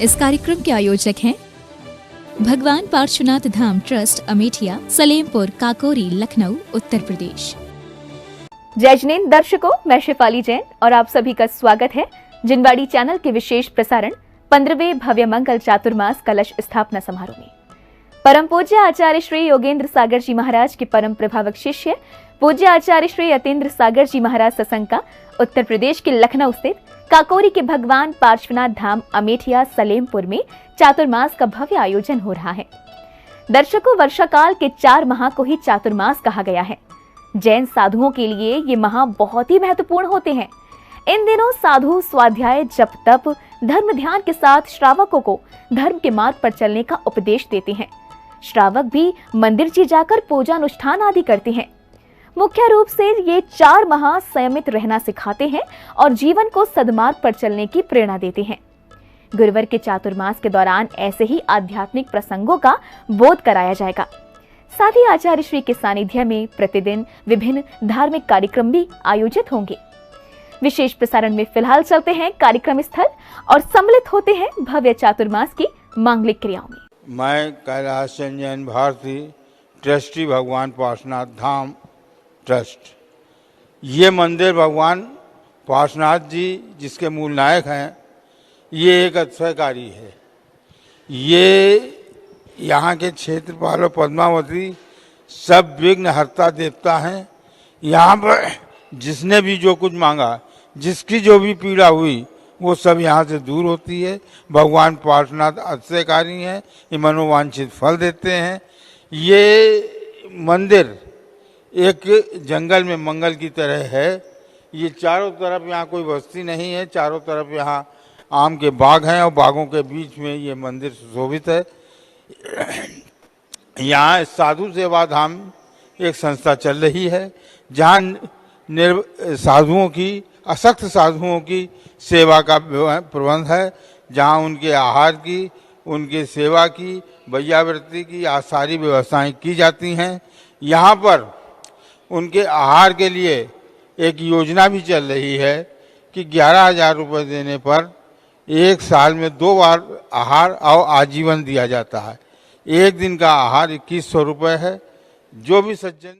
इस कार्यक्रम के आयोजक हैं भगवान पार्श्वनाथ धाम ट्रस्ट अमेठिया, सलेमपुर, काकोरी, लखनऊ, उत्तर प्रदेश। जय जिनेंद्र दर्शकों, मैं शेफाली जैन और आप सभी का स्वागत है जिनवाड़ी चैनल के विशेष प्रसारण 15वें भव्य मंगल चातुर्मास कलश स्थापना समारोह में। परम पूज्य आचार्य श्री योगेंद्र सागर जी महाराज के परम प्रभावक शिष्य पूज्य आचार्य श्री यतेंद्र सागर जी महाराज सत्संग का उत्तर प्रदेश के लखनऊ स्थित काकोरी के भगवान पार्श्वनाथ धाम अमेठिया, सलेमपुर में चातुर्मास का भव्य आयोजन हो रहा है। दर्शकों, वर्षा काल के 4 माह को ही चातुर्मास कहा गया है। जैन साधुओं के लिए ये माह बहुत ही महत्वपूर्ण होते हैं। इन दिनों साधु स्वाध्याय, जप तप, धर्म ध्यान के साथ श्रावकों को धर्म के मार्ग पर चलने का उपदेश देते हैं। श्रावक भी मंदिर जी जाकर पूजा अनुष्ठान आदि करते हैं। मुख्य रूप से ये 4 माह संयमित रहना सिखाते हैं और जीवन को सद्मार्ग पर चलने की प्रेरणा देते हैं। गुरुवार के चातुर्मास के दौरान ऐसे ही आध्यात्मिक प्रसंगों का बोध कराया जाएगा। साथ ही आचार्य श्री के सानिध्य में प्रतिदिन विभिन्न धार्मिक कार्यक्रम भी आयोजित होंगे। विशेष प्रसारण में फिलहाल चलते हैं कार्यक्रम स्थल और सम्मिलित होते हैं भव्य चातुर्मास की मांगलिक क्रियाओं में। मैं कैलाश जैन भारती, ट्रस्टी भगवान पार्श्वनाथ धाम ट्रस्ट। ये मंदिर भगवान पार्श्वनाथ जी जिसके मूल नायक हैं, ये एक अक्षयकारी है। ये यहाँ के क्षेत्रपाल और पद्मावती सब विघ्न हरता देवता हैं। यहाँ पर जिसने भी जो कुछ मांगा, जिसकी जो भी पीड़ा हुई, वो सब यहाँ से दूर होती है। भगवान पार्श्वनाथ अक्षयकारी हैं, ये मनोवांछित फल देते हैं। ये मंदिर एक जंगल में मंगल की तरह है। ये चारों तरफ यहाँ कोई बस्ती नहीं है, चारों तरफ यहाँ आम के बाग हैं और बागों के बीच में ये मंदिर सुशोभित है। यहाँ साधु सेवा धाम एक संस्था चल रही है, जहाँ साधुओं की, असक्त साधुओं की सेवा का प्रबंध है, जहाँ उनके आहार की, उनके सेवा की, वैयावृत्ति की सारी व्यवस्थाएं की जाती हैं। यहाँ पर उनके आहार के लिए एक योजना भी चल रही है कि 11,000 रुपये देने पर 1 साल में 2 बार आहार और आजीवन दिया जाता है। एक दिन का आहार 2100 रुपये है। जो भी सज्जन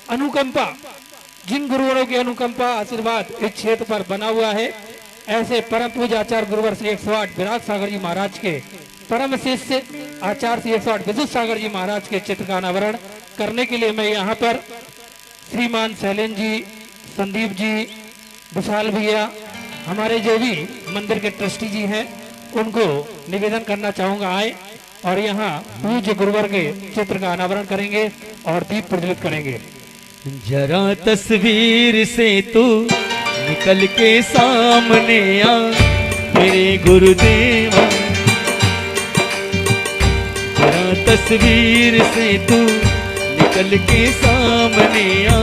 अनुकंपा, जिन गुरुवरों की अनुकंपा आशीर्वाद इस क्षेत्र पर बना हुआ है, ऐसे परम पूज्य आचार्य गुरुवर श्री 108 विराट सागर जी महाराज के परम शिष्य आचार्य श्री 108 विद्युत सागर जी महाराज के चित्र का अनावरण करने के लिए मैं यहाँ पर श्रीमान शैलेंद्र जी, संदीप जी, विशाल भैया, हमारे जो भी मंदिर के ट्रस्टी जी हैं, उनको निवेदन करना चाहूंगा आए और यहाँ पूज्य गुरुवर के चित्र का अनावरण करेंगे और दीप प्रज्वलित करेंगे। जरा तस्वीर से तू निकल के सामने आ मेरे गुरुदेवा, जरा तस्वीर से तू निकल के सामने आ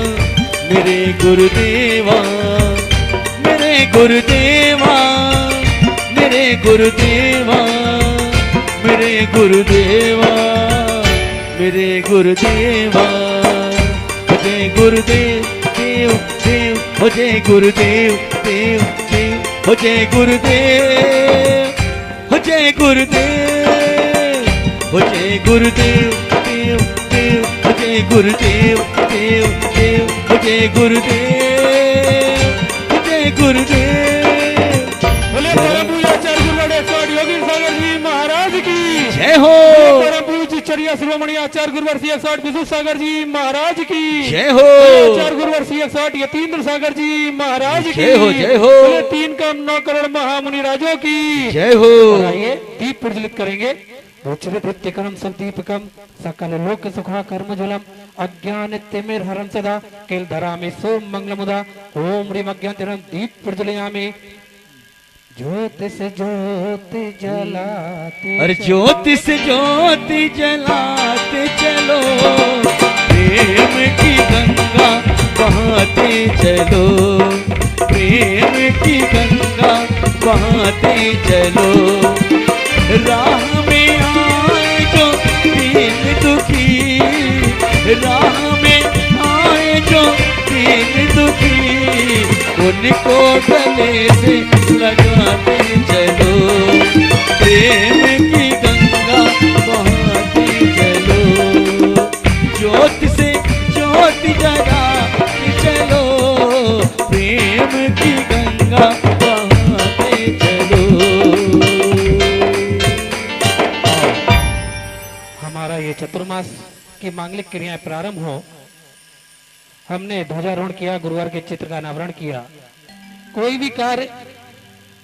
मेरे गुरुदेवा, मेरे गुरुदेवा, मेरे गुरुदेवा, मेरे गुरुदेवा, मेरे गुरुदेवा। जय गुरुदेव देव देव, हो जय गुरुदेव देव देव, हो जय गुरुदेव, हो जय गुरुदेव, हो जय गुरुदेव देव देव, हो जय गुरुदेव देव देव, हो जय गुरुदेव, हो जय गुरुदेव। बोले परम पूज्य आचार्य गुरुवर 108 योगेंद्र सागर जी महाराज की जय हो। परम पूज्य चरिया शिरोमणि आचार्य गुरुवर श्री 108 विद्युत सागर जी महाराज की जय हो। आचार्य गुरुवर श्री 108 यतीन्द्र सागर जी महाराज की जय हो, जय हो। 3 करोड़ 9 करोड़ महामुनि राजों की जय हो। आइए दीप प्रज्वलित करेंगे। रुचिरदीप्तिकरं संदीपकं सकल लोक सुखा कर्मज्वलम अज्ञान तिमिरहरं सदा केल धरामि सोम मंगलमुदा ओम ह्रीं अज्ञानतिरं दीप प्रज्वलयामि। ज्योति से ज्योति जलाते, और ज्योति से ज्योति जलाते चलो, प्रेम की गंगा बहाते चलो, प्रेम की गंगा बहाते चलो। राह में आए जो दीन दुखी, राह में आए जो दीन दुखी, उनको गले से लगाते चलो। प्रेम की गंगा बहाते चलो, ज्योत से ज्योति जगाते चलो, प्रेम की गंगा बहाते चलो। हमारा ये चतुर्मास की मांगलिक क्रियाएं प्रारंभ हो। हमने ध्वजारोहण किया, गुरुवार के चित्र का अनावरण किया। कोई भी कार्य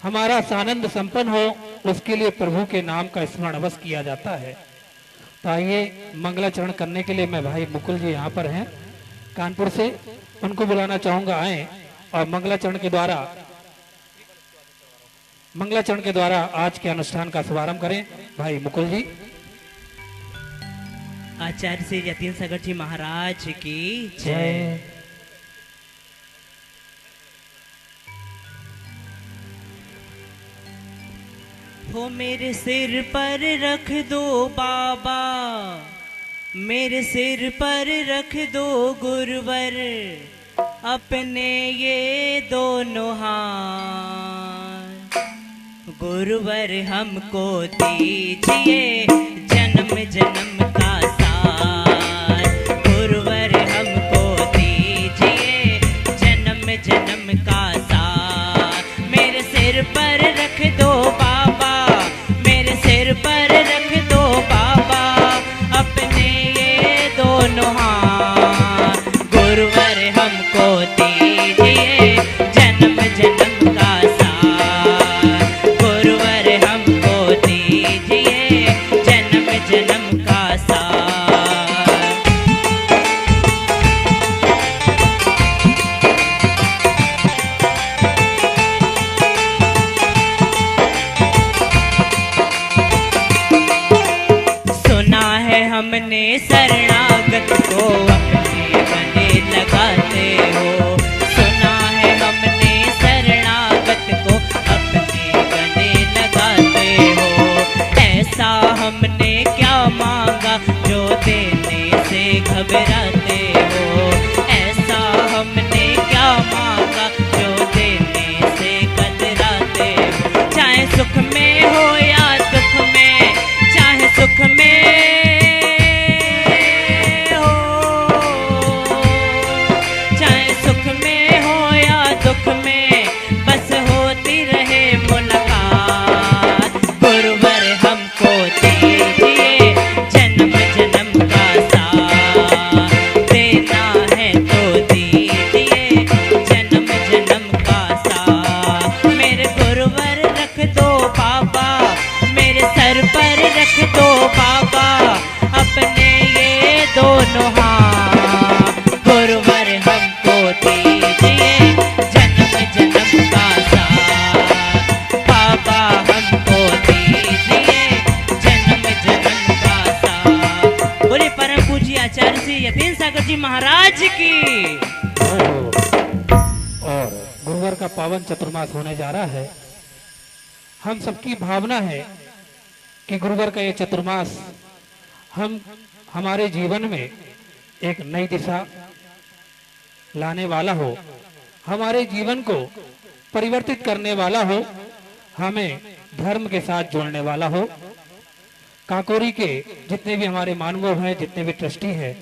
हमारा सानंद संपन्न हो उसके लिए प्रभु के नाम का स्मरण अवश्य किया जाता है। तो आइए मंगलाचरण करने के लिए मैं भाई मुकुल जी यहाँ पर हैं कानपुर से, उनको बुलाना चाहूंगा, आए और मंगलाचरण के द्वारा आज के अनुष्ठान का शुभारंभ करें। भाई मुकुल जी। आचार्य श्री यतीन सागर जी महाराज की जय। हो मेरे सिर पर रख दो बाबा, मेरे सिर पर रख दो गुरुवर, अपने ये दोनों हाथ। गुरुवर हमको दीजिए जन्म जन्म का साथ, गुरुवर हमको दीजिए जन्म जन्म का साथ। मेरे सिर पर रख दो बाबा, मेरे सिर पर रख दो बाबा, अपने ये दोनों हाथ। गुरुवर हमको दीजिए जन्म जन्म का साथ, गुरुवर हमको दीजिए जन्म जन्म का साथ। सुना है हमने शरणागत को अपने गले लगाते हो, सुना है हमने शरणागत को अपने गले लगाते हो। ऐसा हमने क्या मांगा जो देने से घबराते हो, ऐसा हमने क्या मांगा जो देने से कतराते हो। चाहे सुख में हो या दुख में, चाहे सुख में हो, चाहे सुख में हो या दुख में, बस होती रहे मुलाकात। गुरुवर हमको दीजिए जन्म जन्म का साथ, देना है तो दीजिए जन्म जन्म का साथ। मेरे गुरुवर रख दो बाबा, मेरे सर पर रख दो बाबा, अपने ये दोनों हाथ। गुरुवर हमको दीजिए जन्म जन्म का साथ, बाबा हमको दीजिए जन्म जन्म का साथ। बोले परम पूज्य आचार्य श्री यतीन सागर जी महाराज की। और गुरुवार का पावन चतुर्मास होने जा रहा है। हम सबकी भावना है कि गुरुवार का ये चतुर्मास हम हमारे जीवन में एक नई दिशा लाने वाला हो, हमारे जीवन को परिवर्तित करने वाला हो, हमें धर्म के साथ जोड़ने वाला हो। काकोरी के जितने भी हमारे मानव हैं, जितने भी ट्रस्टी हैं,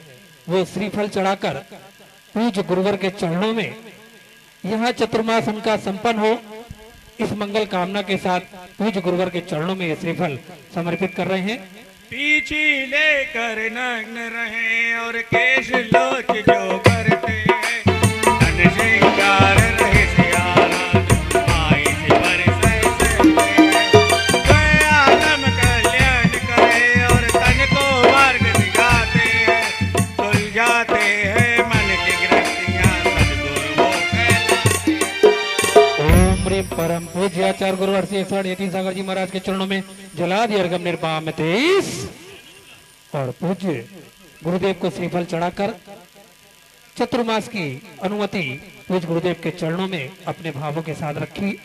वो श्रीफल चढ़ाकर पूज्य गुरुवर के चरणों में यहाँ चतुर्मास उनका संपन्न हो, इस मंगल कामना के साथ पूज्य गुरुवर के चरणों में ये श्रीफल समर्पित कर रहे हैं। पीछे लेकर नग्न रहे और केश लोच जो करते हैं, धन श्रृंगार रहे सियाराम, आई से बरसे गए आलम कल्याण करे और तन को मार्ग दिखाते हैं, सुलझाते हैं मन की ग्रस्तियां सद्गुरु वो कहलाते हैं। ओम ह्रीं परम पूज्य आचार्य गुरुवर श्री 108 यतीन सागर जी महाराज के चरणों में जलादि अर्घम निर्पाम 23 और पूज्य गुरुदेव को श्रीफल चढ़ाकर चतुर्मास की अनुमति पूज्य गुरुदेव के चरणों में अपने भावों के साथ रखी।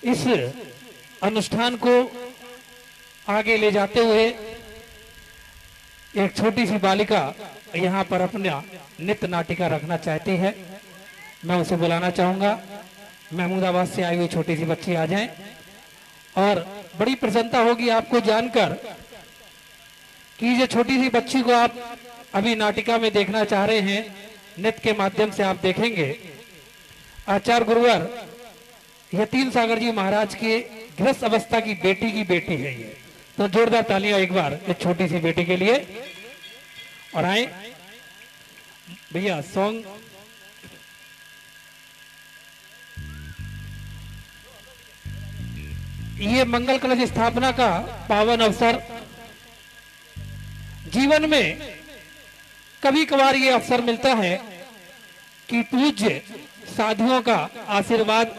इस अनुष्ठान को आगे ले जाते हुए एक छोटी सी बालिका यहाँ पर अपना नित्य नाटिका रखना चाहती है। मैं उसे बुलाना चाहूंगा। महमूदाबाद से आई हुई छोटी सी बच्ची आ जाए और बड़ी प्रसन्नता होगी आपको जानकर कि जो छोटी सी बच्ची को आप अभी नाटिका में देखना चाह रहे हैं, नृत्य के माध्यम से आप देखेंगे। आचार्य गुरुवर यतीन सागर जी महाराज के गृहस्थ अवस्था की बेटी है ये। तो जोरदार तालियां एक बार इस छोटी सी बेटी के लिए। और आए भैया सॉन्ग। ये मंगल कलश स्थापना का पावन अवसर, जीवन में कभी कभार ये अवसर मिलता है कि पूज्य साधुओं का आशीर्वाद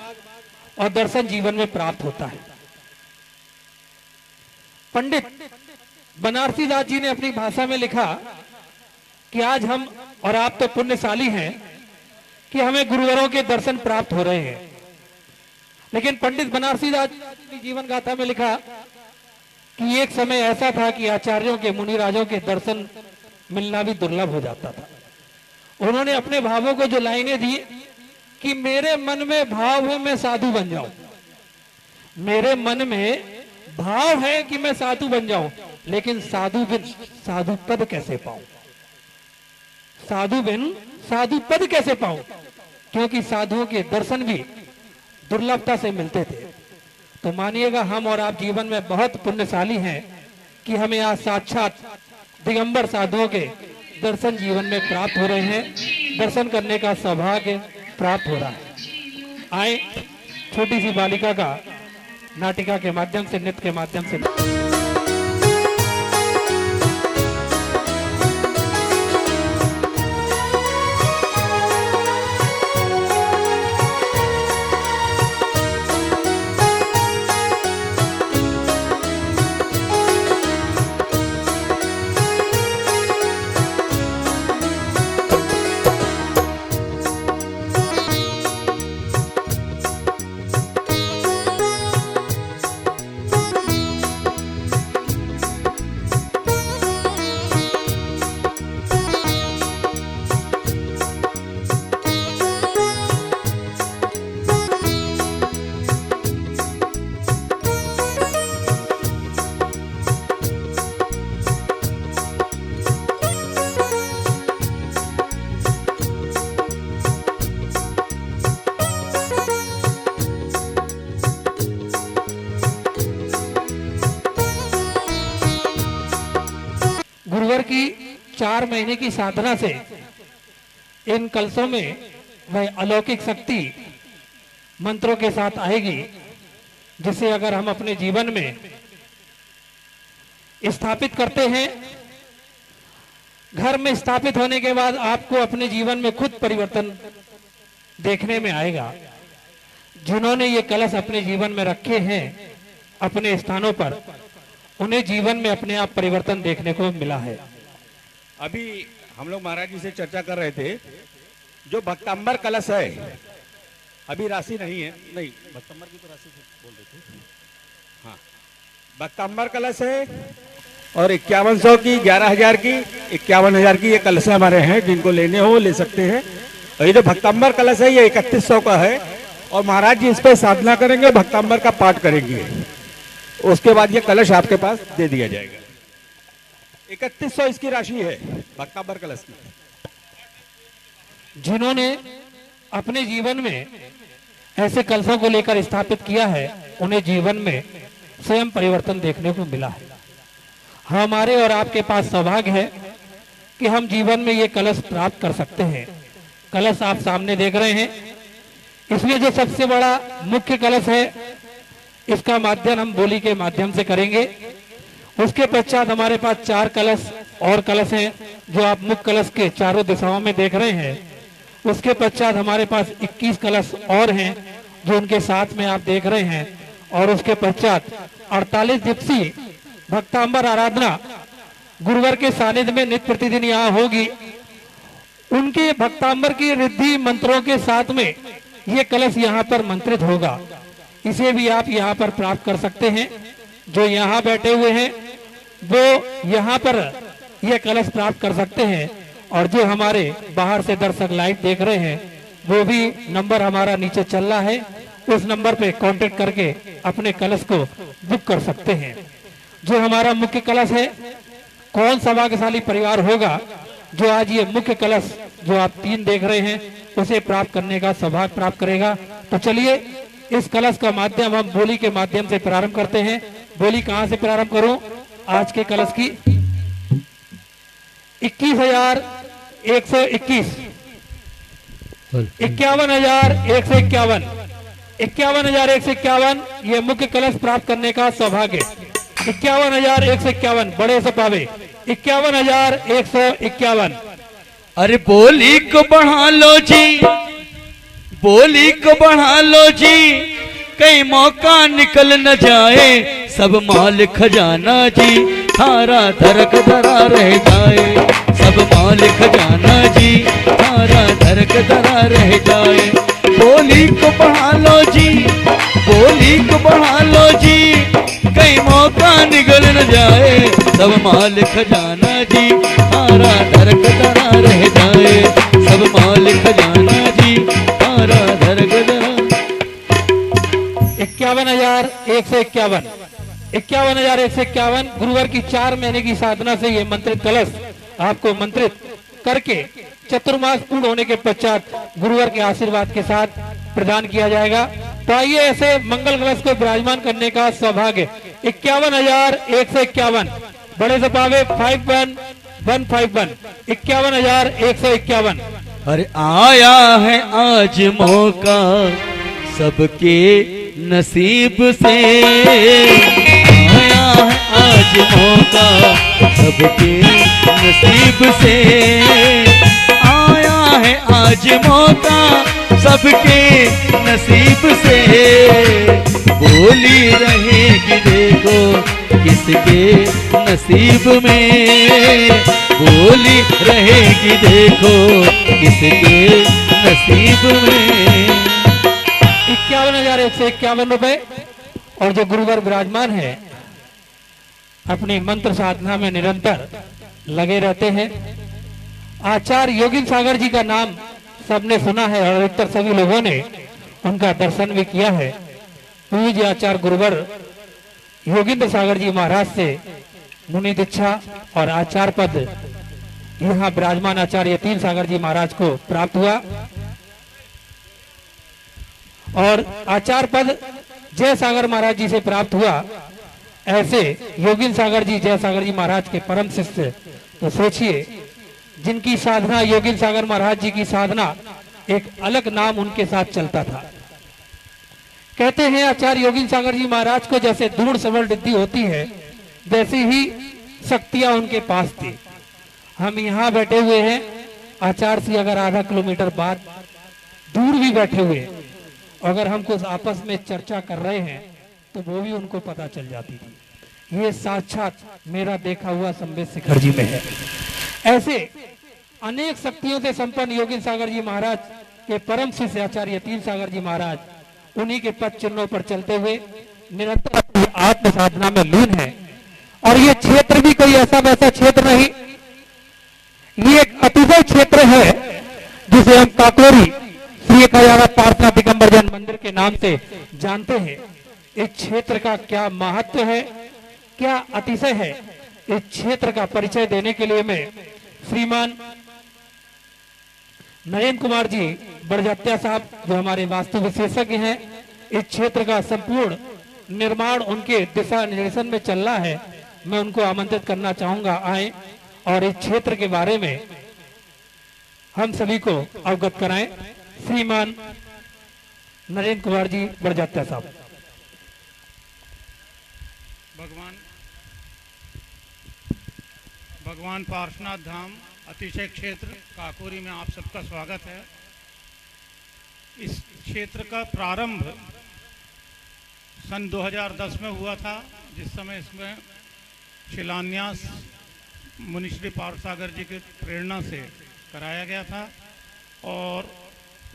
और दर्शन जीवन में प्राप्त होता है। पंडित बनारसी दास जी ने अपनी भाषा में लिखा कि आज हम और आप तो पुण्यशाली हैं कि हमें गुरुवरों के दर्शन प्राप्त हो रहे हैं। लेकिन पंडित बनारसी दास जी ने अपनी जीवन गाथा में लिखा कि एक समय ऐसा था कि आचार्यों के, मुनिराजों के दर्शन मिलना भी दुर्लभ हो जाता था। उन्होंने अपने भावों को जो लाइनें दी कि मेरे मन में भाव है मैं साधु बन जाऊं, मेरे मन में भाव है कि मैं साधु बन जाऊं, लेकिन साधु बिन साधु पद कैसे पाऊं, साधु बिन साधु पद कैसे पाऊं, क्योंकि साधुओं के दर्शन भी दुर्लभता से मिलते थे। तो मानिएगा हम और आप जीवन में बहुत पुण्यशाली हैं कि हमें आज साक्षात दिगंबर साधुओं के दर्शन जीवन में प्राप्त हो रहे हैं, दर्शन करने का सौभाग्य प्राप्त हो रहा है। आए छोटी सी बालिका का नाटिका के माध्यम से, नृत्य के माध्यम से गुरुवर की 4 महीने की साधना से इन कलशों में वह अलौकिक शक्ति मंत्रों के साथ आएगी, जिसे अगर हम अपने जीवन में स्थापित करते हैं, घर में स्थापित होने के बाद आपको अपने जीवन में खुद परिवर्तन देखने में आएगा। जिन्होंने ये कलश अपने जीवन में रखे हैं अपने स्थानों पर, उन्हें जीवन में अपने आप परिवर्तन देखने को मिला है। अभी हम लोग महाराज जी से चर्चा कर रहे थे, जो भक्तांबर कलश है, अभी राशि नहीं है, नहीं भक्तांबर की तो राशि बोल रहे थे, हाँ भक्तांबर कलश है और 5100 की, 11,000 की, 51,000 की ये कलश हमारे हैं, जिनको लेने हो ले सकते हैं। और ये जो भक्तांबर कलश है ये 3100 का है और महाराज जी इस पर साधना करेंगे, भक्तांबर का पाठ करेंगे, उसके बाद ये कलश आपके पास दे दिया जाएगा। 3100 इसकी राशि है भक्तांबर कलश की। जिन्होंने अपने जीवन में ऐसे कलशों को लेकर स्थापित किया है, उन्हें जीवन में स्वयं परिवर्तन देखने को मिला है। हमारे और आपके पास सौभाग्य है कि हम जीवन में ये कलश प्राप्त कर सकते हैं। कलश आप सामने देख रहे हैं, इसमें जो सबसे बड़ा मुख्य कलश है, इसका माध्यम हम बोली के माध्यम से करेंगे। उसके पश्चात हमारे पास 4 कलश और कलश हैं, जो आप मुख्य कलश के चारों दिशाओं में देख रहे हैं। उसके पश्चात हमारे पास 21 कलश और हैं, जो उनके साथ में आप देख रहे हैं। और उसके पश्चात 48 दिवसीय भक्तांबर आराधना गुरुवर के सानिध्य में नित्य प्रतिदिन यहाँ होगी। उनके भक्तांबर की रिद्धि मंत्रों के साथ में ये कलश यहाँ पर मंत्रित होगा। इसे भी आप यहाँ पर प्राप्त कर सकते हैं। जो यहाँ बैठे हुए हैं वो यहाँ पर यह कलश प्राप्त कर सकते हैं, और जो हमारे बाहर से दर्शक लाइव देख रहे हैं, वो भी नंबर हमारा नीचे चल रहा है, उस नंबर पे कांटेक्ट करके अपने कलश को बुक कर सकते हैं। जो हमारा मुख्य कलश है, कौन सा भाग्यशाली परिवार होगा जो आज ये मुख्य कलश जो आप 3 देख रहे हैं उसे प्राप्त करने का सौभाग्य प्राप्त करेगा। तो चलिए इस कलश का माध्यम हम बोली के माध्यम से प्रारंभ करते हैं। बोली कहां से प्रारंभ करूं? आज के कलश की 21,121, 51,151, 51,151 ये मुख्य कलश प्राप्त करने का सौभाग्य। 51,151 बड़े से पावे 51,151। अरे बोली को बढ़ा लो जी, बोली को बढ़ा लो जी, कहीं मौका निकल न जाए, सब माल खजाना जी थारा धरक धरा रह जाए, सब माल खजाना जी थारा धरक धरा रह जाए। बोली को बढ़ा लो जी, बोली को बढ़ा लो जी, कहीं मौका निकल न जाए, सब माल खजाना जी थारा धरक धरा रह जाए, सब माल खजाना जी थारा धरक धरा। 51,151, 51,151 गुरुवार की 4 महीने की साधना से ये मंत्रित कलश आपको मंत्रित करके चतुर्मास पूर्ण होने के पश्चात गुरुवार के आशीर्वाद के साथ प्रदान किया जाएगा। तो आइए ऐसे मंगल कलश को विराजमान करने का सौभाग्य 51,151 बड़े से पावे 51,151, 51,151। अरे आया है आज मौका सबके नसीब से, आया है आज मौका सबके नसीब से, आया है आज मौका सबके नसीब से। बोली रहेगी देखो किसके नसीब में, बोली रहेगी देखो किसके नसीब में। 51,151 रुपए। और जो गुरुवर विराजमान है अपनी मंत्र साधना में निरंतर लगे रहते हैं। आचार्य योगिंद्र सागर जी का नाम सबने सुना है और अधिकतर सभी लोगों ने उनका दर्शन भी किया है। पूज्य आचार्य गुरुवर योगिंद्र सागर जी महाराज से मुनि दीक्षा और आचार्य पद यहाँ विराजमान आचार्य यतीन सागर जी महाराज को प्राप्त हुआ और आचार्य पद जय सागर महाराज जी से प्राप्त हुआ। ऐसे योगिंद्र सागर जी जय सागर जी महाराज के परम शिष्य, तो सोचिए जिनकी साधना योगिंद्र सागर महाराज जी की साधना एक अलग नाम उनके साथ चलता था। कहते हैं आचार्य योगिंद्र सागर जी महाराज को जैसे दूर सबल रिद्धि होती है वैसी ही शक्तियां उनके पास थी। हम यहाँ बैठे हुए हैं, आचार्य से अगर आधा किलोमीटर बाद दूर भी बैठे हुए अगर हम कुछ आपस में चर्चा कर रहे हैं तो वो भी उनको पता चल जाती थी। ये साक्षात मेरा देखा हुआ संवेद शिखर जी में है। ऐसे अनेक शक्तियों से संपन्न योगिंद्र सागर जी महाराज के परम शिष्य आचार्य यतीन सागर जी महाराज उन्हीं के पद चिन्हों पर चलते हुए निरंतर अपनी आत्म साधना में लीन है। और ये क्षेत्र भी कोई ऐसा वैसा क्षेत्र नहीं, ये एक अतिशय क्षेत्र है जिसे हम काकोरी श्री खजाना प्रार्थना दिगंबर जैन मंदिर के नाम से जानते हैं। इस क्षेत्र का क्या महत्व है, क्या अतिशय है, इस क्षेत्र का परिचय देने के लिए मैं श्रीमान नरेंद्र कुमार जी बड़जत्या साहब जो हमारे वास्तु विशेषज्ञ हैं, इस क्षेत्र का संपूर्ण निर्माण उनके दिशा निर्देशन में चल रहा है, मैं उनको आमंत्रित करना चाहूंगा आए और इस क्षेत्र के बारे में हम सभी को अवगत कराएं। श्रीमान नरेंद्र कुमार जी बड़जत्या साहब। भगवान पार्श्वनाथ धाम अतिशय क्षेत्र काकोरी में आप सबका स्वागत है। इस क्षेत्र का प्रारंभ सन 2010 में हुआ था, जिस समय इसमें शिलान्यास मुनिश्री पार्थसागर जी की प्रेरणा से कराया गया था। और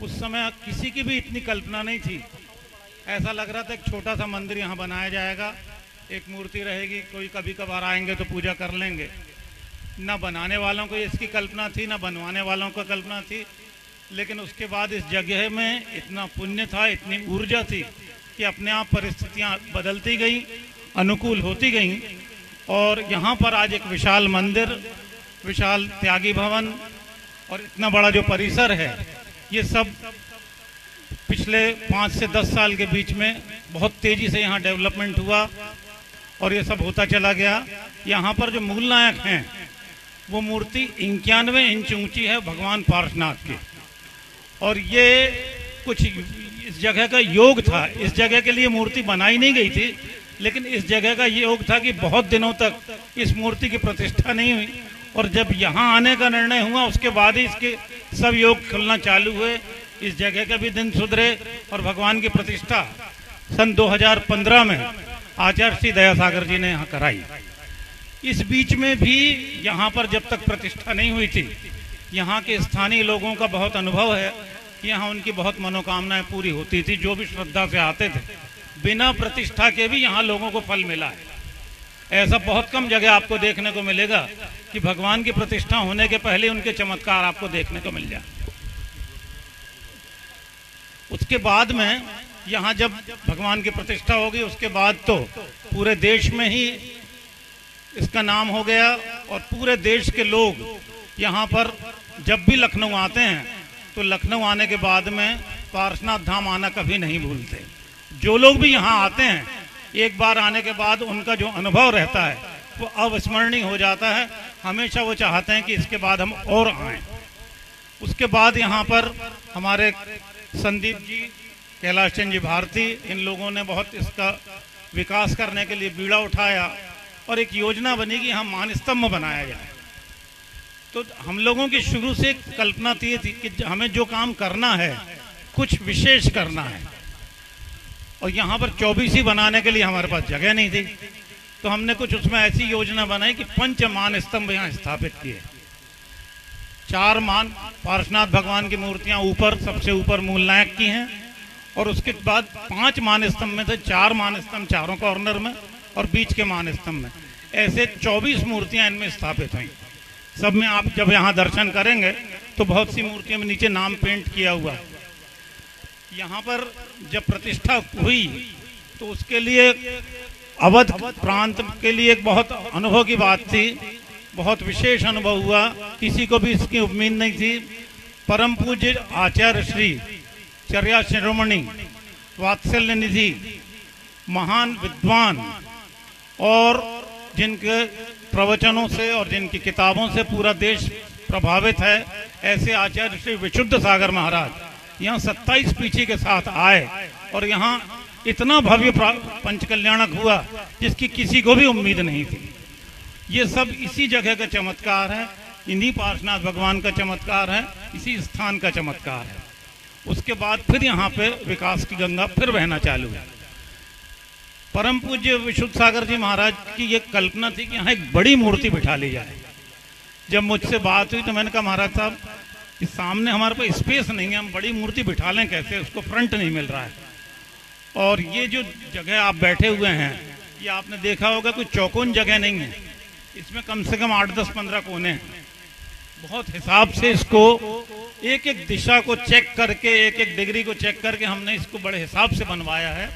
उस समय किसी की भी इतनी कल्पना नहीं थी। ऐसा लग रहा था एक छोटा सा मंदिर यहाँ बनाया जाएगा, एक मूर्ति रहेगी, कोई कभी कभार आएंगे तो पूजा कर लेंगे। न बनाने वालों को इसकी कल्पना थी, न बनवाने वालों को कल्पना थी। लेकिन उसके बाद इस जगह में इतना पुण्य था, इतनी ऊर्जा थी कि अपने आप परिस्थितियां बदलती गई, अनुकूल होती गई और यहाँ पर आज एक विशाल मंदिर, विशाल त्यागी भवन और इतना बड़ा जो परिसर है, ये सब पिछले 5 से 10 साल के बीच में बहुत तेजी से यहाँ डेवलपमेंट हुआ और ये सब होता चला गया। यहाँ पर जो मूल नायक हैं वो मूर्ति 91 इंच ऊंची है भगवान पार्श्वनाथ की, और ये कुछ इस जगह का योग था। इस जगह के लिए मूर्ति बनाई नहीं गई थी, लेकिन इस जगह का ये योग था कि बहुत दिनों तक इस मूर्ति की प्रतिष्ठा नहीं हुई, और जब यहाँ आने का निर्णय हुआ उसके बाद ही इसके सब योग खुलना चालू हुए। इस जगह के भी दिन सुधरे और भगवान की प्रतिष्ठा सन 2015 में आचार्य श्री दयासागर जी ने यहाँ कराई। इस बीच में भी यहाँ पर जब तक प्रतिष्ठा नहीं हुई थी, यहाँ के स्थानीय लोगों का बहुत अनुभव है कि यहाँ उनकी बहुत मनोकामनाएं पूरी होती थी। जो भी श्रद्धा से आते थे, बिना प्रतिष्ठा के भी यहाँ लोगों को फल मिला है। ऐसा बहुत कम जगह आपको देखने को मिलेगा कि भगवान की प्रतिष्ठा होने के पहले उनके चमत्कार आपको देखने को मिल जाए। उसके बाद में यहाँ जब भगवान की प्रतिष्ठा होगी, उसके बाद तो पूरे देश में ही इसका नाम हो गया और पूरे देश के लोग यहाँ पर जब भी लखनऊ आते हैं तो लखनऊ आने के बाद में पार्श्वनाथ धाम आना कभी नहीं भूलते। जो लोग भी यहाँ आते हैं, एक बार आने के बाद उनका जो अनुभव रहता है वो अविस्मरणीय हो जाता है। हमेशा वो चाहते हैं कि इसके बाद हम और आएँ। उसके बाद यहाँ पर हमारे संदीप जी, कैलाश चंद जी भारती, इन लोगों ने बहुत इसका विकास करने के लिए बीड़ा उठाया और एक योजना बनी कि यहाँ मान स्तंभ बनाया जाए। तो हम लोगों की शुरू से कल्पना थी कि हमें जो काम करना है कुछ विशेष करना है, और यहाँ पर 24 ही बनाने के लिए हमारे पास जगह नहीं थी। तो हमने कुछ उसमें ऐसी योजना बनाई कि 5 मान स्तंभ यहाँ स्थापित किए। 4 मान पार्श्वनाथ भगवान की मूर्तियाँ ऊपर, सबसे ऊपर मूल नायक की हैं, और उसके बाद 5 मान स्तंभ में से 4 मान स्तंभ चारों कॉर्नर में और बीच के मान स्तंभ में, ऐसे 24 मूर्तियां इनमें स्थापित हुई। सब में आप जब यहाँ दर्शन करेंगे तो बहुत सी मूर्तियों में नीचे नाम पेंट किया हुआ है। यहाँ पर जब प्रतिष्ठा हुई तो उसके लिए अवध प्रांत के लिए एक बहुत अनुभव की बात थी, बहुत विशेष अनुभव हुआ। किसी को भी इसकी उम्मीद नहीं थी। परम पूज्य आचार्य श्री चर्या शिरोमणि वात्सल्य निधि, महान विद्वान और जिनके प्रवचनों से और जिनकी किताबों से पूरा देश प्रभावित है, ऐसे आचार्य श्री विशुद्ध सागर महाराज यहाँ 27 पीछे के साथ आए और यहाँ इतना भव्य पंचकल्याणक हुआ जिसकी किसी को भी उम्मीद नहीं थी। ये सब इसी जगह का चमत्कार है, इन्हीं पार्श्वनाथ भगवान का चमत्कार है, इसी स्थान का चमत्कार है। उसके बाद फिर यहाँ पे विकास की गंगा फिर बहना चालू है। परम पूज्य विशुद्ध सागर जी महाराज की ये कल्पना थी कि यहाँ एक बड़ी मूर्ति बिठा ली जाए। जब मुझसे बात हुई तो मैंने कहा महाराज साहब, इस सामने हमारे पास स्पेस नहीं है, हम बड़ी मूर्ति बिठा लें कैसे, उसको फ्रंट नहीं मिल रहा है। और ये जो जगह आप बैठे हुए हैं, ये आपने देखा होगा कोई चौकोन जगह नहीं है, इसमें कम से कम 8, 10, 15 कोने हैं। बहुत हिसाब से इसको एक एक दिशा को चेक करके, एक एक डिग्री को चेक करके हमने इसको बड़े हिसाब से बनवाया है।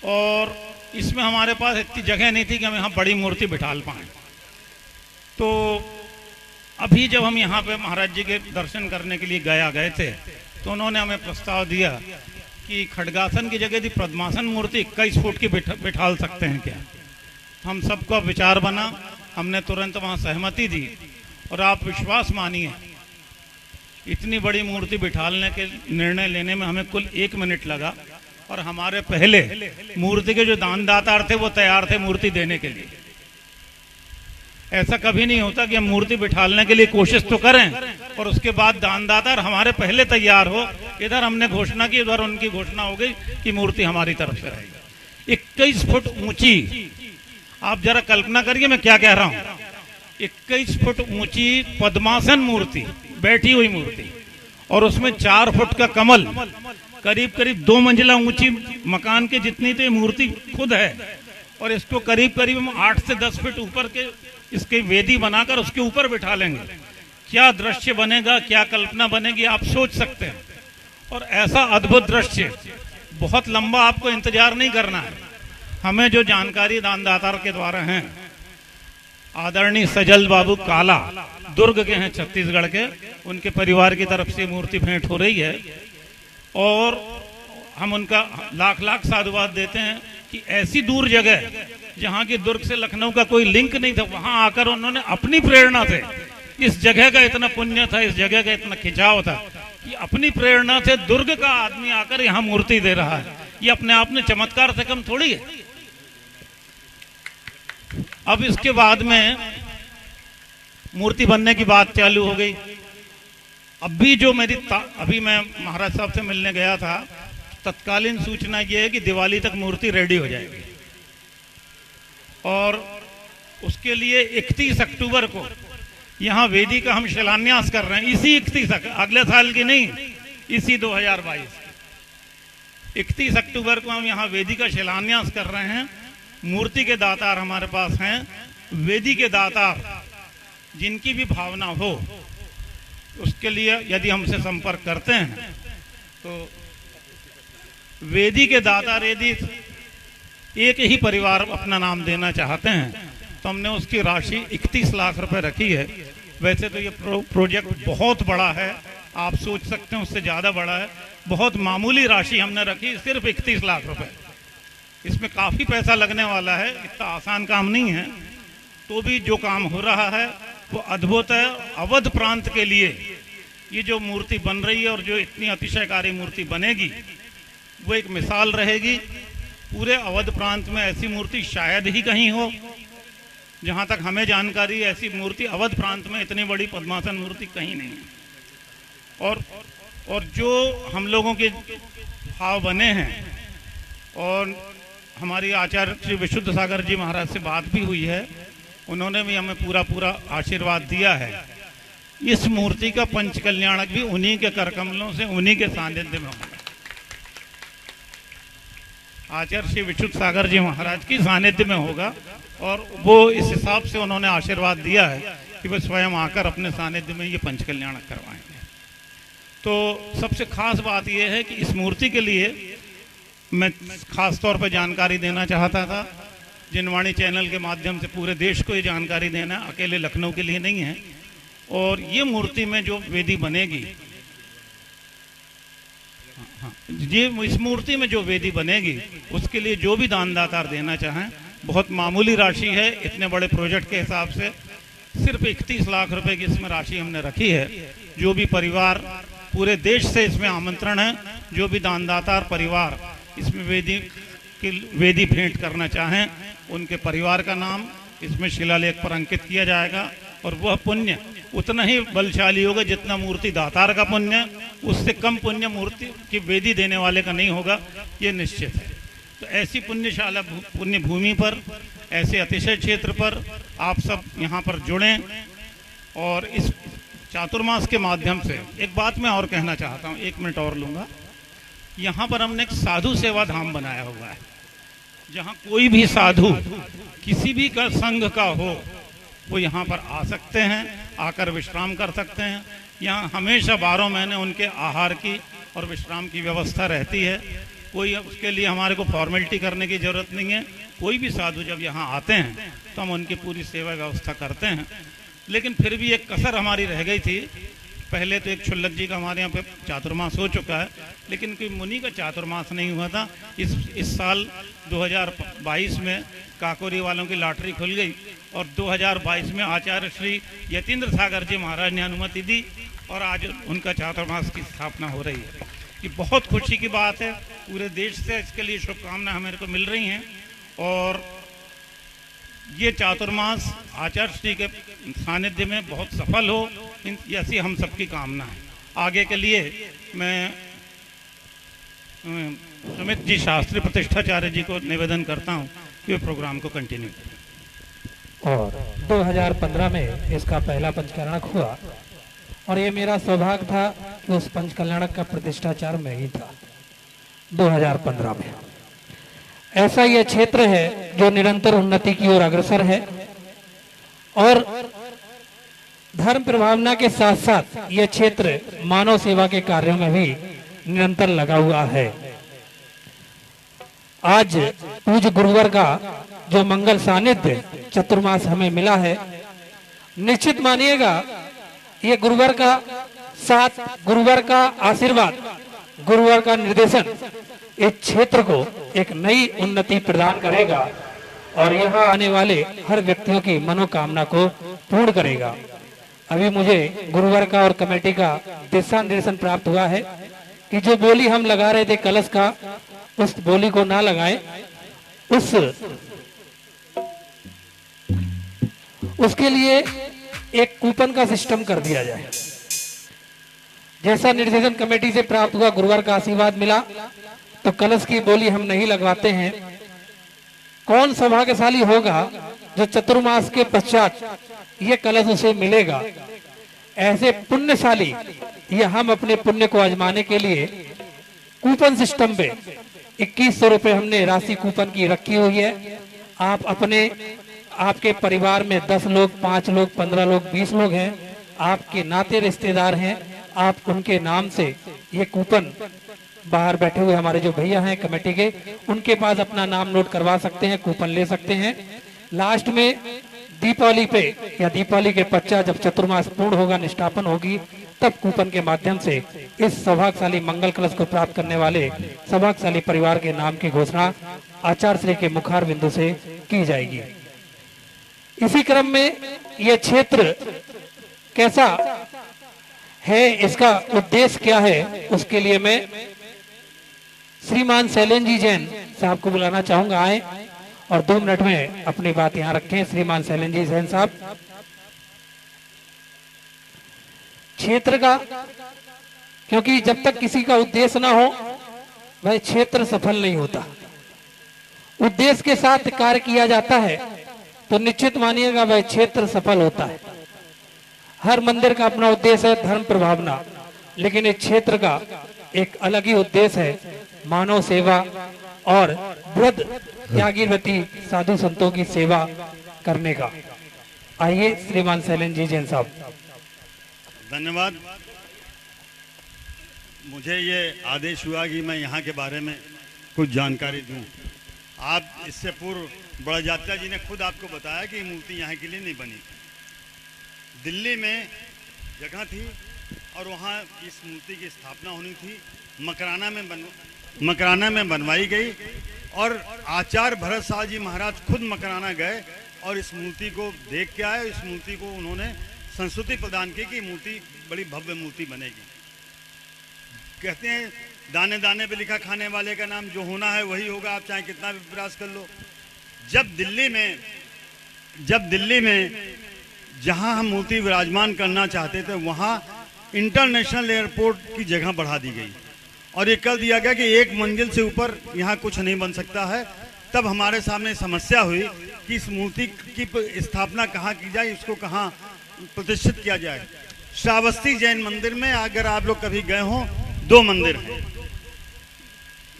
और इसमें हमारे पास इतनी जगह नहीं थी कि हम यहाँ बड़ी मूर्ति बिठाल पाएँ। तो अभी जब हम यहाँ पे महाराज जी के दर्शन करने के लिए गए थे तो उन्होंने हमें प्रस्ताव दिया कि खड्गासन की जगह यदि पद्मासन मूर्ति 21 फुट की बिठाल सकते हैं क्या। हम सबका विचार बना, हमने तुरंत वहाँ सहमति दी और आप विश्वास मानिए इतनी बड़ी मूर्ति बिठालने के निर्णय लेने में हमें कुल 1 मिनट लगा। और हमारे पहले मूर्ति के जो दानदाता थे वो तैयार थे मूर्ति देने के लिए। ऐसा कभी नहीं होता कि हम मूर्ति बिठालने के लिए कोशिश तो करें और उसके बाद दानदाता हमारे पहले तैयार हो। इधर हमने घोषणा की, उधर उनकी घोषणा हो गई कि मूर्ति हमारी तरफ से रहेगी। 21 फुट ऊंची, आप जरा कल्पना करिए मैं क्या कह रहा हूं। 21 फुट ऊंची पद्मासन मूर्ति, बैठी हुई मूर्ति, और उसमें 4 फुट का कमल, करीब करीब 2 मंजिला ऊंची मकान के जितनी तो मूर्ति खुद है। और इसको करीब करीब हम 8 से 10 फीट ऊपर के इसकी वेदी बनाकर उसके ऊपर बिठा लेंगे। क्या दृश्य बनेगा, क्या कल्पना बनेगी, आप सोच सकते हैं। और ऐसा अद्भुत दृश्य बहुत लंबा आपको इंतजार नहीं करना है। हमें जो जानकारी दानदातार के द्वारा हैं, आदरणीय सजल बाबू काला दुर्ग के हैं, छत्तीसगढ़ के, उनके परिवार की तरफ से मूर्ति भेंट हो रही है और हम उनका लाख लाख साधुवाद देते हैं कि ऐसी दूर जगह जहाँ की दुर्ग से लखनऊ का कोई लिंक नहीं था, वहां आकर उन्होंने अपनी प्रेरणा से, इस जगह का इतना पुण्य था, इस जगह का इतना खिंचाव था कि अपनी प्रेरणा से दुर्ग का आदमी आकर यहाँ मूर्ति दे रहा है। ये अपने आप में चमत्कार से कम थोड़ी है। अब इसके बाद में मूर्ति बनने की बात चालू हो गई। अब भी जो अभी मैं महाराज साहब से मिलने गया था, तत्कालीन सूचना ये है कि दिवाली तक मूर्ति रेडी हो जाएगी और उसके लिए 31 अक्टूबर को यहाँ वेदी का हम शिलान्यास कर रहे हैं। इसी 31 अगले साल की नहीं, इसी 2022 31 अक्टूबर को हम यहाँ वेदी का शिलान्यास कर रहे हैं। मूर्ति के दातार हमारे पास हैं। वेदी के दातार जिनकी भी भावना हो, उसके लिए यदि हमसे संपर्क करते हैं तो वेदी के दातार यदि एक ही परिवार अपना नाम देना चाहते हैं तो हमने उसकी राशि 31 लाख रुपए रखी है। वैसे तो ये प्रोजेक्ट बहुत बड़ा है, आप सोच सकते हैं उससे ज़्यादा बड़ा है। बहुत मामूली राशि हमने रखी, सिर्फ 31 लाख रुपए। इसमें काफ़ी पैसा लगने वाला है, इतना आसान काम नहीं है। तो भी जो काम हो रहा है वो अद्भुत है। अवध प्रांत के लिए ये जो मूर्ति बन रही है और जो इतनी अतिशयकारी मूर्ति बनेगी वो एक मिसाल रहेगी। पूरे अवध प्रांत में ऐसी मूर्ति शायद ही कहीं हो। जहाँ तक हमें जानकारी, ऐसी मूर्ति अवध प्रांत में इतनी बड़ी पद्मासन मूर्ति कहीं नहीं है। और जो हम लोगों के भाव बने हैं और हमारी आचार्य श्री विशुद्ध सागर जी महाराज से बात भी हुई है, उन्होंने भी हमें पूरा आशीर्वाद दिया है। इस मूर्ति का पंच कल्याणक भी उन्हीं के कर कमलों से, उन्हीं के सानिध्य में होगा। आचार्य श्री विशुद्ध सागर जी महाराज की सानिध्य में होगा और वो इस हिसाब से उन्होंने आशीर्वाद दिया है कि वे स्वयं आकर अपने सानिध्य में ये पंच कल्याणक करवाएंगे। तो सबसे खास बात यह है कि इस मूर्ति के लिए मैं खास तौर पर जानकारी देना चाहता था। जिनवाणी चैनल के माध्यम से पूरे देश को ये जानकारी देना, अकेले लखनऊ के लिए नहीं है। और ये मूर्ति में जो वेदी बनेगी, ये इस मूर्ति में जो वेदी बनेगी उसके लिए जो भी दानदातार देना चाहें, बहुत मामूली राशि है। इतने बड़े प्रोजेक्ट के हिसाब से सिर्फ 31 लाख रुपए की इसमें राशि हमने रखी है। जो भी परिवार, पूरे देश से इसमें आमंत्रण है, जो भी दानदातार परिवार इसमें वेदी भेंट करना चाहें, उनके परिवार का नाम इसमें शिलालेख पर अंकित किया जाएगा और वह पुण्य उतना ही बलशाली होगा जितना मूर्ति दातार का पुण्य। उससे कम पुण्य मूर्ति की वेदी देने वाले का नहीं होगा, ये निश्चित है। तो ऐसी पुण्यशाला पुण्य भूमि पर, ऐसे अतिशय क्षेत्र पर आप सब यहाँ पर जुड़ें। और इस चातुर्मास के माध्यम से एक बात मैं और कहना चाहता हूँ, 1 मिनट और लूँगा। यहाँ पर हमने एक साधु सेवा धाम बनाया हुआ है, जहाँ कोई भी साधु किसी भी का संघ का हो वो यहाँ पर आ सकते हैं, आकर विश्राम कर सकते हैं। यहाँ हमेशा 12 महीने उनके आहार की और विश्राम की व्यवस्था रहती है। कोई उसके लिए हमारे को फॉर्मेलिटी करने की ज़रूरत नहीं है। कोई भी साधु जब यहाँ आते हैं तो हम उनकी पूरी सेवा व्यवस्था करते हैं। लेकिन फिर भी एक कसर हमारी रह गई थी। पहले तो एक क्षुल्लक जी का हमारे यहाँ पे चातुर्मास हो चुका है, लेकिन कोई मुनि का चातुर्मास नहीं हुआ था। इस साल 2022 में काकोरी वालों की लॉटरी खुल गई और 2022 में आचार्य श्री यतीन्द्र सागर जी महाराज ने अनुमति दी और आज उनका चातुर्मास की स्थापना हो रही है। ये बहुत खुशी की बात है। पूरे देश से इसके लिए शुभकामनाएं मेरे को मिल रही हैं। और ये चातुर्मास आचार्य श्री के सानिध्य में बहुत सफल हो, ऐसी हम सबकी कामना है। आगे के लिए मैं सुमित जी शास्त्री प्रतिष्ठाचार्य जी को निवेदन करता हूँ कि वे प्रोग्राम को कंटिन्यू करें। और 2015 में इसका पहला पंचकल्याणक हुआ और ये मेरा सौभाग्य था कि उस पंचकल्याणक का प्रतिष्ठाचार्य मैं ही था 2015 में। ऐसा यह क्षेत्र है जो निरंतर उन्नति की ओर अग्रसर है और धर्म प्रभावना के साथ साथ यह क्षेत्र मानव सेवा के कार्यों में भी निरंतर लगा हुआ है। आज पूज्य गुरुवर का जो मंगल सानिध्य चतुर्मास हमें मिला है, निश्चित मानिएगा ये गुरुवर का साथ, गुरुवर का आशीर्वाद, गुरुवर का निर्देशन इस क्षेत्र को एक नई उन्नति प्रदान करेगा और यहाँ आने वाले हर व्यक्तियों की मनोकामना को पूर्ण करेगा। अभी मुझे गुरुवर का और कमेटी का दिशा निर्देशन प्राप्त हुआ है कि जो बोली हम लगा रहे थे कलश का, उस बोली को ना लगाएं, उसके लिए एक कूपन का सिस्टम कर दिया जाए। जैसा निर्देशन कमेटी से प्राप्त हुआ, गुरुवार का आशीर्वाद मिला, तो कलश की बोली हम नहीं लगवाते हैं। कौन सौभाग्यशाली होगा जो चतुर्मास के पश्चात ये कलश उसे मिलेगा। ऐसे पुण्यशाली ये हम अपने पुण्य को आजमाने के लिए कूपन सिस्टम पे 2100 रुपए हमने राशि कूपन की रखी हुई है। आप अपने, आपके परिवार में 10 लोग, 5 लोग, 15 लोग, 20 लोग हैं, आपके नाते रिश्तेदार हैं, आप उनके नाम से ये कूपन बाहर बैठे हुए हमारे जो भैया हैं कमेटी के, उनके पास अपना नाम नोट करवा सकते हैं, कूपन ले सकते हैं। लास्ट में दीपावली पे या दीपावली के पश्चात जब चतुर्मास पूर्ण होगा, निष्ठापन होगी, तब कूपन के माध्यम से इस सौभाग्यशाली मंगल कलश को प्राप्त करने वाले सौभाग्यशाली परिवार के नाम की घोषणा आचार्य श्री के मुखार बिंदु से की जाएगी। इसी क्रम में यह क्षेत्र कैसा है, इसका उद्देश्य क्या है, उसके लिए मैं श्रीमान शैलेन जी जैन साहब को बुलाना चाहूंगा। आए और 2 मिनट में अपनी बात यहाँ रखें। श्रीमान शैलेन जी जैन साहब, क्षेत्र का, क्योंकि जब तक किसी का उद्देश्य ना हो वह क्षेत्र सफल नहीं होता। उद्देश्य के साथ कार्य किया जाता है तो निश्चित मानिएगा वह क्षेत्र सफल होता है। हर मंदिर का अपना उद्देश्य है धर्म प्रभावना, लेकिन इस क्षेत्र का एक अलग ही उद्देश्य है, मानव सेवा और वृद्ध त्यागीव्रती साधु संतों की सेवा करने का। आइए श्रीमान शैलेन जी जैन साहब। धन्यवाद। मुझे ये आदेश हुआ कि मैं यहाँ के बारे में कुछ जानकारी दूं। आप इससे पूर्व बड़जात्या जी ने खुद आपको बताया कि मूर्ति यहाँ के लिए नहीं बनी। दिल्ली में जगह थी और वहाँ इस मूर्ति की स्थापना होनी थी। मकराना में बनवाई गई और आचार्य भरत शाह जी महाराज खुद मकराना गए और इस मूर्ति को देख के आए। इस मूर्ति को उन्होंने संस्तुति प्रदान की कि मूर्ति बड़ी भव्य मूर्ति बनेगी। कहते हैं दाने दाने पे लिखा खाने वाले का नाम, जो होना है वही होगा, आप चाहे कितना भी प्रयास कर लो। जब दिल्ली में जहां हम मूर्ति विराजमान करना चाहते थे वहां इंटरनेशनल एयरपोर्ट की जगह बढ़ा दी गई और ये कर दिया गया कि 1 मंजिल से ऊपर यहाँ कुछ नहीं बन सकता है। तब हमारे सामने समस्या हुई कि इस मूर्ति की स्थापना कहाँ की जाए, इसको कहाँ प्रतिष्ठित किया जाए। श्रावस्ती जैन मंदिर में अगर आप लोग कभी गए हो, 2 मंदिर हैं।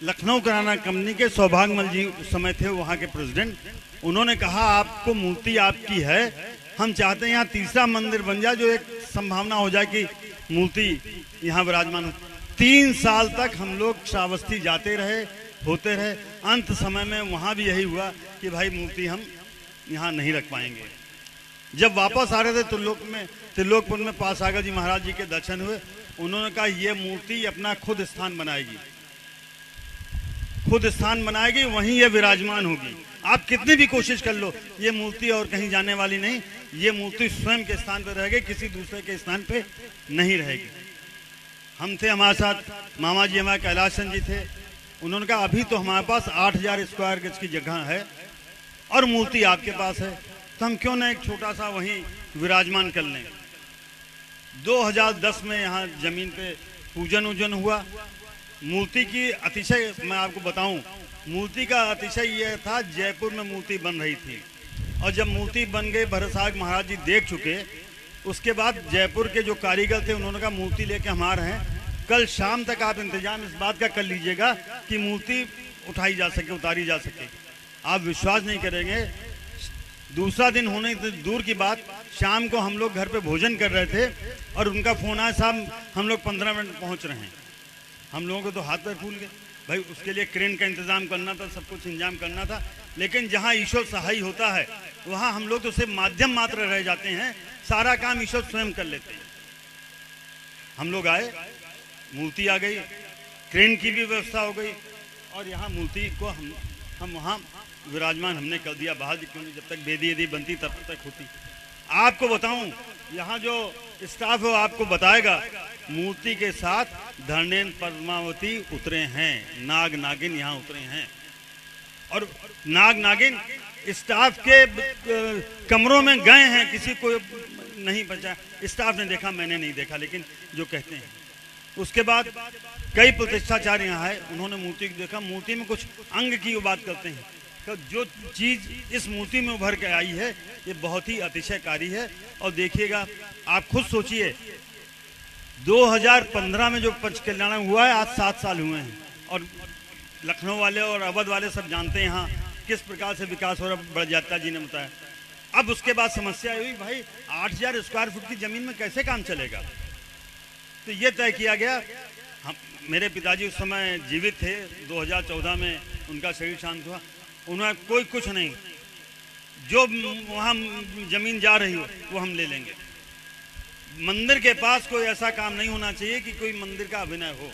लखनऊ किराना कंपनी के सौभाग्यमल जी उस समय थे वहाँ के प्रेसिडेंट। उन्होंने कहा आपको मूर्ति आपकी है, हम चाहते हैं यहाँ तीसरा मंदिर बन जाए, जो एक संभावना हो जाए कि मूर्ति यहाँ विराजमान हो। 3 साल तक हम लोग श्रावस्ती जाते रहे, होते रहे। अंत समय में वहाँ भी यही हुआ कि भाई मूर्ति हम यहाँ नहीं रख पाएंगे। जब वापस आ रहे थे त्रिलोकपुर में पासागर जी महाराज जी के दर्शन हुए। उन्होंने कहा ये मूर्ति अपना खुद स्थान बनाएगी, वहीं ये विराजमान होगी। आप कितनी भी कोशिश कर लो, ये मूर्ति और कहीं जाने वाली नहीं, ये मूर्ति स्वयं के स्थान पर रहेगी, किसी दूसरे के स्थान पे नहीं रहेगी। हम थे, हमारे साथ मामा जी हमारे कैलाश चंद जी थे। उन्होंने कहा अभी तो हमारे पास 8000 स्क्वायर गज की जगह है और मूर्ति आपके पास है, तो हम क्यों ना एक छोटा सा वहीं विराजमान कर लें। 2010 में यहाँ जमीन पे पूजन हुआ। मूर्ति की अतिशय, मैं आपको बताऊं, मूर्ति का अतिशय ये था, जयपुर में मूर्ति बन रही थी और जब मूर्ति बन गई भरत शाह महाराज जी देख चुके। उसके बाद जयपुर के जो कारीगर थे उन्होंने कहा मूर्ति लेके हम आ रहे हैं, कल शाम तक आप इंतजाम इस बात का कर लीजिएगा कि मूर्ति उठाई जा सके, उतारी जा सके। आप विश्वास नहीं करेंगे, दूसरा दिन होने दूर की बात, शाम को हम लोग घर पे भोजन कर रहे थे और उनका फोन आया, साहब हम लोग 15 मिनट पहुंच रहे हैं। हम लोगों को तो हाथ पैर फूल गए। भाई उसके लिए क्रेन का इंतजाम करना था, सब कुछ इंतजाम करना था, लेकिन जहाँ ईश्वर सहाय होता है वहाँ हम लोग तो सिर्फ माध्यम मात्र रह जाते हैं, सारा काम ईश्वर स्वयं कर लेते हैं। हम लोग आए, मूर्ति आ गई, क्रेन की भी व्यवस्था हो गई और यहाँ मूर्ति को हम वहाँ विराजमान हमने कर दिया बाहर, क्यों नहीं, जब तक वेदी यदि बनती तब तक होती। आपको बताऊं, यहाँ जो स्टाफ है आपको बताएगा, मूर्ति के साथ धर्मेंद्र पद्मावती उतरे हैं, नाग नागिन यहाँ उतरे हैं और नाग नागिन स्टाफ के कमरों में गए हैं, किसी को नहीं बचा, स्टाफ ने देखा, मैंने नहीं देखा, लेकिन जो कहते हैं। उसके बाद कई प्रतिष्ठाचार्य यहाँ है, उन्होंने मूर्ति को देखा, मूर्ति में कुछ अंग की बात करते हैं, तो जो चीज़ इस मूर्ति में उभर के आई है ये बहुत ही अतिशयकारी है। और देखिएगा, आप खुद सोचिए, 2015 में जो पंच कल्याण हुआ है, आज 7 साल हुए हैं और लखनऊ वाले और अवध वाले सब जानते हैं यहाँ किस प्रकार से विकास हो रहा है, बड़जात्या जी ने बताया। अब उसके बाद समस्या हुई, भाई 8000 स्क्वायर फुट की जमीन में कैसे काम चलेगा। तो ये तय किया गया, हम मेरे पिताजी उस समय जीवित थे, 2014 में उनका शरीर शांत हुआ, उन्हें कोई कुछ नहीं, जो वहाँ जमीन जा रही हो वो हम ले लेंगे। मंदिर के पास कोई ऐसा काम नहीं होना चाहिए कि कोई मंदिर का अभिनय हो।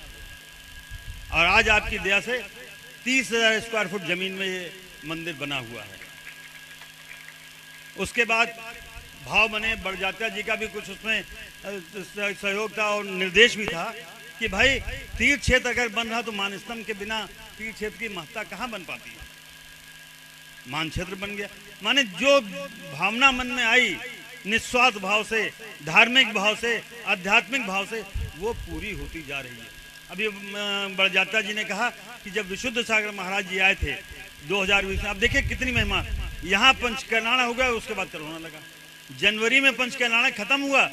और आज आपकी दया से 30,000 स्क्वायर फुट जमीन में ये मंदिर बना हुआ है। उसके बाद भाव बने, बड़जात्या जी का भी कुछ उसमें सहयोग था और निर्देश भी था कि भाई तीर्थ क्षेत्र अगर बन रहा तो मानस्तंभ के बिना तीर्थ क्षेत्र की महत्ता कहाँ बन पाती है। मान क्षेत्र बन गया, माने जो भावना मन में आई निस्वार्थ भाव से, धार्मिक भाव से, आध्यात्मिक भाव से, वो पूरी होती जा रही है। अभी बड़जात्या जी ने कहा कि जब विशुद्ध सागर महाराज जी आए थे 2020 में, अब देखिए कितनी महिमा, यहाँ पंच कल्याण हो गया, उसके बाद कोरोना लगा, जनवरी में पंच कल्याण खत्म हुआ,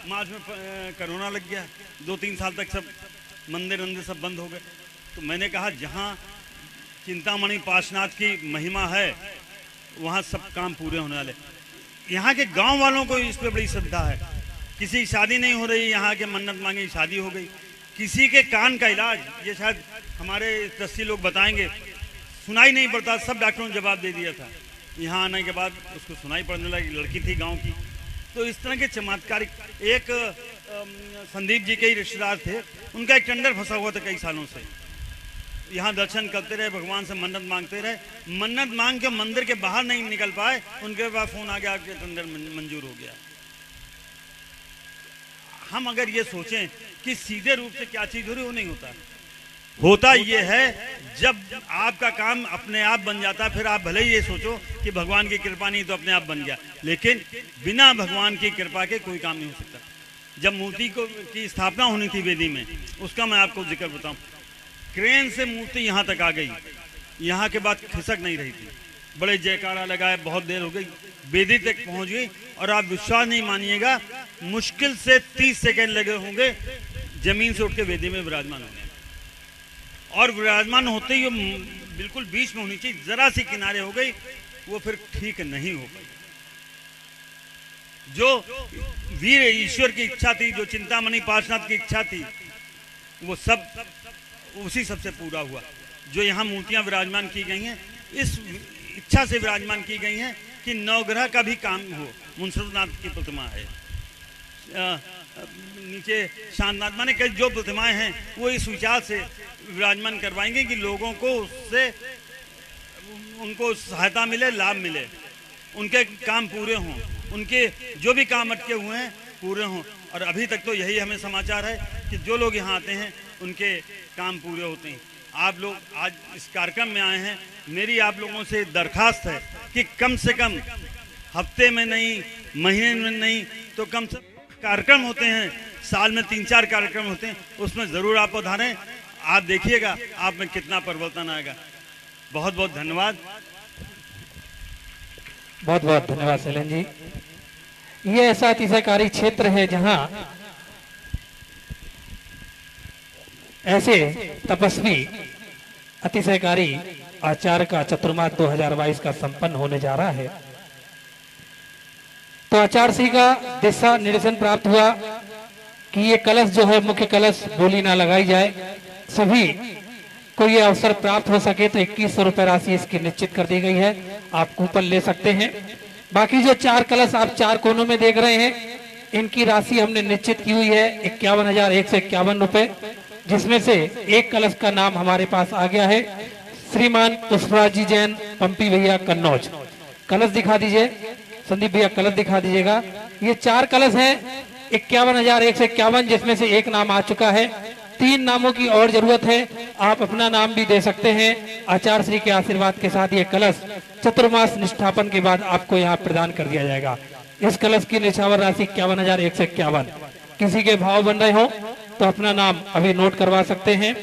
मार्च में कोरोना लग गया, 2-3 साल तक सब मंदिर सब बंद हो गए। तो मैंने कहा जहाँ चिंतामणि पार्श्वनाथ की महिमा है वहाँ सब काम पूरे होने वाले। यहाँ के गांव वालों को इस पे बड़ी श्रद्धा है, किसी की शादी नहीं हो रही, यहाँ के मन्नत मांगी शादी हो गई, किसी के कान का इलाज, ये शायद हमारे दस्ती लोग बताएंगे, सुनाई नहीं पड़ता, सब डॉक्टरों ने जवाब दे दिया था, यहाँ आने के बाद उसको सुनाई पड़ने लगी, लड़की थी गांव की। तो इस तरह के चमत्कारिक, एक संदीप जी के ही रिश्तेदार थे, उनका एक टेंडर फंसा हुआ था कई सालों से, यहाँ दर्शन करते रहे, भगवान से मन्नत मांगते रहे, मन्नत मांग के मंदिर के बाहर नहीं निकल पाए, उनके पास फोन आ गया कि टेंडर मंजूर हो गया। हम अगर ये सोचें कि सीधे रूप से क्या चीज हो रही, वो नहीं होता ये है जब आपका काम अपने आप बन जाता है, फिर आप भले ही ये सोचो कि भगवान की कृपा नहीं तो अपने आप बन गया, लेकिन बिना भगवान की कृपा के कोई काम नहीं हो सकता। जब मूर्ति की स्थापना होनी थी वेदी में, उसका मैं आपको जिक्र बताऊं, क्रेन से मूर्ति यहाँ तक आ गई, यहाँ के बाद खिसक नहीं रही थी, बड़े जयकारा लगाए, बहुत देर हो गई, वेदी तक पहुँच गई और आप विश्वास नहीं मानिएगा, मुश्किल से 30 सेकेंड लगे होंगे जमीन से उठ के वेदी में विराजमान होने, और विराजमान होते ही बिल्कुल बीच में होनी चाहिए, जरा सी किनारे हो गई, वो फिर ठीक नहीं हो पाई। जो वीर ईश्वर की इच्छा थी, जो चिंतामणि पार्श्वनाथ की इच्छा थी, वो सब उसी सबसे पूरा हुआ। जो यहाँ मूर्तियां विराजमान की गई हैं, इस इच्छा से विराजमान की गई हैं कि नवग्रह का भी काम हो। मुंसरनाथ की प्रतिमा है, नीचे शांतनाथ, माने कई जो प्रतिमाएं हैं वो इस विचार से विराजमान करवाएंगे कि लोगों को उससे उनको सहायता मिले, लाभ मिले, उनके काम पूरे हों, उनके जो भी काम अटके हुए हैं पूरे हों। और अभी तक तो यही हमें समाचार है कि जो लोग यहाँ आते हैं उनके काम पूरे होते हैं। आप लोग आज इस कार्यक्रम में आए हैं, मेरी आप लोगों से दरखास्त है कि कम से कम हफ्ते में नहीं, महीने में नहीं, तो कम से कार्यक्रम होते हैं, साल में 3-4 कार्यक्रम होते हैं, उसमें ज़रूर आप पधारें। आप देखिएगा आप में कितना परिवर्तन आएगा। बहुत बहुत धन्यवाद। बहुत बहुत धन्यवाद शैलेंद्र जी। ये ऐसा अतिशयकारी क्षेत्र है जहां ऐसे तपस्वी अतिशयकारी आचार्य का चतुर्मास 2022 का संपन्न होने जा रहा है। तो आचार्य श्री का दिशा निर्देशन प्राप्त हुआ कि ये कलश जो है, मुख्य कलश बोली ना लगाई जाए, सभी को ये अवसर प्राप्त हो सके तो 2100 रुपए राशि इसकी निश्चित कर दी गई है। आप कूपन ले सकते हैं। बाकी जो 4 कलश आप 4 कोनों में देख रहे हैं, इनकी राशि हमने निश्चित की हुई है 51,151 रुपए, जिसमें से एक कलश का नाम हमारे पास आ गया है श्रीमान पुष्पराज जी जैन, पंपी भैया, कन्नौज। कलश दिखा दीजिए संदीप भैया, कलश दिखा दीजिएगा। ये 4 कलश हैं 51,151, जिसमें से एक नाम आ चुका है। 3 नामों की और जरूरत है। आप अपना नाम भी दे सकते हैं। आचार्य श्री के आशीर्वाद के साथ ये कलश चतुर्मास निष्ठापन के बाद आपको यहाँ प्रदान कर दिया जाएगा। इस कलश की निछावर राशि 51,151। किसी के भाव बन रहे हो तो अपना नाम अभी नोट करवा सकते हैं।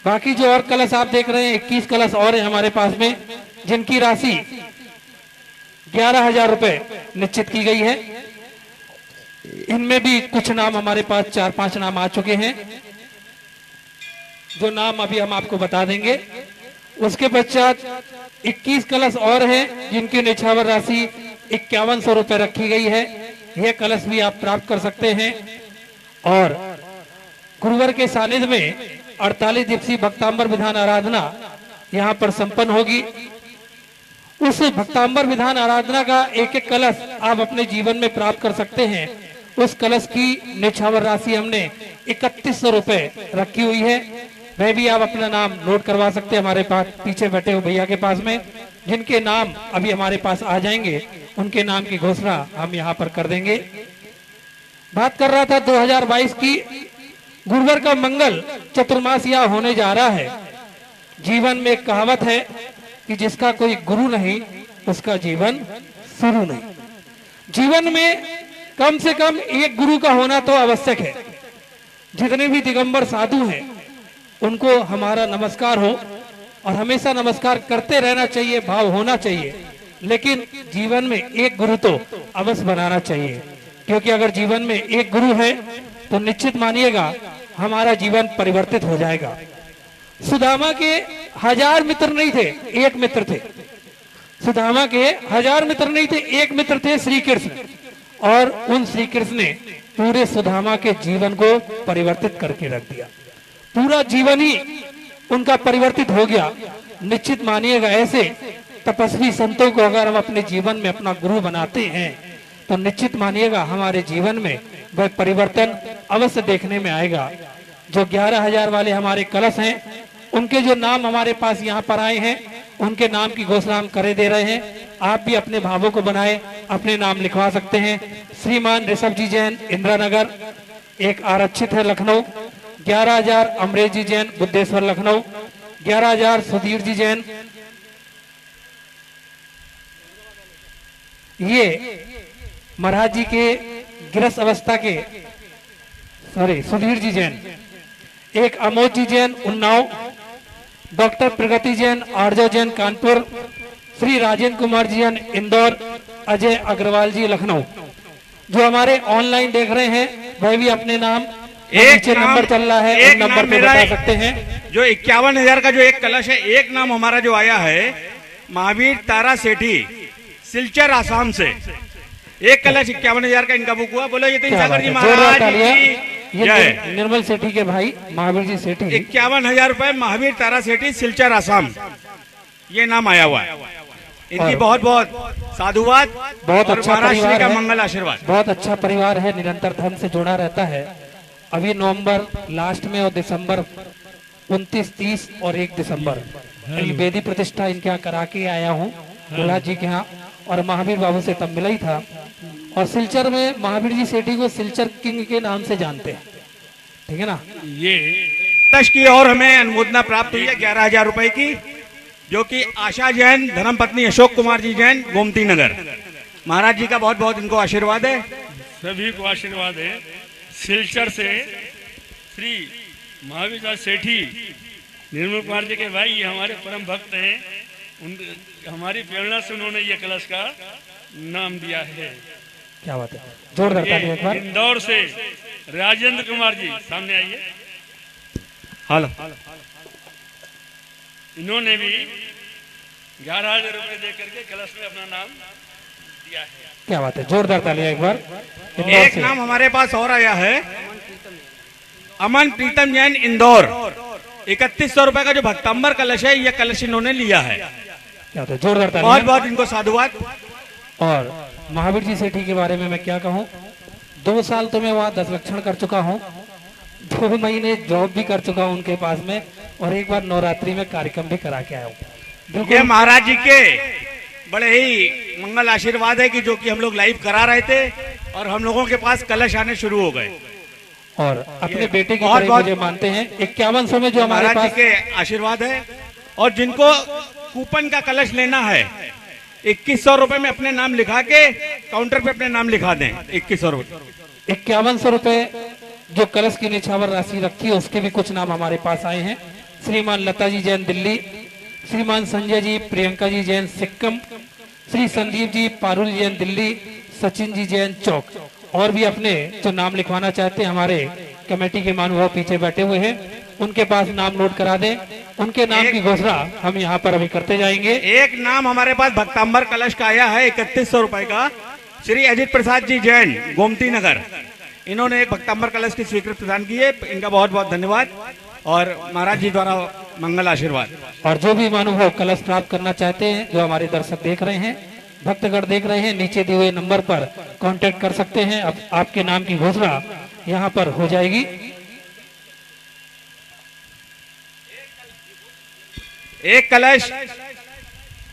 बाकी जो और कलश आप देख रहे हैं, 21 कलश और है हमारे पास में, जिनकी राशि 11,000 रुपए निश्चित की गई है। इनमें भी कुछ नाम हमारे पास 4-5 नाम आ चुके हैं, जो नाम अभी हम आपको बता देंगे। उसके पश्चात 21 कलश और हैं, जिनकी निछावर राशि 5100 रुपए रखी गई है। यह कलश भी आप प्राप्त कर सकते हैं। और गुरुवार के सानिध्य में 48 दिवसीय भक्तांबर विधान आराधना यहाँ पर संपन्न होगी। उस भक्तांबर विधान आराधना का एक कलश आप अपने जीवन में प्राप्त कर सकते हैं। उस कलश की निछावर राशि हमने 3100 रुपए रखी हुई है। वह भी आप अपना नाम नोट करवा सकते हैं हमारे पास पीछे बैठे हुए भैया के पास में, जिनके नाम अभी हमारे पास आ जाएंगे, उनके नाम की घोषणा हम यहाँ पर कर देंगे। बात कर रहा था 2022 की। गुरुवार का मंगल चतुर्मास यहाँ होने जा रहा है। जीवन में एक कहावत है कि जिसका कोई गुरु नहीं उसका जीवन शुरू नहीं। जीवन में कम से कम एक गुरु का होना तो आवश्यक है। जितने भी दिगंबर साधु हैं उनको हमारा नमस्कार हो और हमेशा नमस्कार करते रहना चाहिए, भाव होना चाहिए। लेकिन जीवन में एक गुरु तो अवश्य बनाना चाहिए, क्योंकि अगर जीवन में एक गुरु है तो निश्चित मानिएगा हमारा जीवन परिवर्तित हो जाएगा। सुदामा के 1000 मित्र नहीं थे, एक मित्र थे। सुदामा के 1000 मित्र नहीं थे, एक मित्र थे श्री कृष्ण। और उन श्री कृष्ण ने पूरे सुदामा के जीवन को परिवर्तित करके रख दिया। पूरा जीवन ही उनका परिवर्तित हो गया। निश्चित मानिएगा ऐसे तपस्वी संतों को अगर हम अपने जीवन में अपना गुरु बनाते हैं तो निश्चित मानिएगा हमारे जीवन में वह परिवर्तन अवश्य देखने में आएगा। जो 11,000 वाले हमारे कलश हैं, उनके जो नाम हमारे पास यहाँ पर आए हैं, उनके नाम की घोषणा हम करे दे रहे हैं। आप भी अपने भावों को बनाए अपने नाम लिखवा सकते हैं। श्रीमान ऋषभ जी जैन, इंदिरा नगर, एक आरक्षित है लखनऊ। 11,000 अमरेश जी जैन, बुद्धेश्वर लखनऊ। 11,000 सुधीर जी जैन। ये महाराज जी के गृहस्थ अवस्था के सुधीर जी जैन। एक अमोद जी जैन, उन्नाव। डॉक्टर प्रगति जैन, आर्जव जैन, कानपुर। श्री राजेंद्र कुमार जी जैन, इंदौर। अजय अग्रवाल जी, लखनऊ। जो हमारे ऑनलाइन देख रहे हैं वह भी अपने नाम, एक नंबर चल रहा है, एक नंबर पे बता सकते हैं। जो 51,000 का जो एक कलश है, एक नाम हमारा जो आया है महावीर तारा सेठी, सिलचर आसाम से। एक कलश 51,000 का इनका बुक हुआ। बोलो ये तो सागर जी महाराज ये निर्मल सेठी के भाई महावीर जी सेठी। 51,000 रुपए महावीर तारा सेठी, सिलचर आसाम, ये नाम आया हुआ है। इनकी बहुत बहुत साधुवाद, बहुत अच्छा परिवार का है, मंगल आशीर्वाद। बहुत अच्छा परिवार है, निरंतर धर्म से जुड़ा रहता है। अभी नवंबर लास्ट में और दिसंबर 29, 30 और 1 दिसंबर वेदी प्रतिष्ठा इनके यहाँ करा के आया हूँ भोला जी के यहाँ, और महावीर बाबू से तब मिला ही था। और सिलचर में महावीर जी सेठी को सिलचर किंग के नाम से जानते हैं, ठीक है ना। ये तश की और हमें अनुमोदना प्राप्त हुई है 11,000 रुपए की, जो कि आशा जैन, धर्मपत्नी अशोक कुमार जी जैन, गोमती नगर। महाराज जी का बहुत बहुत इनको आशीर्वाद है। सभी को आशीर्वाद है। सिलचर से श्री महावीर दास सेठी, निर्मल कुमार जी के भाई, ये हमारे परम भक्त हैं। हमारी प्रेरणा से उन्होंने ये कलश का नाम दिया है। क्या बात है, जोरदार ताली एक बार। इंदौर से राजेंद्र कुमार जी, सामने आइए। हेलो। इन्होंने भी 11,000 रुपए दे करके कलश में अपना नाम दिया है। क्या बात है, जोरदार ताली एक बार। एक नाम हमारे पास और आया है, अमन प्रीतम जैन, इंदौर। 3100 रुपए का जो भक्तांबर कलश है, ये कलश इन्होंने लिया है। क्या होता है, जोरदार तालियां। बहुत बहुत इनको साधुवाद। और महावीर जी सेठी के बारे में मैं क्या कहूँ, 2 साल तो मैं वहाँ 10 लक्षण कर चुका हूँ, 2 महीने जॉब भी कर चुका हूँ उनके पास में, और एक बार नवरात्रि में कार्यक्रम भी करा के आया हूँ। ये महाराज जी के बड़े ही मंगल आशीर्वाद है कि जो कि हम लोग लाइव करा रहे थे और हम लोगों के पास कलश आने शुरू हो गए। और अपने बेटे की बहुत तरह बहुत मुझे मानते हैं। 5100 में जो हमारे महाराज जी पास के आशीर्वाद है। और जिनको कूपन का कलश लेना है, 2100 रुपए में अपने नाम लिखा के काउंटर पे अपने नाम लिखा दें। 2100 रुपए 5100 रुपए जो कलश की निछावर राशि रखी है, उसके भी कुछ नाम हमारे पास आए हैं। श्रीमान लता जी जैन दिल्ली, श्रीमान संजय जी प्रियंका जी जैन सिक्किम, श्री संदीप जी पारुल जैन दिल्ली, सचिन जी जैन चौक। और भी अपने जो नाम लिखवाना चाहते हैं, हमारे कमेटी के महानुभाव पीछे बैठे हुए हैं, उनके पास नाम नोट करा दें। उनके नाम की घोषणा हम यहाँ पर अभी करते जाएंगे। एक नाम हमारे पास भक्तांबर कलश का आया है 3100 रुपए का, श्री अजित प्रसाद जी जैन गोमती नगर। इन्होंने एक भक्तांबर कलश की स्वीकृति प्रदान की है, इनका बहुत बहुत धन्यवाद और महाराज जी द्वारा मंगल आशीर्वाद। और जो भी महानुभाव कलश प्राप्त करना चाहते हैं, जो हमारे दर्शक देख रहे हैं, भक्तगण देख रहे हैं, नीचे दिए हुए नंबर पर कांटेक्ट कर सकते हैं। अब आपके नाम की घोषणा यहाँ पर हो जाएगी। एक कलश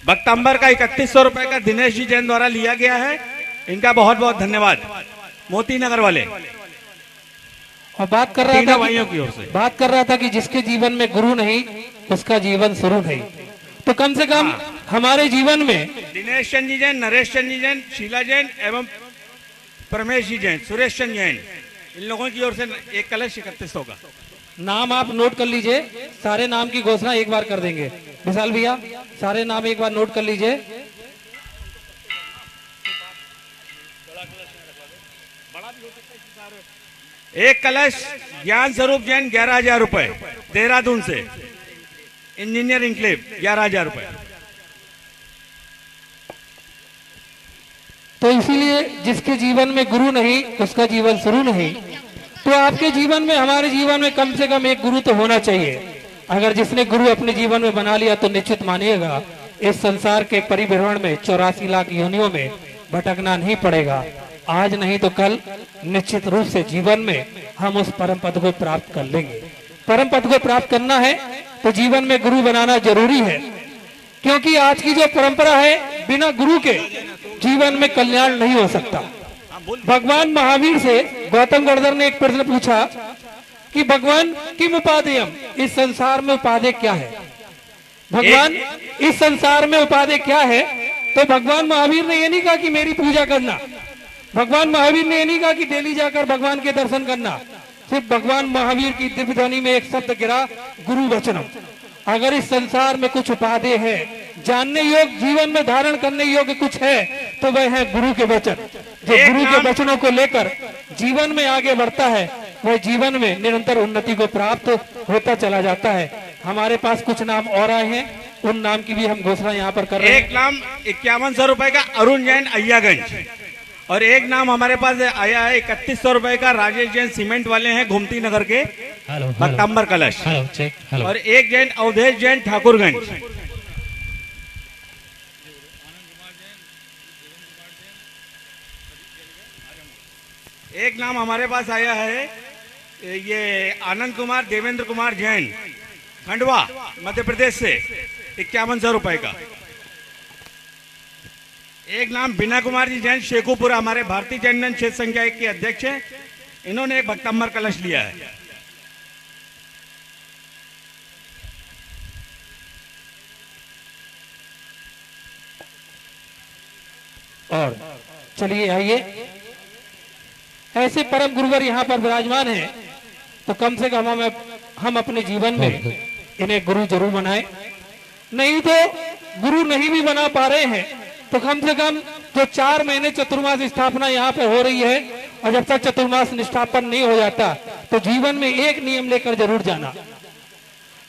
भक्तांबर का 3100 रुपए का दिनेश जी जैन द्वारा लिया गया है, इनका बहुत बहुत धन्यवाद। मोती नगर वाले। और बात कर तीनों रहा भाइयों की ओर से बात कर रहा था कि जिसके जीवन में गुरु नहीं, उसका जीवन शुरू नहीं। तो कम से कम हमारे जीवन में दिनेश चंद जी जैन, नरेश चंद जी जैन, शीला जैन एवं परमेश जी जैन, सुरेश चंद जैन, इन लोगों की ओर से एक कलश 3100 का नाम आप नोट कर लीजिए। सारे नाम की घोषणा एक बार कर देंगे। विशाल भैया, सारे नाम एक बार नोट कर लीजिए। एक कलश ज्ञान स्वरूप जैन 11,000 रुपए देहरादून से, इंजीनियर इंक्लेव 11,000 रुपए। तो इसीलिए जिसके जीवन में गुरु नहीं, उसका जीवन शुरू नहीं। तो आपके जीवन में, हमारे जीवन में कम से कम एक गुरु तो होना चाहिए। अगर जिसने गुरु अपने जीवन में बना लिया तो निश्चित मानिएगा इस संसार के परिभ्रमण में 84 लाख योनियों में भटकना नहीं पड़ेगा। आज नहीं तो कल निश्चित रूप से जीवन में हम उस परम पद को प्राप्त कर लेंगे। परम पद को प्राप्त करना है तो जीवन में गुरु बनाना जरूरी है, क्योंकि आज की जो परंपरा है, बिना गुरु के जीवन में कल्याण नहीं हो सकता। भगवान महावीर से गौतम गणधर ने एक प्रश्न पूछा कि भगवान किम उपादेयम, इस संसार में उपादेय क्या है? भगवान इस संसार में उपादेय क्या है? तो भगवान महावीर ने ये नहीं कहा कि मेरी पूजा करना, भगवान महावीर ने ये नहीं कहा कि डेली जाकर भगवान के दर्शन करना। सिर्फ भगवान महावीर की दिव्य ध्वनि में एक शब्द गिरा, गुरु वचनम। अगर इस संसार में कुछ उपादेय है, जानने योग्य, जीवन में धारण करने योग्य कुछ है, तो वह है गुरु के वचन। जो गुरु के वचनों को लेकर जीवन में आगे बढ़ता है, वह जीवन में निरंतर उन्नति को प्राप्त होता चला जाता है। हमारे पास कुछ नाम और आए हैं, उन नाम की भी हम घोषणा यहाँ पर कर रहे हैं। एक नाम 5100 रुपए का अरुण जैन अय्यागंज, और एक नाम हमारे पास आया है 3100 रुपए का राजेश जैन सीमेंट वाले हैं गोमती नगर के, भक्तांबर कलश। और एक जैन अवधेश जैन ठाकुरगंज। एक नाम हमारे पास आया है, ये आनंद कुमार देवेंद्र कुमार जैन खंडवा मध्य प्रदेश से, 5100 रुपए का। एक नाम बीना कुमार जी जैन शेखुपुरा, हमारे भारतीय जैन जन क्षेत्र संख्या 1 के अध्यक्ष हैं, इन्होंने एक भक्तांबर कलश लिया है। और चलिए आइए, ऐसे परम गुरुवर यहाँ पर विराजमान हैं, तो कम से कम हम अपने जीवन में इन्हें गुरु जरूर बनाए। नहीं तो गुरु नहीं भी बना पा रहे हैं तो कम से कम जो 4 महीने चतुर्मास स्थापना यहाँ पे हो रही है, और जब तक चतुर्मास निष्ठापन नहीं हो जाता तो जीवन में एक नियम लेकर जरूर जाना।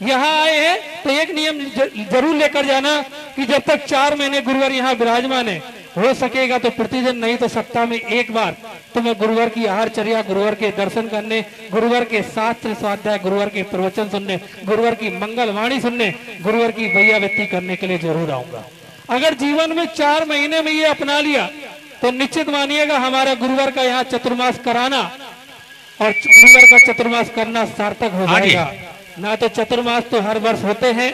यहाँ आए हैं तो एक नियम जरूर लेकर जाना कि जब तक 4 महीने गुरुवर यहाँ विराजमान है, हो सकेगा तो प्रतिदिन नहीं तो सप्ताह में एक बार तो मैं गुरुवर की आहारचर्या, गुरुवर के दर्शन करने, गुरुवर के शास्त्र स्वाध्याय, गुरुवर के प्रवचन सुनने, गुरुवर की मंगलवाणी सुनने, गुरुवर की भैयावृत्ति करने के लिए जरूर आऊंगा। अगर जीवन में 4 महीने में ये अपना लिया तो निश्चित मानिएगा हमारा गुरुवर का यहाँ चतुर्मास कराना और गुरुवर का चतुर्मास करना सार्थक हो जाएगा। ना तो चतुर्मास तो हर वर्ष होते हैं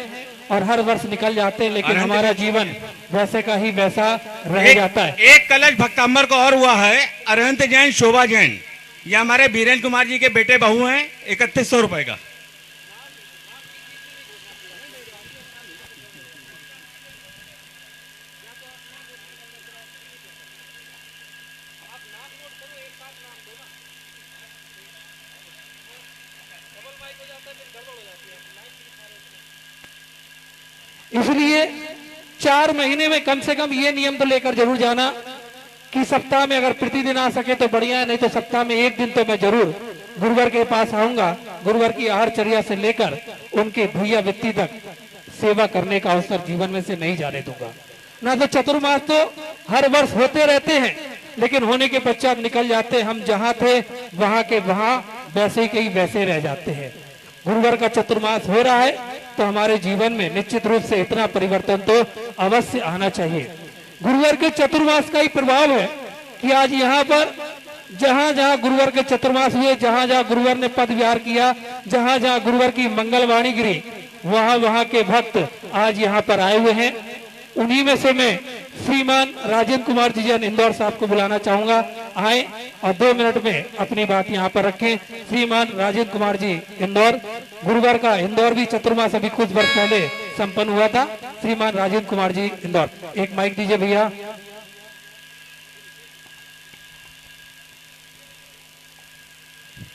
और हर वर्ष निकल जाते हैं, लेकिन हमारा जीवन वैसे का ही वैसा रह जाता है। एक कलश भक्तांबर को और हुआ है, अरहंत जैन, शोभा जैन, ये हमारे बीरेंद्र कुमार जी के बेटे बहू हैं, 3100 रुपए का। इसलिए 4 महीने में कम से कम ये नियम तो लेकर जरूर जाना कि सप्ताह में अगर प्रतिदिन आ सके तो बढ़िया है, नहीं तो सप्ताह में एक दिन तो मैं जरूर गुरुवर के पास आऊंगा। गुरुवर की आहारचर्या से लेकर उनके भैयावृत्ति तक सेवा करने का अवसर जीवन में से नहीं जाने दूंगा। ना तो चतुर्मास तो हर वर्ष होते रहते हैं, लेकिन होने के पश्चात निकल जाते हैं। हम जहाँ थे वहां के वहां वैसे के ही वैसे रह जाते हैं। गुरुवर का चतुर्मास हो रहा है तो हमारे जीवन में निश्चित रूप से इतना परिवर्तन तो अवश्य आना चाहिए। गुरुवर के चतुर्मास का ही प्रभाव है कि आज यहाँ पर जहाँ जहाँ गुरुवर के चतुर्मास हुए, जहाँ जहाँ गुरुवर ने पद विहार किया, जहाँ जहाँ गुरुवर की मंगलवाणी गिरी, वहाँ वहाँ के भक्त आज यहाँ पर आए हुए हैं। उन्हीं में से मैं श्रीमान राजेंद्र कुमार जी जैन इंदौर साहब को बुलाना चाहूंगा। आए और 2 मिनट में अपनी बात यहाँ पर रखें। श्रीमान राजेंद्र कुमार जी इंदौर, गुरुवार का इंदौर भी चतुर्मास अभी कुछ वर्ष पहले संपन्न हुआ था। श्रीमान राजेंद्र कुमार जी इंदौर, एक माइक दीजिए भैया।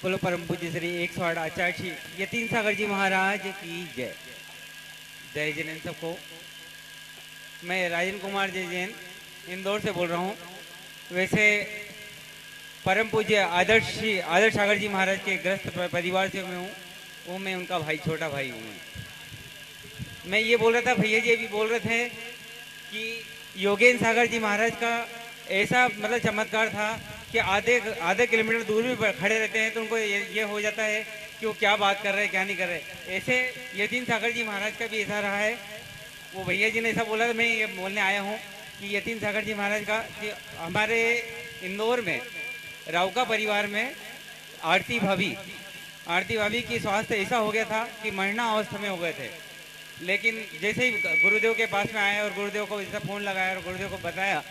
बोलो परम पूज्य श्री 108 आचार्य श्री यतीन सागर जी महाराज की जय। जय जैन सबको। मैं राजेंद्र कुमार जी जैन इंदौर से बोल रहा हूँ। वैसे परम पूज्य आदर्श सागर जी महाराज के ग्रस्त परिवार से मैं हूँ, वो मैं उनका भाई, छोटा भाई हूँ। मैं ये बोल रहा था, भैया जी अभी बोल रहे थे कि योगेंद्र सागर जी महाराज का ऐसा मतलब चमत्कार था कि आधे किलोमीटर दूर भी खड़े रहते हैं तो उनको ये हो जाता है कि वो क्या बात कर रहे हैं क्या नहीं कर रहे। ऐसे यतीन सागर जी महाराज का भी ऐसा रहा है। वो भैया जी ने ऐसा बोला, मैं ये बोलने आया हूँ कि यतीन सागर जी महाराज का कि हमारे इंदौर में राउका परिवार में आरती भाभी की स्वास्थ्य ऐसा हो गया था कि मरना अवस्था में हो गए थे। लेकिन जैसे ही गुरुदेव के पास में आए और गुरुदेव को ऐसा फ़ोन लगाया और गुरुदेव को बताया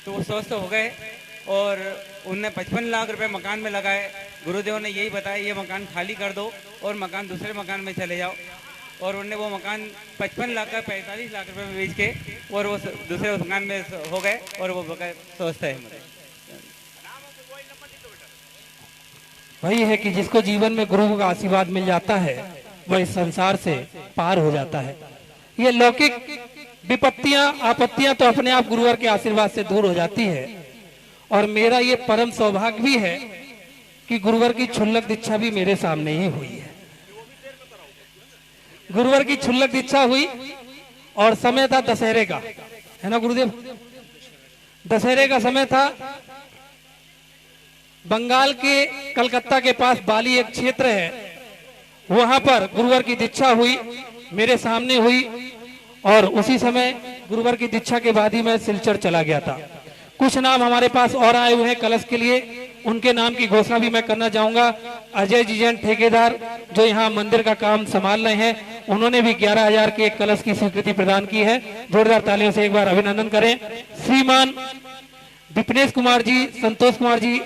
तो वो स्वस्थ हो गए और उनने 55 लाख रुपए मकान में लगाए। गुरुदेव ने यही बताया, ये मकान खाली कर दो और मकान दूसरे मकान में चले जाओ। और उन्होंने वो मकान 55 लाख का 45 लाख रुपए में बेच के और वो दूसरे मकान में हो गए और वो स्वस्थ है। वही है कि जिसको जीवन में गुरु का आशीर्वाद मिल जाता है वह इस संसार से पार हो जाता है। ये लौकिक विपत्तियां आपत्तियां तो अपने आप गुरुवर के आशीर्वाद से दूर हो जाती है। और मेरा ये परम सौभाग्य भी है कि गुरुवर की क्षुल्लक दीक्षा भी मेरे सामने ही हुई है। गुरुवर की क्षुल्लक दीक्षा हुई और समय था दशहरे का, है ना गुरुदेव? दशहरे का समय था। बंगाल के कलकत्ता के पास बाली एक क्षेत्र है, वहां पर गुरुवर की दीक्षा हुई, मेरे सामने हुई। और उसी समय गुरुवर की दीक्षा के बाद ही मैं सिलचर चला गया था। कुछ नाम हमारे पास और आए हुए हैं कलश के लिए, उनके नाम की घोषणा भी मैं करना चाहूंगा। अजय जी जैन ठेकेदार जो यहाँ मंदिर का काम संभाल रहे हैं, उन्होंने भी 11,000 के एक कलश की स्वीकृति प्रदान की है। जोरदार तालियों से एक बार अभिनंदन करें। श्रीमान विपनेश कुमार जी, संतोष कुमार जी,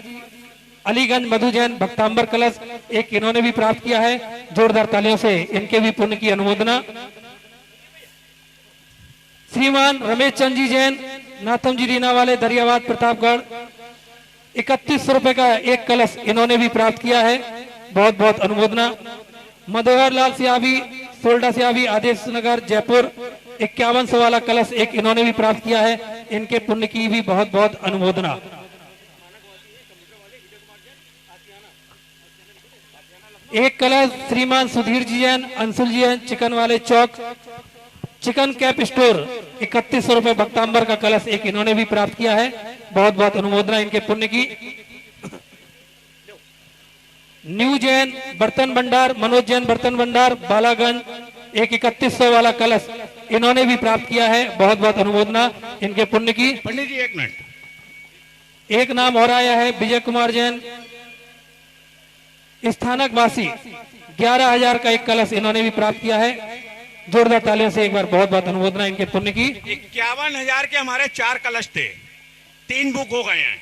अलीगंज मधु जैन भक्तांबर कलश एक इन्होंने भी प्राप्त किया है। जोरदार तालियों से इनके भी पुण्य की अनुमोदना। श्रीमान रमेश चंद जी जैन, नाथम जी रीना वाले, दरियाबाद, प्रतापगढ़, 3100 रुपए का एक कलश इन्होंने भी प्राप्त किया है। बहुत बहुत अनुमोदना। मनोहर लाल सियावी, सोल्डा सियावी, आदेश नगर, जयपुर, 5100 वाला कलश एक इन्होंने भी प्राप्त किया है। इनके पुण्य की भी बहुत बहुत अनुमोदना। एक कलश श्रीमान सुधीर जी जैन, अंशुल जी जैन, चिकन वाले चौक, चिकन कैप स्टोर, 3100 रुपए भक्तांबर का कलश एक इन्होंने भी प्राप्त किया है। बहुत बहुत अनुमोदना इनके पुण्य की। न्यू जैन बर्तन भंडार, मनोज जैन बर्तन भंडार बालागंज, एक 3100 वाला कलश इन्होंने भी प्राप्त किया है। बहुत बहुत अनुमोदना इनके पुण्य की। पंडित जी एक मिनट, एक नाम और आया है विजय कुमार जैन, स्थानक वासी, 11,000 का एक कलश इन्होंने भी प्राप्त किया है। जोरदार तालियों से एक बार बहुत बहुत अनुमोदना इनके पुण्य की। 51,000 के हमारे 4 कलश थे, 3 बुक हो गए हैं।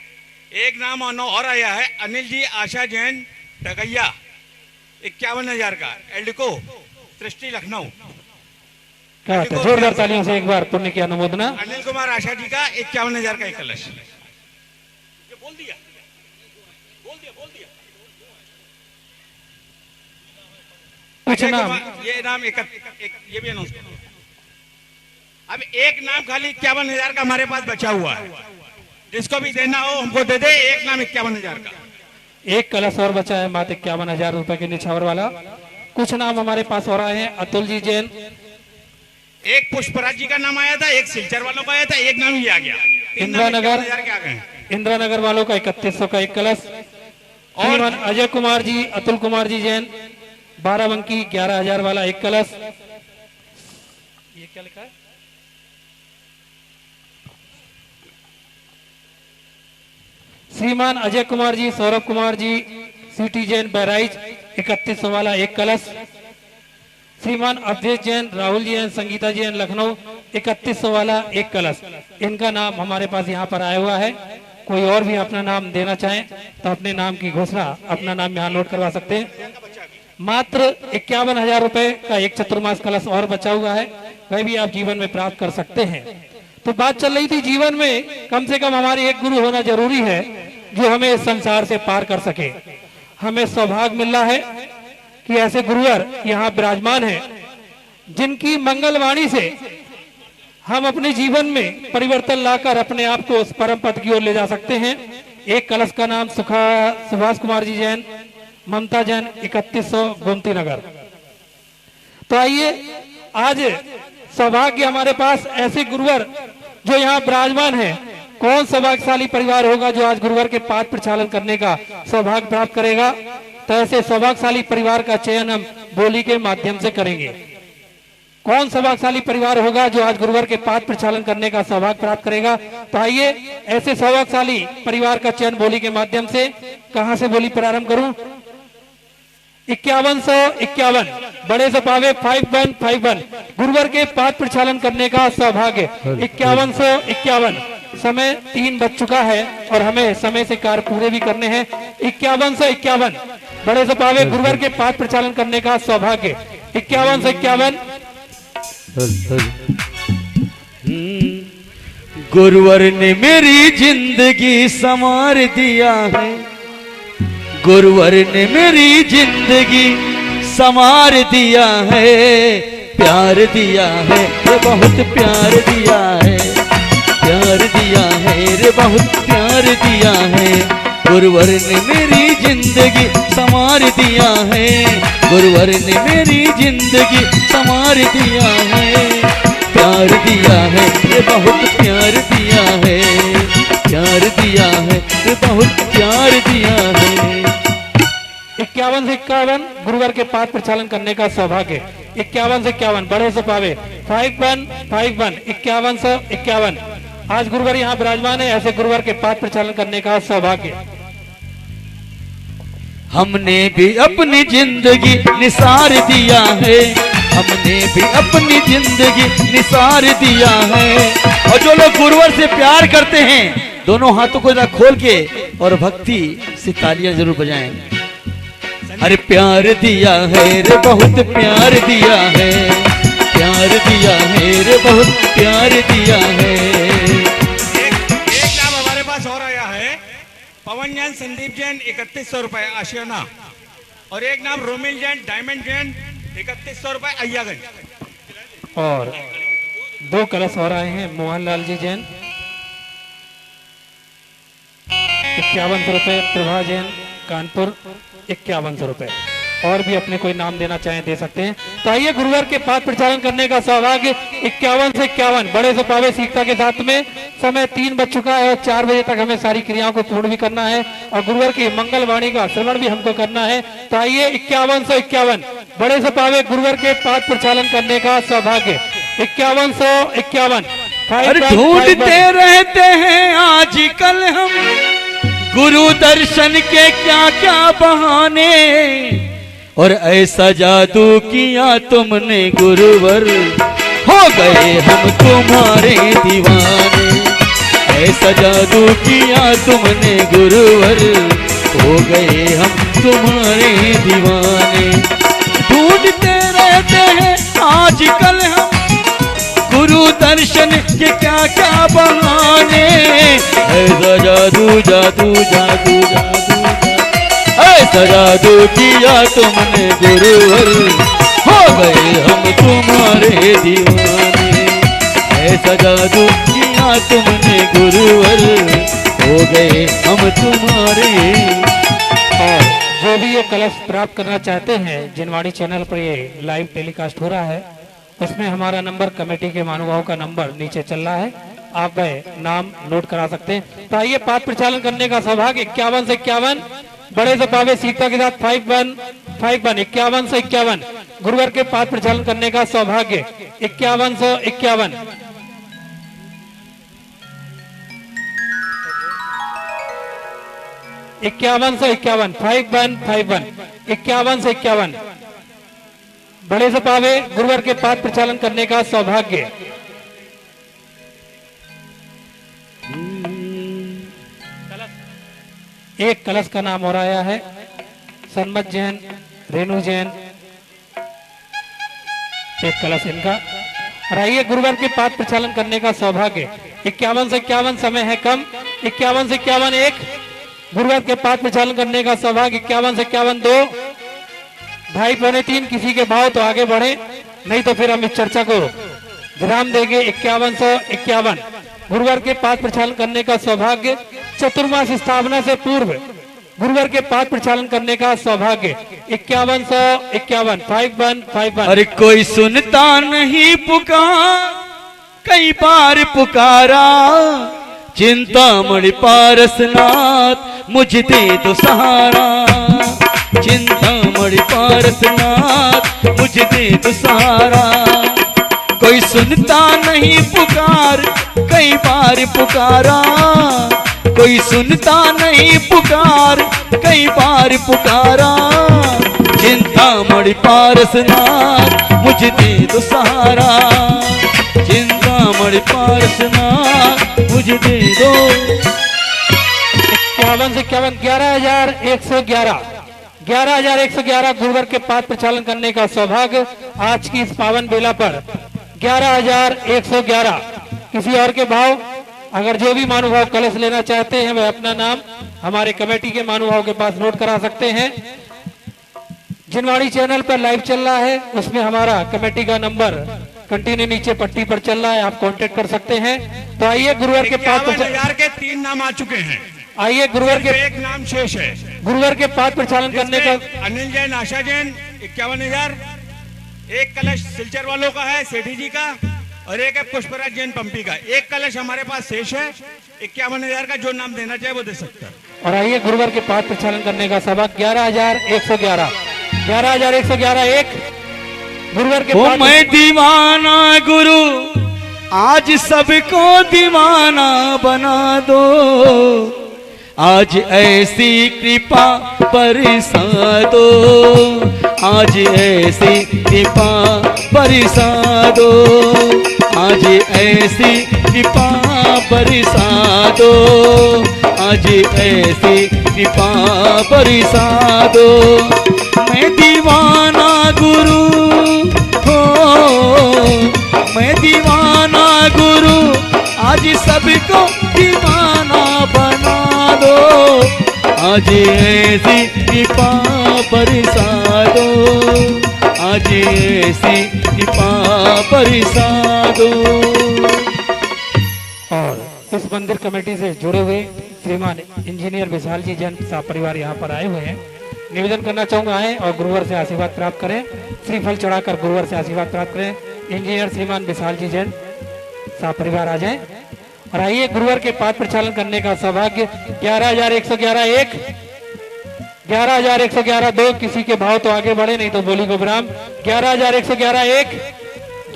एक नाम और आया है अनिल जी आशा जैन टगैया, 51,000 का, एल्डिको सृष्टि लखनऊ। क्या बात है, जोरदार तालियों से एक बार पुण्य की अनुमोदना। अनिल कुमार आशा जी का 51,000 का एक कलश। ये बोल दिया। कुछ नाम, ये नाम एक ये भी अनाउंस करो। अब एक नाम खाली 51,000 का हमारे पास बचा हुआ है, जिसको भी देना हो हमको दे दे। एक नाम 51,000 का, एक कलश और बचा है मात्र 51,000 रुपए के निछावर वाला। कुछ नाम हमारे पास और आए हैं। अतुल जी जैन, एक पुष्पराज जी का नाम आया था, एक सिलचर वालों का आया था, एक नाम ही आ गया। इंदिरा नगर, 51,000 के आ गए। इंदिरा नगर वालों का 3100 का एक कलश। और अजय कुमार जी, अतुल कुमार जी जैन, बाराबंकी, 11,000 वाला एक कलश। ये क्या लिखा है? श्रीमान अजय कुमार जी, सौरभ कुमार जी, सिटी जैन बहराइच, 3100 वाला एक कलश। श्रीमान अवधेश जैन, राहुल जी जैन, संगीता जी जैन लखनऊ, 3100 वाला एक कलश। इनका नाम हमारे पास यहाँ पर आया हुआ है। कोई और भी अपना नाम देना चाहें तो अपने नाम की घोषणा, अपना नाम यहाँ नोट करवा सकते हैं। मात्र 51,000 रुपए का एक चतुर्मास कलश और बचा हुआ है, वह भी आप जीवन में प्राप्त कर सकते हैं। तो बात चल रही थी जीवन में कम से कम हमारे एक गुरु होना जरूरी है जो हमें इस संसार से पार कर सके। हमें सौभाग्य मिल रहा है कि ऐसे गुरुवर यहाँ विराजमान हैं जिनकी मंगलवाणी से हम अपने जीवन में परिवर्तन लाकर अपने आप को उस परम पद की ओर ले जा सकते हैं। एक कलश का नाम सुभाष कुमार जी जैन, ममता जैन, 3100 गोमती नगर। तो आइए, आज सौभाग्य हमारे पास ऐसे गुरुवर जो यहाँ विराजमान है। कौन सौभाग्यशाली परिवार होगा जो आज गुरुवर के पाद प्रचालन करने का सौभाग्य प्राप्त करेगा? तो ऐसे सौभाग्यशाली परिवार का चयन हम बोली के माध्यम से करेंगे। कौन सौभाग्यशाली परिवार होगा जो आज गुरुवर के पाद प्रचालन करने का सौभाग्य प्राप्त करेगा? तो आइए, ऐसे सौभाग्यशाली परिवार का चयन बोली के माध्यम से। कहां से बोली प्रारंभ करूं? 5151 बड़े से पावे 5151 गुरुवर के पाद प्रचालन करने का सौभाग्य। 5151 समय 3 बज चुका है और हमें समय से कार्य पूरे भी करने हैं। 5151 बड़े से पावे गुरुवर के पाद प्रचालन करने का सौभाग्य। 5151 गुरुवर ने मेरी जिंदगी संवार दिया है, गुरुवर ने मेरी जिंदगी संवार दिया है, प्यार दिया है रे बहुत प्यार दिया है, प्यार दिया है रे बहुत प्यार दिया है। गुरुवर ने मेरी जिंदगी संवार दिया है, गुरुवर ने मेरी जिंदगी संवार दिया है, प्यार दिया है रे बहुत प्यार दिया है, प्यार दिया है रे बहुत प्यार दिया है। 51 से 51 गुरुवर के पाद प्रचालन करने का सौभाग्य। 51 से 51 बड़े से पावे 5151 51 से 51 आज गुरुवर यहाँ विराजमान है। ऐसे गुरुवर के पाद प्रचालन करने का सौभाग्य। हमने भी अपनी जिंदगी निसार दिया है, हमने भी अपनी जिंदगी निसार दिया है। और जो लोग गुरुवर से प्यार करते हैं दोनों हाथों को जरा खोल के और भक्ति से तालियां जरूर बजाएं। अरे प्यार दिया है रे बहुत प्यार दिया है, प्यार दिया है रे बहुत प्यार दिया है। एक नाम हमारे पास और आया है, पवन जैन संदीप जैन 3100 रुपए आशियाना, और एक नाम रोमिल जैन डायमंड जैन 3100 रुपए अय्यागंज। और 2 कलश और आए हैं। मोहनलाल जी जैन 5100 रुपए, प्रभा जैन कानपुर 5100 रुपए। और भी अपने कोई नाम देना चाहें दे सकते हैं। तो आइए गुरुवार के पाठ प्रचालन करने का सौभाग्य 51 से 51 बड़े से पावे सीखता के साथ में। समय 3 बज चुका है और 4 बजे तक हमें सारी क्रियाओं को पूर्ण भी करना है और गुरुवार की मंगल वाणी का श्रवण भी हमको करना है। तो आइए 51 से 51 बड़े से पावे गुरुवार के पाठ प्रचालन करने का सौभाग्य 5151। अरे ढूंढते रहते हैं आजकल हम गुरु दर्शन के क्या क्या बहाने, और ऐसा जादू किया तुमने गुरुवर, हो गए हम तुम्हारे दीवाने। ऐसा जादू किया तुमने गुरुवर, हो गए हम तुम्हारे दीवाने। ढूंढते रहते हैं आजकल हम गुरु दर्शन के क्या क्या बहाने, ऐसा जादू जादू जादू जादू ऐसा जादू किया तुमने गुरुवर, हो गए हम तुम्हारे दीवाने। ऐसा जादू किया तुमने गुरुवर, हो गए हम तुम्हारे। और जो भी ये कलश प्राप्त करना चाहते हैं, जिनवाणी चैनल पर ये लाइव टेलीकास्ट हो रहा है, उसमें हमारा नंबर, कमेटी के महानुभाव का नंबर नीचे चल रहा है, आप वह नाम नोट करा सकते हैं। तो आइए पाठ प्रचालन करने का सौभाग्य 51 से 51 बड़े से पावे सीता के साथ 5151 51 से 51 गुरुवार के पाठ प्रचालन करने का सौभाग्य 5151। इक्यावन से 51 5151 51 से 51 बड़े से पावे गुरुवार के पाठ प्रचालन करने का सौभाग्य। एक कलश का नाम हो रहा है सन्मत जैन, रेणु जैन, एक कलश इनका। और आइए गुरुवार के पाठ प्रचालन करने का सौभाग्य 51 से 51 समय है कम 51 से 51 एक गुरुवार के पाठ प्रचालन करने का सौभाग्य 51 से 51 2 ढाई पौने 3 किसी के भाव तो आगे बढ़े, नहीं तो फिर हम इस चर्चा को विराम देंगे। 5151 गुरुवार के पाठ प्रचालन करने का सौभाग्य चतुर्मास स्थापना से पूर्व गुरुवार के पाठ प्रचालन करने का सौभाग्य 5151 5151। अरे कोई सुनता नहीं पुकार, कई बार पुकारा, चिंतामणि पारसनाथ मुझे दे दो सहारा। चिंतामणि पारसनाथ मुझे दे दो सहारा। कोई सुनता नहीं पुकार, कई बार पुकारा, कोई सुनता नहीं पुकार, कई बार पुकारा। चिंतामणि पारसनाथ मुझे दे दो सहारा। चिंतामणि पारसनाथ मुझे दे दो। 51 से 51 11,111 11,111 गुरुवार के पाठ प्रचालन करने का सौभाग्य आज की इस पावन बेला पर 11,111। किसी और के भाव, अगर जो भी महानुभाव कलश लेना चाहते हैं वह अपना नाम हमारे कमेटी के महानुभाव के पास नोट करा सकते हैं। जिनवाणी चैनल पर लाइव चल रहा है, उसमें हमारा कमेटी का नंबर कंटिन्यू नीचे पट्टी पर चल रहा है, आप कांटेक्ट कर सकते हैं। तो आइए गुरुवार के पाठ के 3 नाम आ चुके हैं। आइए गुरुवार के एक नाम शेष है। गुरुवार के पाठ प्रचालन करने का अनिल जैन, आशा जैन 51,000। एक कलश सिलचर वालों का है, सेठी जी का, और एक है पुष्पराज जैन पंपी का। एक कलश हमारे पास शेष है 51,000 का, जो नाम देना चाहे वो दे सकता है। और आइए गुरुवार के पाठ प्रचालन करने का सौभाग्य 11,111 11,111 एक गुरुवार के पाठ। मैं दीवाना गुरु आज सबको दीवाना बना दो, आज ऐसी कृपा बरसा दो, आज ऐसी कृपा बरसा दो, आज ऐसी कृपा बरसा दो, आज ऐसी कृपा बरसा दो। मैं दीवाना गुरु हो, मैं दीवाना गुरु आज सबको दीवाना बना दो, आज ऐसी कृपा बरसा दो, आज ऐसी कृपा बरसा दो। और इस मंदिर कमेटी से जुड़े हुए श्रीमान इंजीनियर विशाल जी जैन साहब परिवार यहाँ पर आए हुए हैं। निवेदन करना चाहूंगा आए और गुरुवर से आशीर्वाद प्राप्त करें। श्रीफल चढ़ाकर गुरुवर से आशीर्वाद प्राप्त करें। इंजीनियर श्रीमान विशाल जी जैन साहब परिवार आ जाएं और आइए गुरुवर के पाद प्रचालन करने का सौभाग्य। 11,111 1, 11,111 2, किसी के भाव तो आगे बढ़े नहीं तो बोली को विराम। 11,111 1,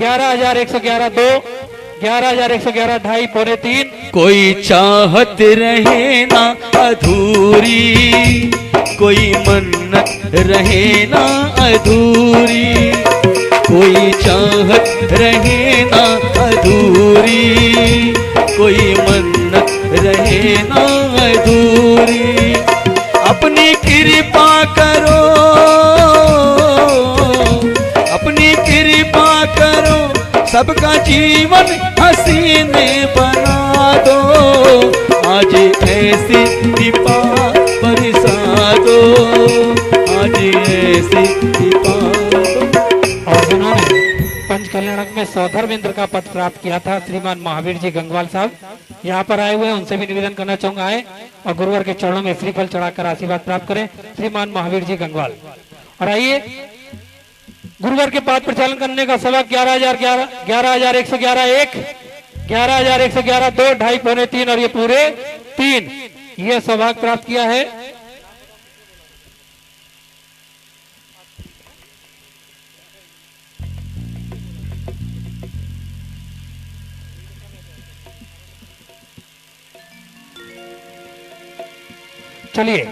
11,111 2, 11,111 2.5 पौने 3। कोई चाहत रहे ना अधूरी, कोई मन्नत रहे ना अधूरी, कोई चाहत रहे ना अधूरी, कोई मन्नत रहे ना अधूरी। अपनी कृपा करो, अपनी कृपा करो, सबका जीवन हसीन बना दो। आज ऐसी कृपा बरसा दो, आज ऐसी कृपा दो। और जिन्होंने पंच कल्याणक में सौधर्म इंद्र का पद प्राप्त किया था श्रीमान महावीर जी गंगवाल साहब यहाँ पर आए हुए हैं, उनसे भी निवेदन करना चाहूंगा आए और गुरुवर के चरणों में श्रीफल चढ़ाकर आशीर्वाद प्राप्त करें। श्रीमान महावीर जी गंगवाल। और आइए गुरुवर के पाद प्रचालन करने का सवा 11,111 1, 11,111 2, 2.5 पौने 3 और ये पूरे 3 ये सौभाग्य प्राप्त किया है। चलिए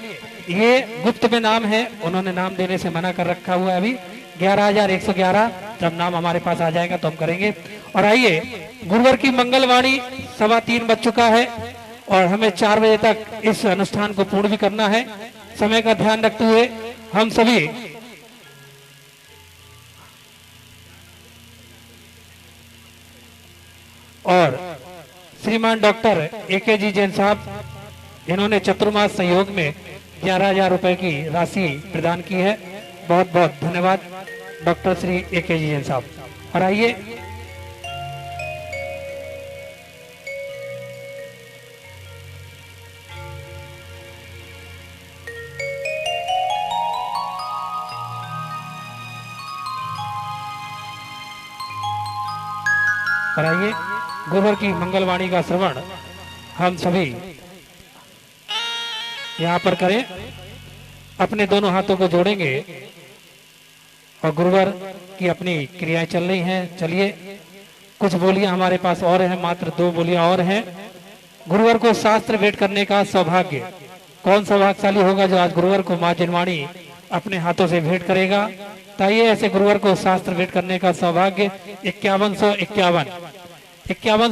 ये गुप्त में नाम है, उन्होंने नाम देने से मना कर रखा हुआ है अभी। 11,111 जब नाम हमारे पास आ जाएगा तो हम करेंगे। और आइए गुरुवर की मंगलवाणी 3:15 बज चुका है और हमें 4 बजे तक इस अनुष्ठान को पूर्ण भी करना है। समय का ध्यान रखते हुए हम सभी और श्रीमान डॉक्टर AK जी जैन साहब इन्होंने चतुर्मास सहयोग में 11,000 रुपए की राशि प्रदान की है। बहुत बहुत धन्यवाद डॉक्टर श्री AK जी जैन साहब। और आइए गुरुवर की मंगलवाणी का श्रवण हम सभी यहाँ पर करें। अपने दोनों हाथों को जोड़ेंगे और गुरुवर की अपनी क्रियाएं चल रही हैं। चलिए कुछ बोलियां हमारे पास और हैं, मात्र 2 बोलियां और हैं। गुरुवर को शास्त्र भेंट करने का सौभाग्य कौन सौभाग्यशाली होगा जो आज गुरुवर को मां जिनवाणी अपने हाथों से भेंट करेगा। ताइए ऐसे गुरुवर को शास्त्र भेंट करने का सौभाग्य 51 से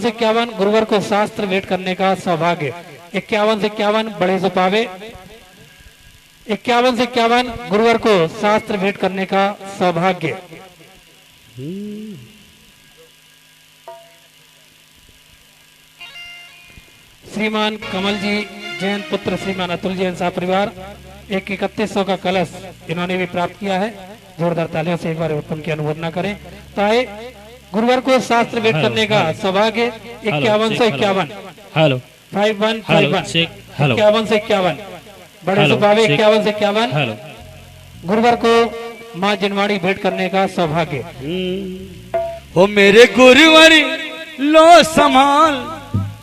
51 गुरुवर को शास्त्र भेंट करने का सौभाग्य 51 से 51 बड़े सुपावे 51 से 51 गुरुवर को शास्त्र भेंट करने का सौभाग्य। श्रीमान कमल जी जैन पुत्र श्रीमान अतुल जैन साहब परिवार 3100 का कलश इन्होंने भी प्राप्त किया है। जोरदार तालियों से एक बार उत्पन्न की अनुमोदना करें। तो आए गुरुवर को शास्त्र भेंट करने का सौभाग्य 51 से 51 हेलो 51 से 51 बड़े सुपावे 51 से 51 गुरुवर को मां जिनवाणी भेंट करने का सौभाग्य। हो मेरे गुरुवर लो संभाल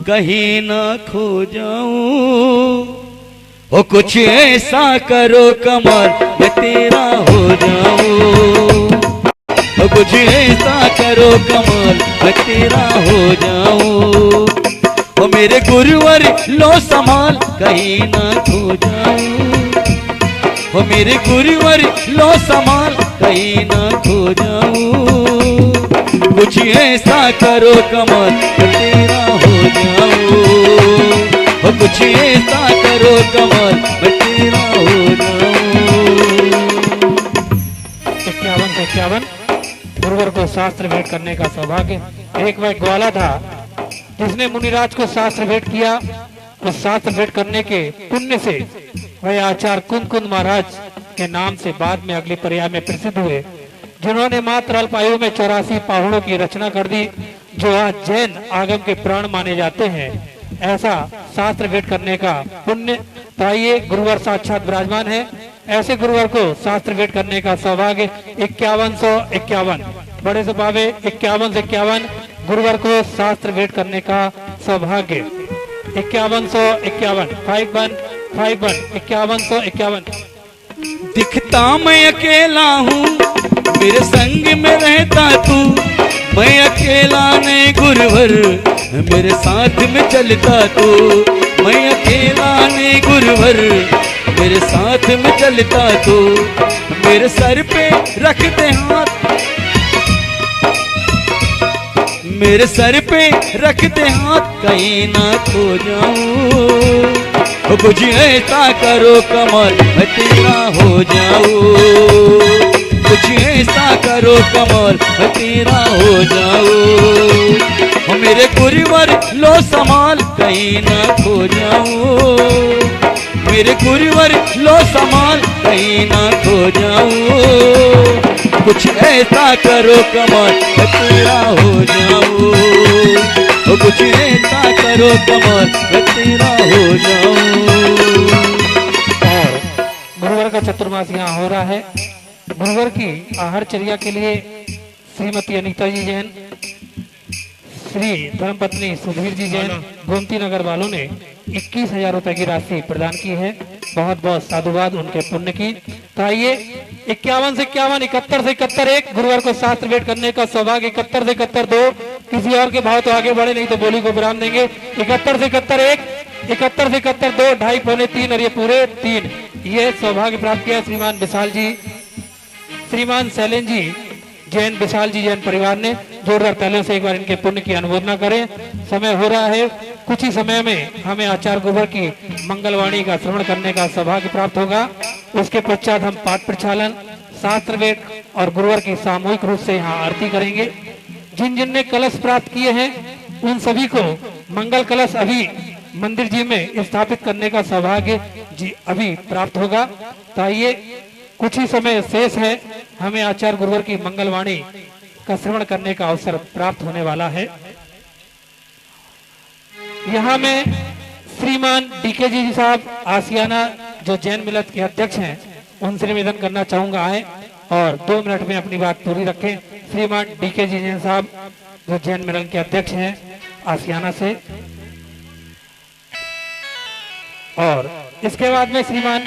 कहीं ना खो जाऊं, हो कुछ ऐसा करो कमाल मैं तेरा हो जाऊं, हो कुछ ऐसा करो कमाल मैं तेरा हो जाऊं। हो मेरे गुरुवर लो संभाल कहीं ना खो जाऊं, हो मेरे गुरुवर लो संभाल कहीं ना खो जाऊं, कुछ ऐसा करो कमाल मैं तेरा हो जाऊं, हो कुछ ऐसा करो कमाल मैं तेरा हो जाऊं। 51 से 51 गुरुवर को शास्त्र भेंट करने का सौभाग्य। एक वह ग्वाला था जिसने मुनिराज को शास्त्र भेंट किया। उस शास्त्र भेंट करने के पुण्य से वह आचार्य कुंद महाराज के नाम से बाद में अगली पर्याय में प्रसिद्ध हुए, जिन्होंने मात्र अल्पायु में 84 पाहुड़ों की रचना कर दी, जो आज जैन आगम के प्राण माने जाते हैं। ऐसा शास्त्र भेंट करने का पुण्य। तो आइए गुरुवर साक्षात विराजमान है, ऐसे गुरुवर को शास्त्र भेंट करने का सौभाग्य 5151 बड़े से बाबे 5151 गुरुवर को शास्त्र भेंट करने का सौभाग्य 5151 5151 दिखता मैं अकेला हूँ मेरे संग में रहता तू, मैं अकेला नहीं गुरुवर मेरे साथ में चलता तू, मैं अकेला नहीं गुरुवर मेरे साथ में चलता तू, मेरे सर पे रख दे हाथ, मेरे सर पे रख दे हाथ कहीं ना खो जाऊं, कुछ ऐसा करो कमाल मैं तेरा हो जाऊं, कुछ ऐसा करो कमाल मैं तेरा हो जाऊं, मेरे गुरुवर लो संभाल कहीं ना खो जाऊं, मेरे गुरुवर लो संभाल कहीं ना खो जाऊं, कुछ ऐसा करो कमाल मैं तेरा हो जाऊं, कुछ ऐसा करो कमाल मैं तेरा हो जाऊं। और गुरुवर का चतुर्मास यहाँ हो रहा है। गुरुवर की आहारचर्या के लिए श्रीमती अनीता जी जैन, श्री धर्मपत्नी सुधीर जी जैन, गोमती नगर वालों ने 21,000 रुपए की राशि प्रदान की है। बहुत बहुत साधुवाद उनके पुण्य की। तो आइए 51 से 51, 71 से 71 1 गुरुवार को शास्त्र भेंट करने का सौभाग्य 71 से 71 2, किसी और के भाव तो आगे बढ़े नहीं तो बोली को विराम देंगे। 71 से 71 1, 71 से 71 2, 2.5 पौने 3 और ये पूरे 3, ये सौभाग्य प्राप्त किया श्रीमान विशाल जी, श्रीमान शैलेन जी जैन, विशाल जी जैन परिवार ने। जोरदार तालियों से एक बार इनके पुण्य की अनुमोदना करें। समय हो रहा है, कुछ ही समय में हमें आचार्य गुरुवर की मंगलवाणी का श्रवण करने का सौभाग्य प्राप्त होगा। उसके पश्चात हम पाठ प्रचालन, शास्त्र भेंट और गुरुवर की सामूहिक रूप से यहाँ आरती करेंगे। जिन जिन ने कलश प्राप्त किए हैं उन सभी को मंगल कलश अभी मंदिर जी में स्थापित करने का सौभाग्य जी अभी प्राप्त होगा। तो आइए, कुछ ही समय शेष है, हमें आचार्य गुरुवर की मंगलवाणी का श्रवण करने का अवसर प्राप्त होने वाला है। यहाँ में श्रीमान डीके जी साहब आसियाना जो जैन मिलत के अध्यक्ष हैं उनसे निवेदन करना चाहूंगा आए और 2 मिनट में अपनी बात पूरी रखें। श्रीमान डीके जी जैन साहब जो जैन मिलन के अध्यक्ष हैं आसियाना से, और इसके बाद में श्रीमान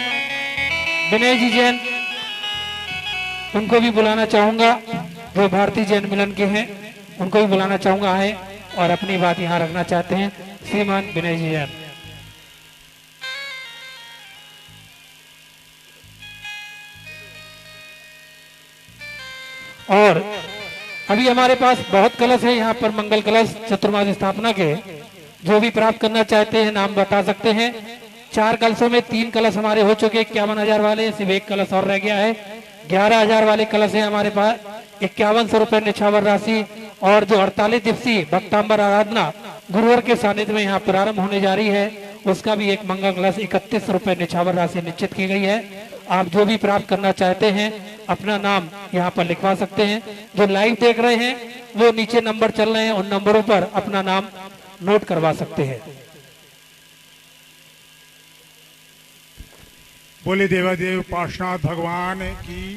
विनय जी जैन, उनको भी बुलाना चाहूंगा, जो भारतीय जैन मिलन के हैं उनको भी बुलाना चाहूंगा आए और अपनी बात यहाँ रखना चाहते हैं। श्रीमान विनय जी जैन। और अभी हमारे पास बहुत कलश है यहाँ पर, मंगल कलश चतुर्मास स्थापना के, जो भी प्राप्त करना चाहते हैं नाम बता सकते हैं। 4 कलशों में 3 कलश हमारे हो चुके 51,000 वाले, सिर्फ 1 कलश और रह गया है। 11,000 वाले कलश है हमारे पास। 5100 रुपए निछावर राशि और जो 48 दिवसीय भक्तांबर आराधना गुरुवर के सानिध्य में यहाँ प्रारंभ होने जा रही है, उसका भी एक मंगल कलश 31 रुपए निछावर राशि निश्चित की गई है। आप जो भी प्राप्त करना चाहते हैं अपना नाम यहाँ पर लिखवा सकते हैं। जो लाइव देख रहे हैं वो नीचे नंबर चल रहे हैं, उन नंबरों पर अपना नाम नोट करवा सकते हैं। बोले देवादेव पार्श्वनाथ भगवान की,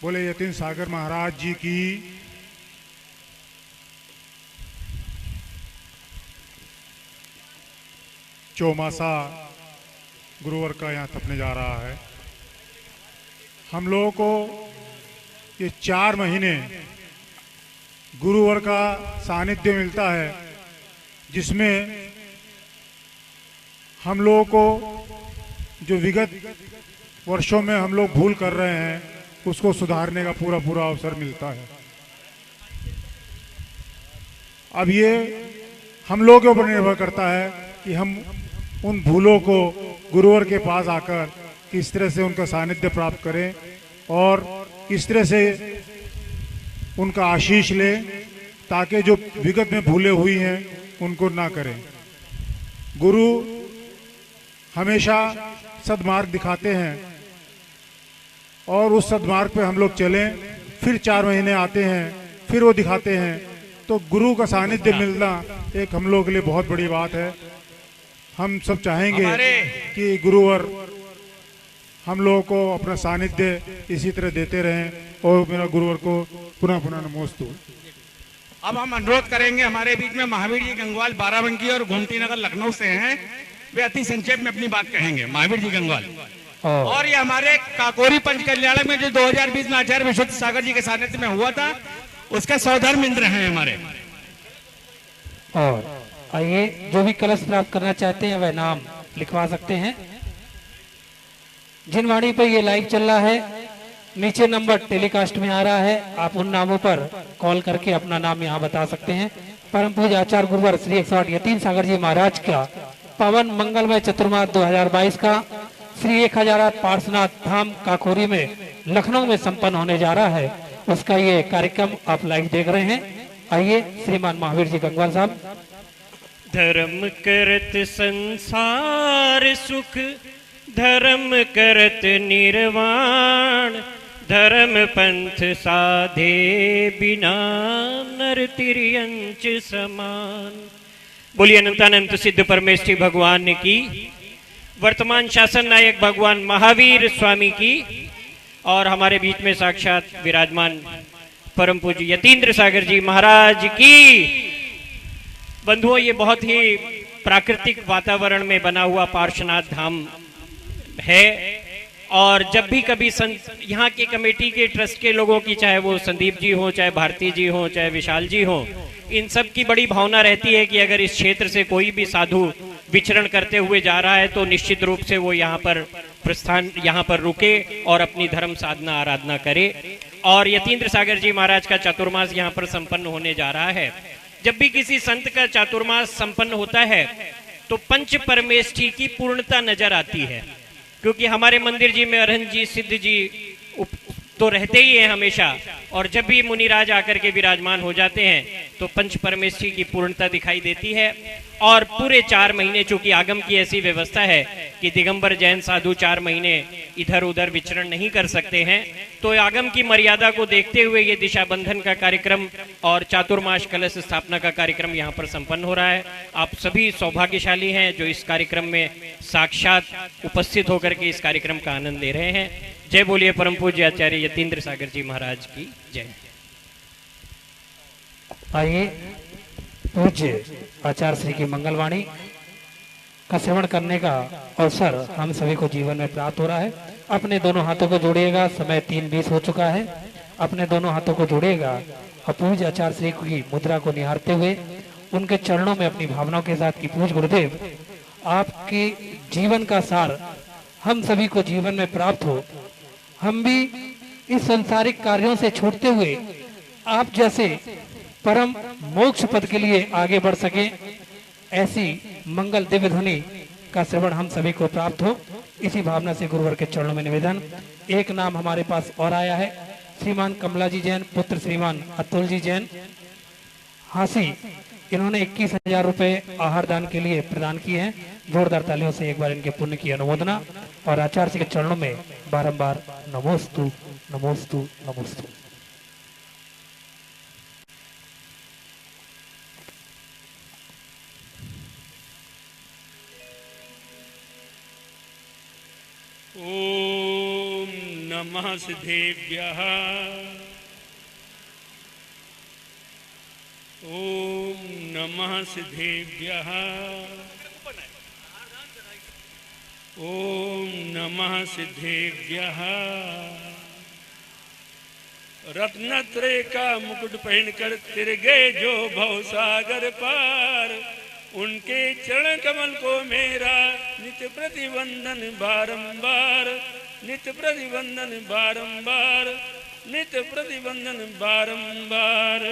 बोले यतीन सागर महाराज जी की। चौमासा गुरुवर का यहाँ तपने जा रहा है। हम लोगों को ये 4 महीने गुरुवर का सानिध्य मिलता है, जिसमें हम लोगों को जो विगत वर्षों में हम लोग भूल कर रहे हैं उसको सुधारने का पूरा अवसर मिलता है। अब ये हम लोगों के ऊपर निर्भर करता है कि हम उन भूलों को गुरुवर के पास आकर किस तरह से उनका सानिध्य प्राप्त करें और किस तरह से उनका आशीष लें, ताकि जो विगत में भूले हुई हैं उनको ना करें। गुरु हमेशा सद्मार्ग दिखाते हैं और उस सद्मार्ग पे हम लोग चलें। फिर 4 महीने आते हैं, फिर वो दिखाते हैं, तो गुरु का सानिध्य मिलना एक हम लोग के लिए बहुत बड़ी बात है। हम सब चाहेंगे कि गुरुवर हम लोगों को अपना सानिध्य इसी तरह देते रहें और मेरा गुरुवर को पुनः पुनः नमोस्तु। अब हम अनुरोध करेंगे, हमारे बीच में महावीर जी गंगवाल बाराबंकी और गोमती नगर लखनऊ से हैं, वे अति संक्षेप में अपनी बात कहेंगे। महावीर जी गंगवाल और ये हमारे काकोरी पंच कल्याणक में जो 2020 में आचार्य विशुद्ध सागर जी के सानिध्य में हुआ था, उसके सौधर्म इंद्र हैं हमारे। और आइए, जो भी कलश प्राप्त करना चाहते हैं वह नाम लिखवा सकते हैं। जिन वाणी पर ये लाइव चल रहा है, नीचे नंबर टेलीकास्ट में आ रहा है, आप उन नामों पर कॉल करके अपना नाम यहाँ बता सकते हैं। परम पूज्य आचार्य गुरुवर श्री 108 यतीन सागर जी महाराज का पावन मंगलमय चतुर्मास 2022 का श्री 1008 पार्श्वनाथ धाम काकोरी में लखनऊ में संपन्न होने जा रहा है, उसका ये कार्यक्रम आप लाइव देख रहे हैं। आइए श्रीमान महावीर जी गंगवाल साहब। धर्म करत संसार सुख, धर्म करत निर्वाण, धर्म पंथ साधे बिना नर तिर्यंच समान। बोलिए अनंतानंत सिद्ध परमेष्ठी भगवान की, वर्तमान शासन नायक भगवान महावीर स्वामी की, और हमारे बीच में साक्षात विराजमान परम पूज्य यतीन्द्र सागर जी महाराज की। बंधुओं, ये बहुत ही प्राकृतिक वातावरण में बना हुआ पार्श्वनाथ धाम है, और जब भी कभी यहाँ के कमेटी के ट्रस्ट के लोगों की, चाहे वो संदीप जी हो, चाहे भारती जी हो, चाहे विशाल जी हो, इन सब की बड़ी भावना रहती है कि अगर इस क्षेत्र से कोई भी साधु विचरण करते हुए जा रहा है तो निश्चित रूप से वो यहाँ पर प्रस्थान, यहाँ पर रुके और अपनी धर्म साधना आराधना करे। और यतीन्द्र सागर जी महाराज का चातुर्मास यहाँ पर संपन्न होने जा रहा है। जब भी किसी संत का चातुर्मास संपन्न होता है तो पंच परमेष्ठी की पूर्णता नजर आती है, क्योंकि हमारे मंदिर जी में अरहंत जी, सिद्ध जी तो रहते ही हैं हमेशा, और जब भी मुनिराज आकर के विराजमान हो जाते हैं तो पंच परमेष्ठी की पूर्णता दिखाई देती है। और पूरे 4 महीने, चूंकि आगम की ऐसी व्यवस्था है कि दिगंबर जैन साधु 4 महीने इधर उधर विचरण नहीं कर सकते हैं, तो आगम की मर्यादा को देखते हुए ये दिशा बंधन का कार्यक्रम और चातुर्मास कलश स्थापना का कार्यक्रम यहाँ पर संपन्न हो रहा है। आप सभी सौभाग्यशाली हैं जो इस कार्यक्रम में साक्षात उपस्थित होकर के इस कार्यक्रम का आनंद ले रहे हैं। जय बोलिए परम पूज्य आचार्य यतीन्द्र सागर जी महाराज की जय। आइए, पूज्य आचार्य श्री की मंगलवाणी का श्रवण करने का अवसर हम सभी को जीवन में प्राप्त हो रहा है। अपने दोनों हाथों को जोड़िएगा, समय 3:20 हो चुका है। अपने दोनों हाथों को जोड़िएगा और पूज्य आचार्य श्री की मुद्रा को निहारते हुए उनके चरणों में अपनी भावनाओं के साथ कि पूज्य गुरुदेव, आपके जीवन का सार हम सभी को जीवन में प्राप्त हो, हम भी इस सांसारिक कार्यों से छूटते हुए आप जैसे परम मोक्ष पद के लिए आगे बढ़ सके, ऐसी मंगल दिव्य ध्वनि का श्रवण हम सभी को प्राप्त हो, इसी भावना से गुरुवर के चरणों में निवेदन। एक नाम हमारे पास और आया है, श्रीमान कमला जी जैन, पुत्र श्रीमान अतुल जी जैन हासी, इन्होंने 21,000 रुपए आहार दान के लिए प्रदान किए हैं। जोरदार तालियों से एक बार इनके पुण्य की अनुमोदना, और आचार्य जी के चरणों में बारंबार नमोस्तु नमोस्तु नमोस्तु। ओम नमः सिद्धेभ्यः, ओम नमः सिद्धेभ्यः, ओम नमः सिद्धेभ्यः। रत्नत्रय का मुकुट पहनकर तिर गए जो भवसागर पार, उनके चरण कमल को मेरा नित्य प्रतिवंदन बारंबार, नित्य प्रतिवंदन बारंबार, नित्य प्रतिवंदन बारंबार।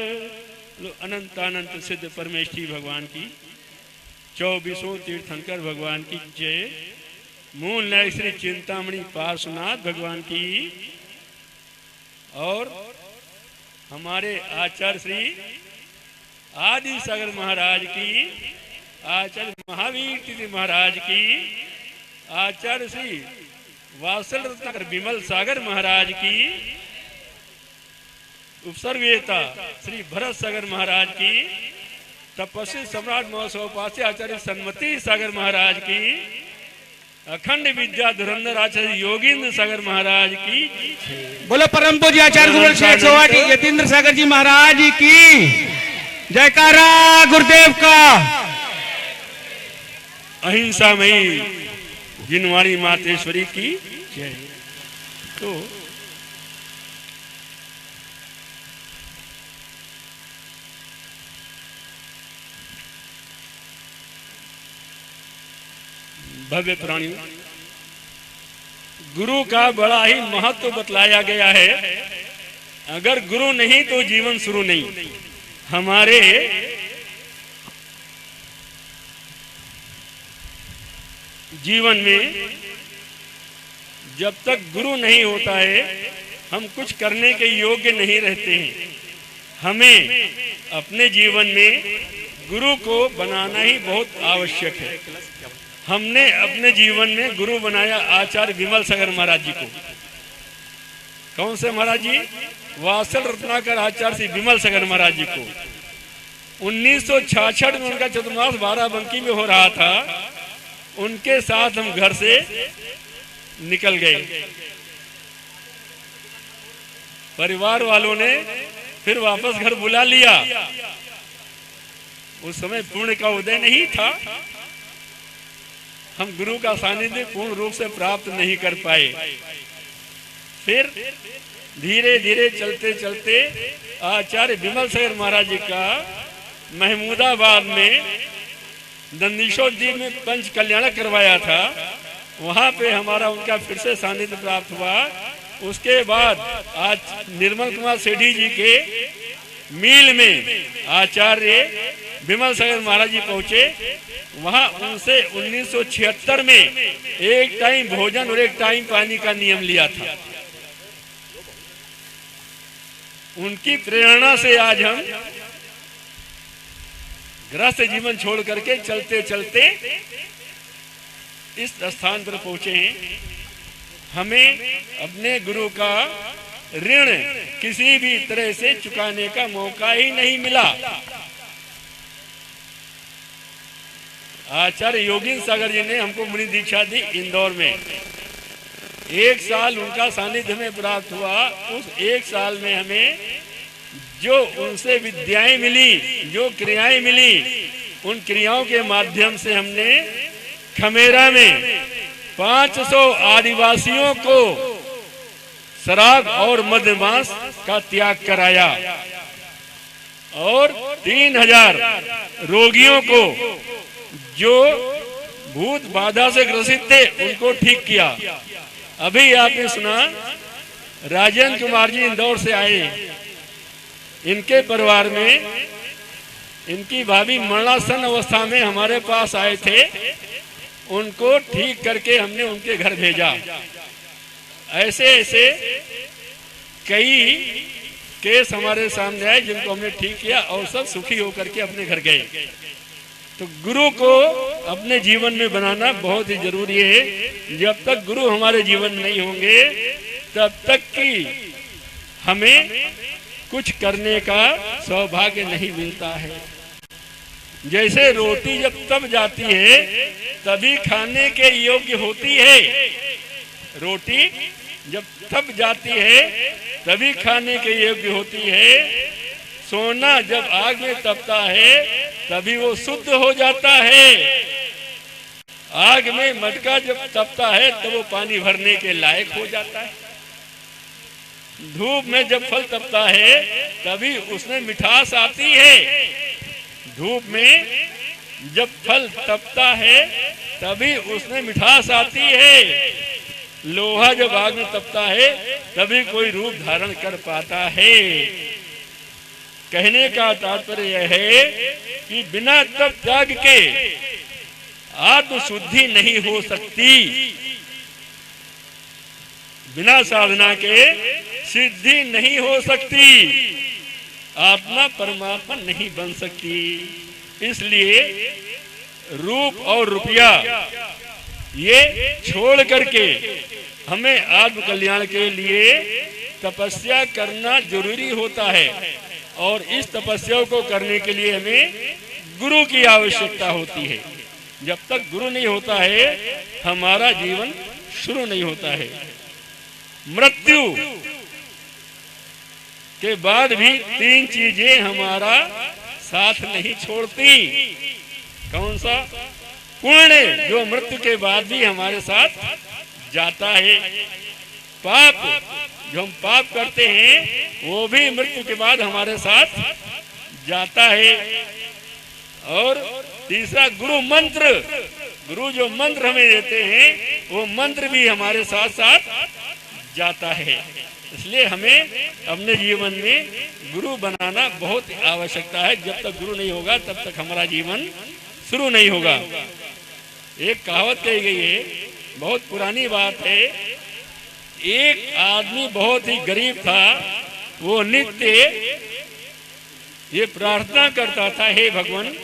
अनंतानंत सिद्ध परमेष्ठी भगवान की, 24 तीर्थंकर भगवान की जय। मूल न्याय श्री चिंतामणि पार्श्वनाथ भगवान की, और हमारे आचार्य श्री आदि सागर महाराज की, आचार्य महावीर तीर्थ महाराज की, आचार्य श्री वात्सल रत्नाकर विमल सागर महाराज की, उपसर्गेता श्री भरत सागर महाराज की, तपस्वी सम्राट महोत्सव आचार्य सन्मति सागर महाराज की, अखंड विद्या धुरंधर आचार्य योगींद्र सागर महाराज की बोलो परम पूज्य आचार्य गुरुवर शेख सोहाटी यतीन्द्र सागर जी महाराज की जयकारा गुरुदेव का। अहिंसामयी जिनवाणी मातेश्वरी की जय। तो भव्य प्राणियों, गुरु का बड़ा ही महत्व बतलाया गया है। अगर गुरु नहीं तो जीवन शुरू नहीं। हमारे जीवन में जब तक गुरु नहीं होता है हम कुछ करने के योग्य नहीं रहते हैं। हमें अपने जीवन में गुरु को बनाना ही बहुत आवश्यक है। हमने अपने जीवन में गुरु बनाया आचार्य विमल सागर महाराज जी को। कौन से महाराज जी? वासल रत्नाकर आचार्य श्री विमल सागर महाराज जी को 1966 में उनका चतुर्मास बाराबंकी में हो रहा था। उनके साथ हम घर से निकल गए। परिवार वालों ने फिर वापस घर बुला लिया। उस समय पुण्य का उदय नहीं था। हम गुरु का सानिध्य पूर्ण रूप से प्राप्त नहीं कर पाए। फिर धीरे धीरे चलते चलते आचार्य विमल सागर महाराज जी का महमूदाबाद में दंडीश्वर जी में पंच कल्याण करवाया था। वहां पे हमारा उनका फिर से सानिध्य प्राप्त हुआ। उसके बाद आज निर्मल कुमार सेठी जी के मील में आचार्य विमल सागर महाराज जी पहुंचे। वहां उनसे 1976 में एक टाइम भोजन और एक टाइम पानी का नियम लिया था। उनकी प्रेरणा से आज हम गृहस्थ जीवन छोड़ करके चलते चलते इस स्थान पर पहुंचे हैं। हमें अपने गुरु का ऋण किसी भी तरह से चुकाने का मौका ही नहीं मिला। आचार्य योगीन्द्र सागर जी ने हमको मुनि दीक्षा दी इंदौर में। 1 साल उनका सानिध्य में प्राप्त हुआ। उस 1 साल में हमें जो उनसे विद्याएं मिली, जो क्रियाएं मिली, उन क्रियाओं के माध्यम से हमने खमेरा में 500 आदिवासियों को शराब और मद्यमांस का त्याग कराया और 3000 रोगियों को जो भूत बाधा से ग्रसित थे उनको ठीक किया। अभी आपने सुना राजेंद्र कुमार जी इंदौर से आए। इनके परिवार में इनकी भाभी मरणासन अवस्था में हमारे पास आए थे। उनको ठीक करके हमने उनके घर भेजा। ऐसे ऐसे कई केस हमारे सामने आए जिनको हमने ठीक किया और सब सुखी होकर के अपने घर गए। तो गुरु को अपने जीवन में बनाना बहुत ही जरूरी है। जब तक गुरु हमारे जीवन में नहीं होंगे तब तक कि हमें कुछ करने का सौभाग्य नहीं मिलता है। जैसे रोटी जब तब जाती है तभी खाने के योग्य होती है। रोटी जब तब जाती है तभी खाने के योग्य होती है। सोना जब आग में तपता है तभी वो शुद्ध हो जाता है। आग में मटका जब तपता है तो वो पानी भरने के लायक हो जाता है। धूप में जब फल तपता है तभी उसमें मिठास आती है। धूप में जब फल तपता है तभी उसमें मिठास आती है। लोहा जब आग में तपता है तभी कोई रूप धारण कर पाता है। कहने का तात्पर्य यह है कि बिना तप त्याग के आत्म शुद्धि नहीं हो सकती। बिना साधना के सिद्धि नहीं हो सकती। आत्मा परमात्मा नहीं बन सकती। इसलिए रूप और रुपया ये छोड़ करके हमें आत्म कल्याण के लिए तपस्या करना जरूरी होता है। और इस तपस्या को करने के लिए हमें गुरु की आवश्यकता होती है। जब तक गुरु नहीं होता है हमारा जीवन शुरू नहीं होता है। मृत्यु के बाद भी 3 चीजें हमारा साथ नहीं छोड़ती। कौन सा? पुण्य, जो मृत्यु के बाद भी हमारे साथ जाता है। पाप, जो हम पाप करते हैं वो भी मृत्यु के बाद हमारे साथ जाता है। और तीसरा गुरु मंत्र, गुरु जो मंत्र हमें देते हैं वो मंत्र भी हमारे साथ साथ जाता है। इसलिए हमें अपने जीवन में गुरु बनाना बहुत आवश्यकता है। जब तक गुरु नहीं होगा तब तक हमारा जीवन शुरू नहीं होगा। एक कहावत कही गई है, बहुत पुरानी बात है। एक आदमी बहुत ही गरीब था, वो नित्य ये प्रार्थना करता था, हे भगवान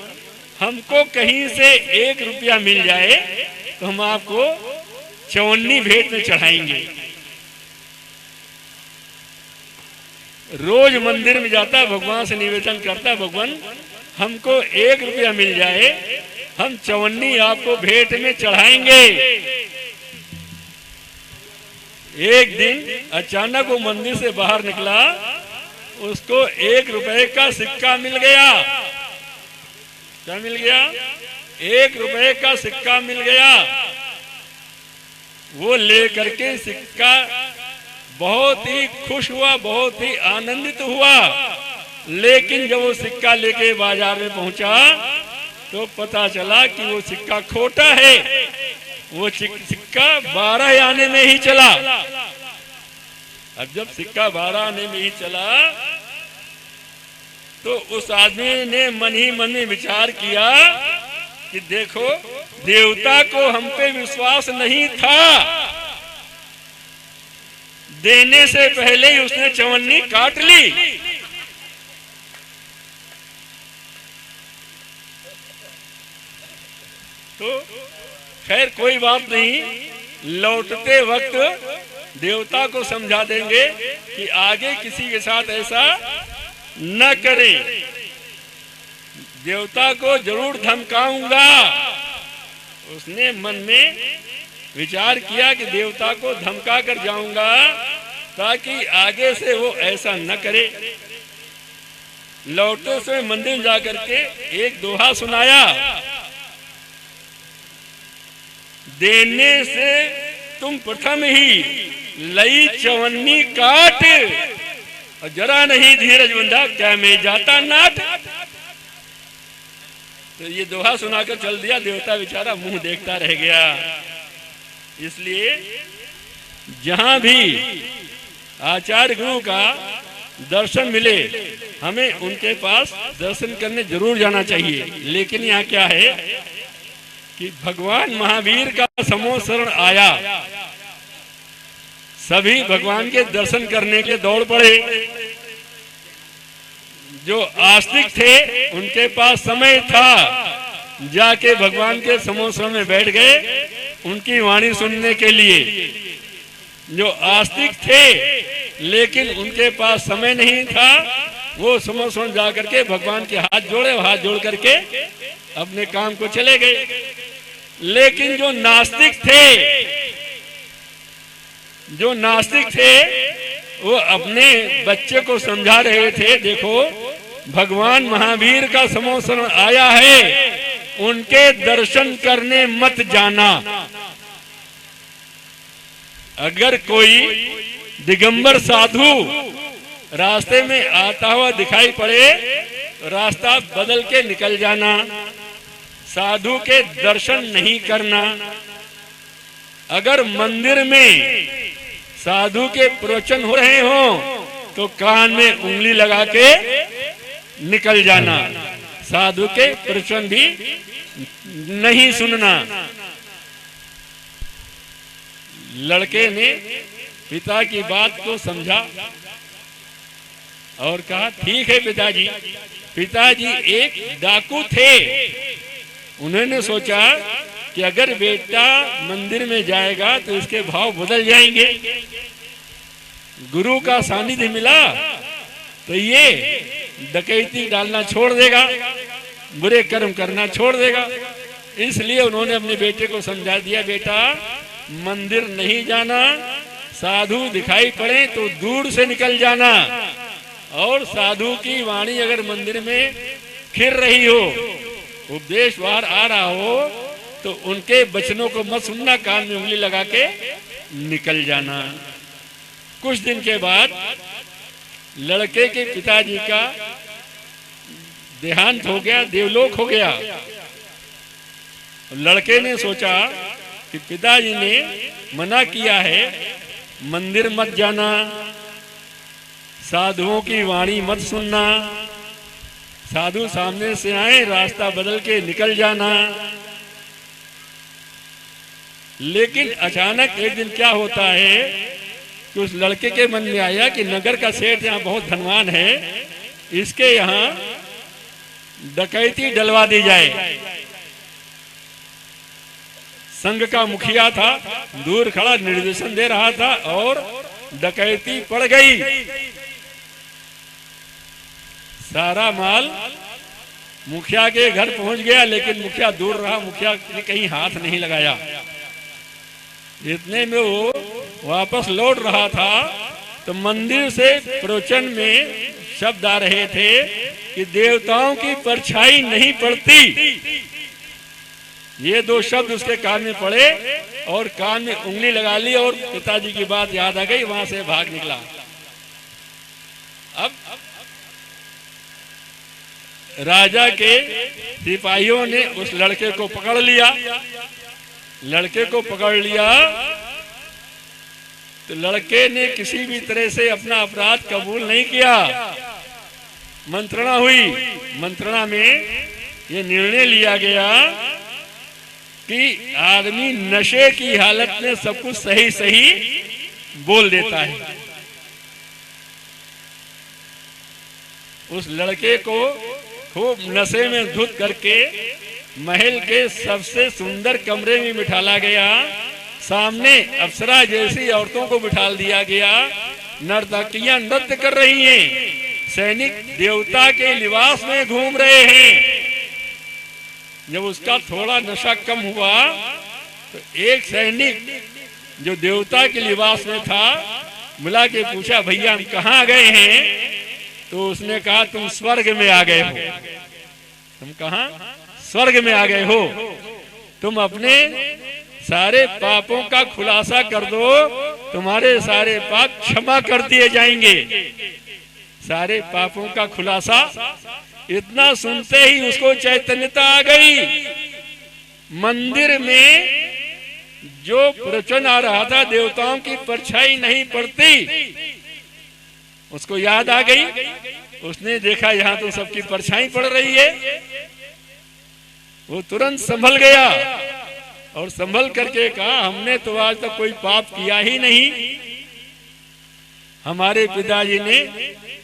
हमको कहीं से 1 रुपया मिल जाए तो हम आपको चवन्नी भेंट में चढ़ाएंगे। रोज मंदिर में जाता, भगवान से निवेदन करता, भगवान हमको 1 रुपया मिल जाए, हम चवन्नी आपको भेंट में चढ़ाएंगे। एक दिन अचानक वो मंदिर से बाहर निकला, उसको 1 रुपए का सिक्का मिल गया। क्या मिल गया? 1 रुपए का सिक्का मिल गया। वो लेकर के सिक्का बहुत ही खुश हुआ, बहुत ही आनंदित हुआ। लेकिन जब वो सिक्का लेके बाजार में पहुंचा तो पता चला कि वो सिक्का खोटा है। वो सिक्का 12 आने में ही चला। अब जब सिक्का 12 आने में ही चला तो उस आदमी ने मन ही मन में विचार किया कि देखो, देवता को हम पे विश्वास नहीं था, देने से पहले ही उसने चवन्नी काट ली। तो खैर कोई बात नहीं, लौटते वक्त देवता को समझा देंगे कि आगे किसी के साथ ऐसा न करें। देवता को जरूर धमकाऊंगा। उसने मन में विचार किया कि देवता को धमका कर जाऊंगा ताकि आगे से वो ऐसा न करे। लौटते समय मंदिर में जाकर के एक दोहा सुनाया, देने से तुम प्रथम ही लई चवन्नी काट, और जरा नहीं धीरज बंधा क्या मैं जाता नाट। तो ये दोहा सुनाकर चल दिया। देवता बेचारा मुंह देखता रह गया। इसलिए जहां भी आचार्य गुरु का दर्शन मिले हमें उनके पास दर्शन करने जरूर जाना चाहिए। लेकिन यहाँ क्या है कि भगवान महावीर का समूह शरण आया, सभी भगवान के दर्शन करने के दौड़ पड़े। जो आस्तिक थे उनके पास समय था, जाके भगवान के समूह शरण में बैठ गए उनकी वाणी सुनने के लिए। जो आस्तिक थे लेकिन उनके पास समय नहीं था, वो समूह शरण जा करके भगवान के हाथ जोड़े, हाथ जोड़ करके अपने काम को चले गए। लेकिन जो नास्तिक थे वो अपने बच्चे को समझा रहे थे, देखो भगवान महावीर का समूह शरण आया है, उनके दर्शन करने मत जाना। अगर कोई दिगंबर साधु रास्ते में आता हुआ दिखाई पड़े, रास्ता बदल के निकल जाना, साधु के दर्शन नहीं करना। अगर मंदिर में साधु के प्रवचन हो रहे हो तो कान में उंगली लगा के निकल जाना, साधु के प्रवचन भी नहीं सुनना। लड़के ने पिता की बात को समझा और कहा, ठीक है पिताजी। पिताजी एक डाकू थे, उन्होंने सोचा कि अगर बेटा मंदिर में जाएगा तो इसके भाव बदल जाएंगे, गुरु का सानिध्य मिला तो ये डकैती डालना छोड़ देगा, बुरे कर्म करना छोड़ देगा। इसलिए उन्होंने अपने बेटे को समझा दिया, बेटा मंदिर नहीं जाना, साधु दिखाई पड़े तो दूर से निकल जाना, और साधु की वाणी अगर मंदिर में खिर रही हो, उपदेश बाहर आ रहा हो, तो उनके वचनों को मत सुनना, कान में उंगली लगा के निकल जाना। कुछ दिन के बाद लड़के के पिताजी का देहांत हो गया, देवलोक हो गया। लड़के ने सोचा कि पिताजी ने मना किया है, मंदिर मत जाना, साधुओं की वाणी मत सुनना, साधु सामने से आए रास्ता बदल के निकल जाना। लेकिन अचानक एक दिन क्या होता है कि उस लड़के के मन में आया कि नगर का सेठ यहाँ बहुत धनवान है, इसके यहाँ डकैती डलवा दी जाए। संघ का मुखिया था, दूर खड़ा निर्देशन दे रहा था और डकैती पड़ गई। सारा माल मुखिया के घर पहुंच गया, लेकिन मुखिया दूर रहा, मुखिया ने कहीं हाथ नहीं लगाया। इतने में वो वापस लौट रहा था तो मंदिर से प्रवचन में शब्द आ रहे थे कि देवताओं की परछाई नहीं पड़ती। ये दो शब्द उसके कान में पड़े और कान में उंगली लगा ली और पिताजी की बात याद आ गई, वहां से भाग निकला। अब राजा के सिपाहियों ने उस लड़के को पकड़ लिया। लड़के को पकड़ लिया तो लड़के ने किसी भी तरह से अपना अपराध कबूल नहीं किया। मंत्रणा हुई, मंत्रणा में ये निर्णय लिया गया कि आदमी नशे की हालत में सब कुछ सही सही बोल देता है। उस लड़के को खूब नशे में धुत करके महल के सबसे सुंदर कमरे में बिठाला गया। सामने अप्सरा जैसी औरतों को बिठाल दिया गया। नर्तकियां नृत्य कर रही हैं, सैनिक देवता के लिबास में घूम रहे हैं। जब उसका थोड़ा नशा कम हुआ तो एक सैनिक जो देवता के लिबास में था बुला के पूछा, भैया हम कहाँ गए हैं? तो उसने कहा, तुम स्वर्ग में आ गए हो। तुम कहाँ? स्वर्ग में आ गए हो। तुम अपने सारे पापों का खुलासा कर दो, तुम्हारे सारे पाप क्षमा कर दिए जाएंगे। सारे पापों का खुलासा। इतना सुनते ही उसको चैतन्यता आ गई। मंदिर में जो प्रवचन आ रहा था, देवताओं की परछाई नहीं पड़ती, उसको याद आ गई। उसने देखा यहाँ तो सबकी परछाई पड़ रही है। वो तुरंत संभल गया और संभल करके कहा, हमने तो आज तक कोई पाप किया ही नहीं। हमारे पिताजी ने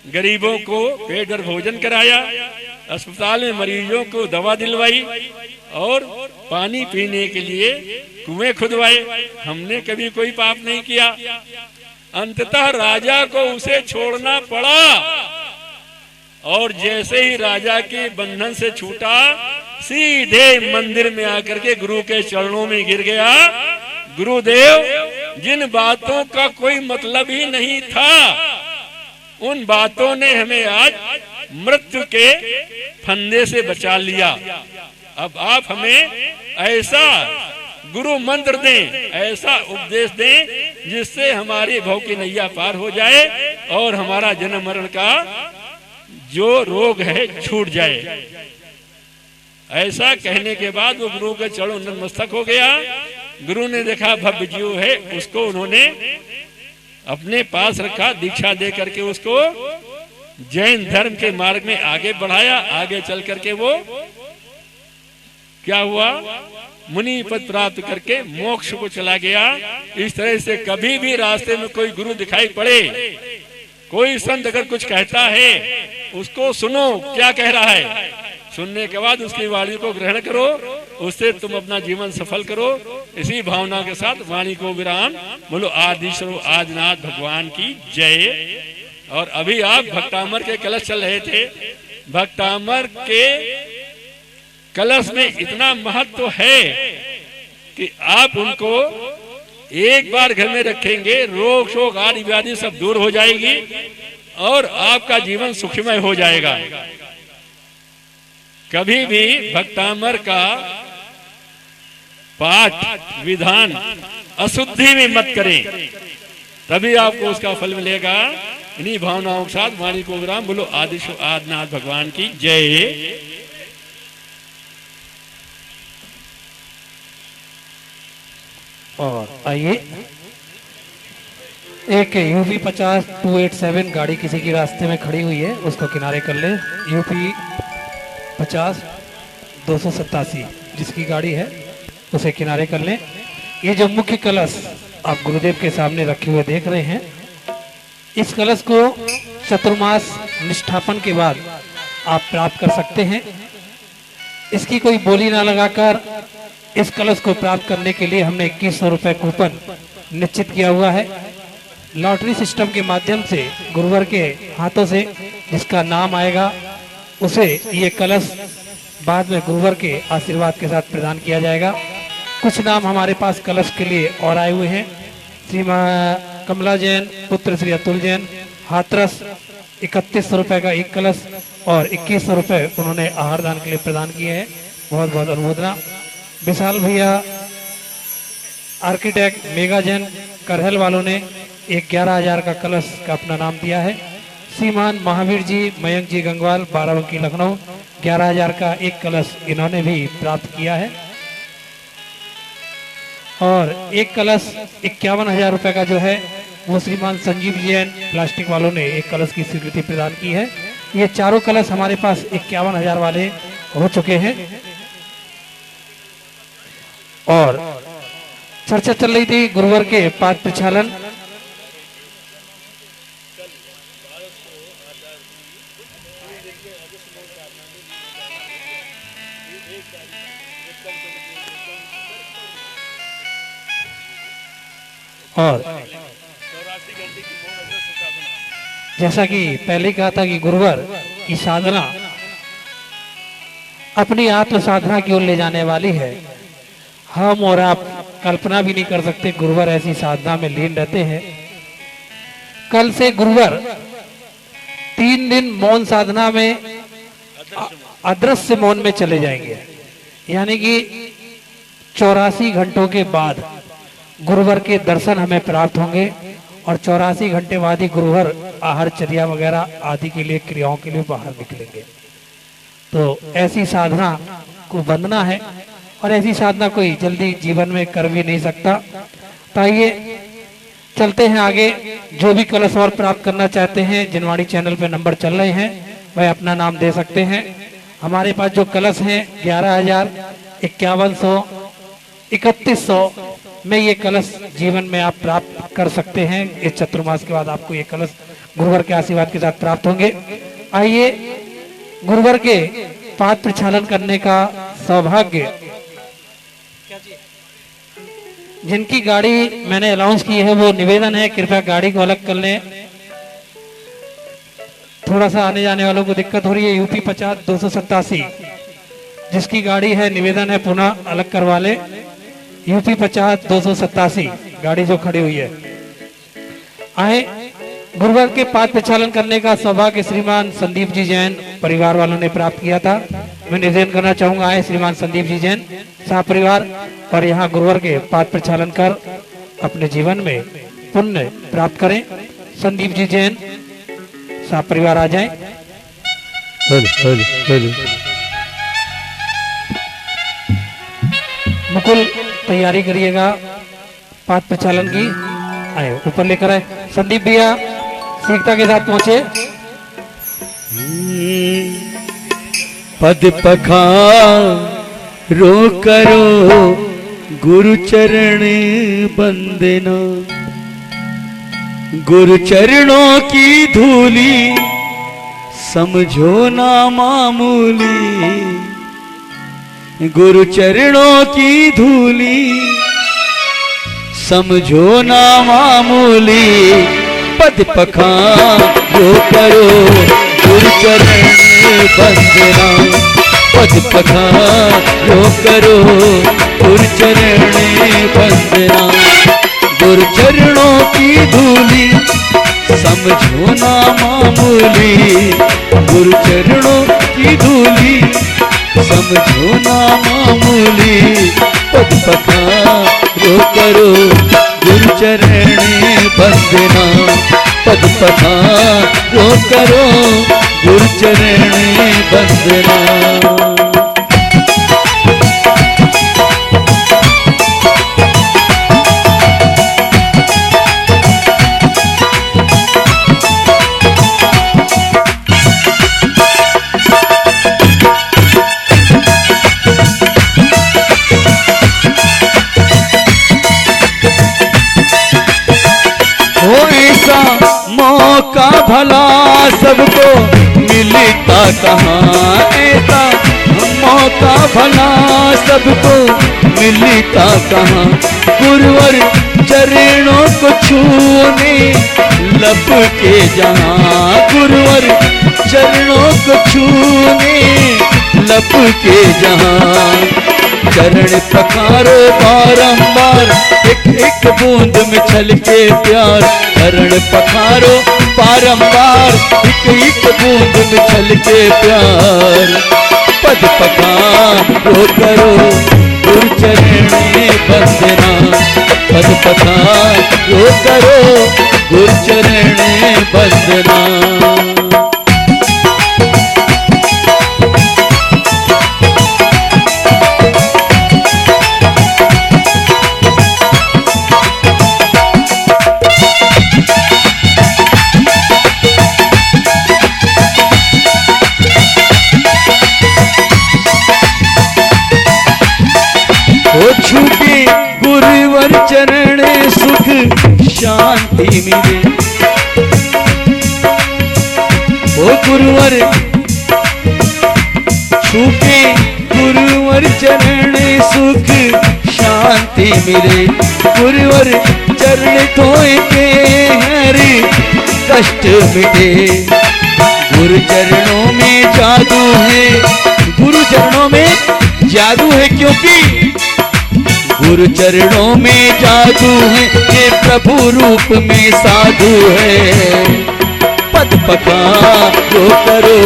गरीबों को पेट भर भोजन कराया, अस्पताल में मरीजों को दवा दिलवाई और पानी पीने के लिए कुएं खुदवाए। हमने कभी कोई पाप नहीं किया। अंततः राजा को उसे छोड़ना पड़ा और जैसे ही राजा के बंधन से छूटा, सीधे मंदिर में आकर के गुरु के चरणों में गिर गया। गुरुदेव, जिन बातों का कोई मतलब ही नहीं था, उन बातों ने हमें आज मृत्यु के फंदे से बचा लिया। अब आप हमें ऐसा गुरु मंत्र दें, ऐसा उपदेश दें जिससे हमारी भव की नैया पार हो जाए और हमारा जन्म मरण का जो रोग है छूट जाए। ऐसा कहने के बाद वो गुरु के चरणों नतमस्तक हो गया। गुरु ने देखा भव्य जीव है, उसको उन्होंने अपने पास रखा, दीक्षा दे करके उसको जैन धर्म के मार्ग में आगे बढ़ाया। आगे चल करके वो क्या हुआ, मुनि पद प्राप्त करके मोक्ष को चला गया। इस तरह से कभी भी रास्ते में कोई गुरु दिखाई पड़े, कोई संत अगर कुछ कहता है, उसको सुनो क्या कह रहा है। सुनने के बाद उसकी वाणी को ग्रहण करो, उससे तुम अपना जीवन सफल करो। इसी भावना के साथ वाणी को विराम। बोलो आदिशरो आदिनाथ भगवान की जय। और अभी आप भक्तामर के कलश चल रहे थे। भक्तामर के कलश में इतना महत्व है कि आप उनको एक बार घर में रखेंगे, रोग शोक आदि व्याधि सब दूर हो जाएगी और आपका जीवन सुखमय हो जाएगा। कभी भी भक्तामर का पाठ विधान अशुद्धि में मत करें, तभी आपको उसका फल मिलेगा। इन्हीं भावनाओं के साथ वाणी को विराम। बोलो आदिनाथ भगवान की जय। और आइए, एक यूपी 50-287 गाड़ी किसी की रास्ते में खड़ी हुई है, उसको किनारे कर ले। यूपी 50-287 जिसकी गाड़ी है उसे किनारे कर लें। ये जो मुख्य कलश आप गुरुदेव के सामने रखे हुए देख रहे हैं, इस कलश को चतुर्मास निष्ठापन के बाद आप प्राप्त कर सकते हैं। इसकी कोई बोली ना लगाकर इस कलश को प्राप्त करने के लिए हमने 2100 रुपये कूपन निश्चित किया हुआ है। लॉटरी सिस्टम के माध्यम से गुरुवर के हाथों से जिसका नाम आएगा उसे ये कलश बाद में गुरुवर के आशीर्वाद के साथ प्रदान किया जाएगा। कुछ नाम हमारे पास कलश के लिए और आए हुए हैं। श्री कमला जैन पुत्र श्री अतुल जैन, हाथरस 3100 रुपये का एक कलश और 2100 रुपये उन्होंने आहार दान के लिए प्रदान किए हैं। बहुत बहुत अनुमोदना। विशाल भैया आर्किटेक्ट मेगा जैन करहल वालों ने एक 11,000 का कलश का अपना नाम दिया है। श्रीमान महावीर जी मयंक जी गंगवाल बाराबंकी लखनऊ 11,000 का एक कलश इन्होंने भी प्राप्त किया है। और एक कलश 51,000 रुपये का जो है वो श्रीमान संजीव जैन प्लास्टिक वालों ने एक कलश की स्वीकृति प्रदान की है। ये चारों कलश हमारे पास 51,000 वाले हो चुके हैं। और चर्चा चल रही थी गुरुवर के पाद प्रक्षालन। और जैसा कि पहले कहा था कि गुरुवर की साधना अपनी आत्म साधना की ओर ले जाने वाली है। हम और आप कल्पना भी नहीं कर सकते गुरुवर ऐसी साधना में लीन रहते हैं। कल से गुरुवर 3 दिन मौन साधना में अदृश्य मौन में चले जाएंगे, यानी कि 84 घंटों के बाद गुरुवर के दर्शन हमें प्राप्त होंगे और 84 घंटे बाद ही गुरुवर आहार चर्या वगैरह आदि के लिए क्रियाओं के लिए बाहर निकलेंगे। तो ऐसी साधना को बंधना है और ऐसी साधना कोई जल्दी जीवन में कर भी नहीं सकता। तो आइए चलते हैं आगे। जो भी कलश और प्राप्त करना चाहते हैं, जिनवाड़ी चैनल पे नंबर चल रहे हैं, वह अपना नाम दे सकते हैं। हमारे पास जो कलश हैं 11,000, 5100, 3100 में ये कलश जीवन में आप प्राप्त कर सकते हैं। इस चतुर्मास के बाद आपको ये कलश गुरुवर के आशीर्वाद के साथ प्राप्त होंगे। आइए गुरुवर के पाद प्रक्षालन करने का सौभाग्य जिनकी गाड़ी मैंने अनाउंस की है वो निवेदन है कृपया गाड़ी को अलग कर लें। थोड़ा सा आने जाने वालों को दिक्कत हो रही है। यूपी 50-287 जिसकी गाड़ी है निवेदन है पुनः अलग करवा ले। यूपी 50-287 गाड़ी जो खड़ी हुई है। आए गुरुवर के पाद प्रक्षालन करने का सौभाग्य श्रीमान संदीप जी जैन परिवार वालों ने प्राप्त किया था। मैं निवेदन करना चाहूंगा आए श्रीमान संदीप जी जैन साह परिवार और यहाँ गुरुवर के पाद प्रक्षालन कर अपने जीवन में पुण्य प्राप्त करें। संदीप जी जैन साह परिवार आ जाएं। मुकुल तैयारी करिएगा पाद प्रक्षालन की। आए ऊपर लेकर आए संदीप भैया सीखता के साथ पहुंचे। पद पखारो करो गुरु चरण बंदना, गुरु चरणों की धूली समझो ना मामूली, गुरु चरणों की धूली समझो ना मामूली। पद पखारो करो गुरु चरण बंदना, पद पखारो करो गुरु चरणे बंदना। गुरु चरणों की धूली समझो ना मामूली, गुरु चरणों की धूली समझो ना मामूली। पद पखारो करो गुरु चरणे बंदना। पद पखारो करो गुरु चरणे बंदना। मौका भला सबको मिलता कहाँ, ऐसा मौका भला सबको मिलता कहाँ। गुरुवर चरणों को छूने लब के जहाँ, गुरुवर चरणों को छूने लब के जहाँ। चरण पखारो बारंबार एक एक बूंद में छलके प्यार। चरण पखारो बारंबार एक एक बूंद में छलके प्यार। पद पखारो करो गुरु चरणे बंदना। पद पखारो करो गुरु चरणे बंदना। छूटे गुरुवर चरण सुख शांति मिले। ओ गुरुवर छूटे गुरुवर चरण सुख शांति मिले। गुरुवर चरण धोए के हर कष्ट मिटे। गुरु चरणों में जादू है, गुरु चरणों में जादू है, क्योंकि गुरु चरणों में जादू है, ये प्रभु रूप में साधु है। पद पखारो करो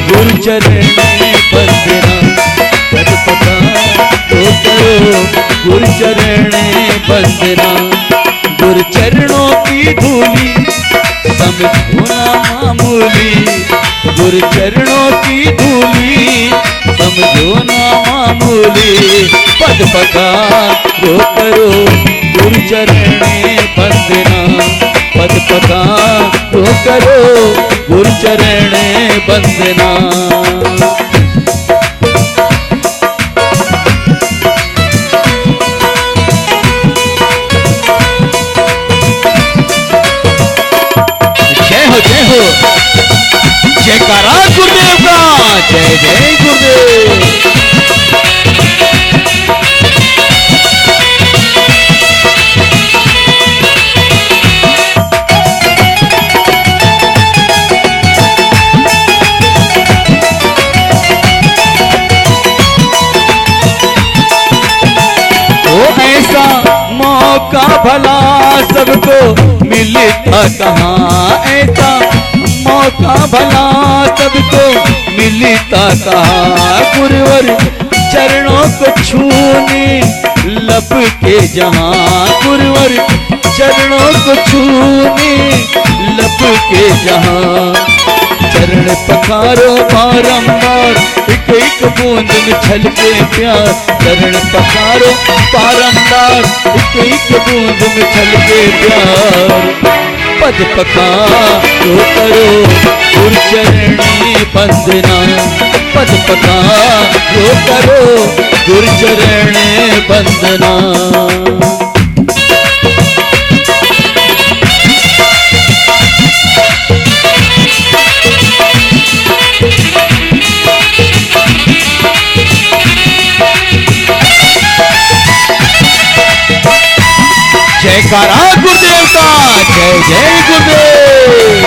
गुरु चरणे बंदना। पद पखारो करो गुरु चरणे बंदना। गुरु चरणों की धूली समझो ना मामूली, गुरु चरणों की धूली समझो ना मामूली। पद पखारो करो गुरु चरणे बंदना। पद पखारो करो गुरु चरणे बंदना। जय हो जय हो, जयकारा गुरुदेव का, जय जय गुरुदेव। मौका भला सबको मिलता कहाँ, ऐसा मौका भला सबको मिलता कहाँ। गुरुवर चरणों को छूने लब के जहाँ, गुरुवर चरणों को छूने लब के जहाँ। चरण पखारो बारंबार एक एक बूंद में छलके प्यार। चरण पखारो बारंबार एक एक बूंद में छलके प्यार। पद पखारो करो गुरु चरणे बंदना। पद पखारो करो गुरु चरणे बंदना। जयकारा गुरुदेव का, जय जय गुरुदेव।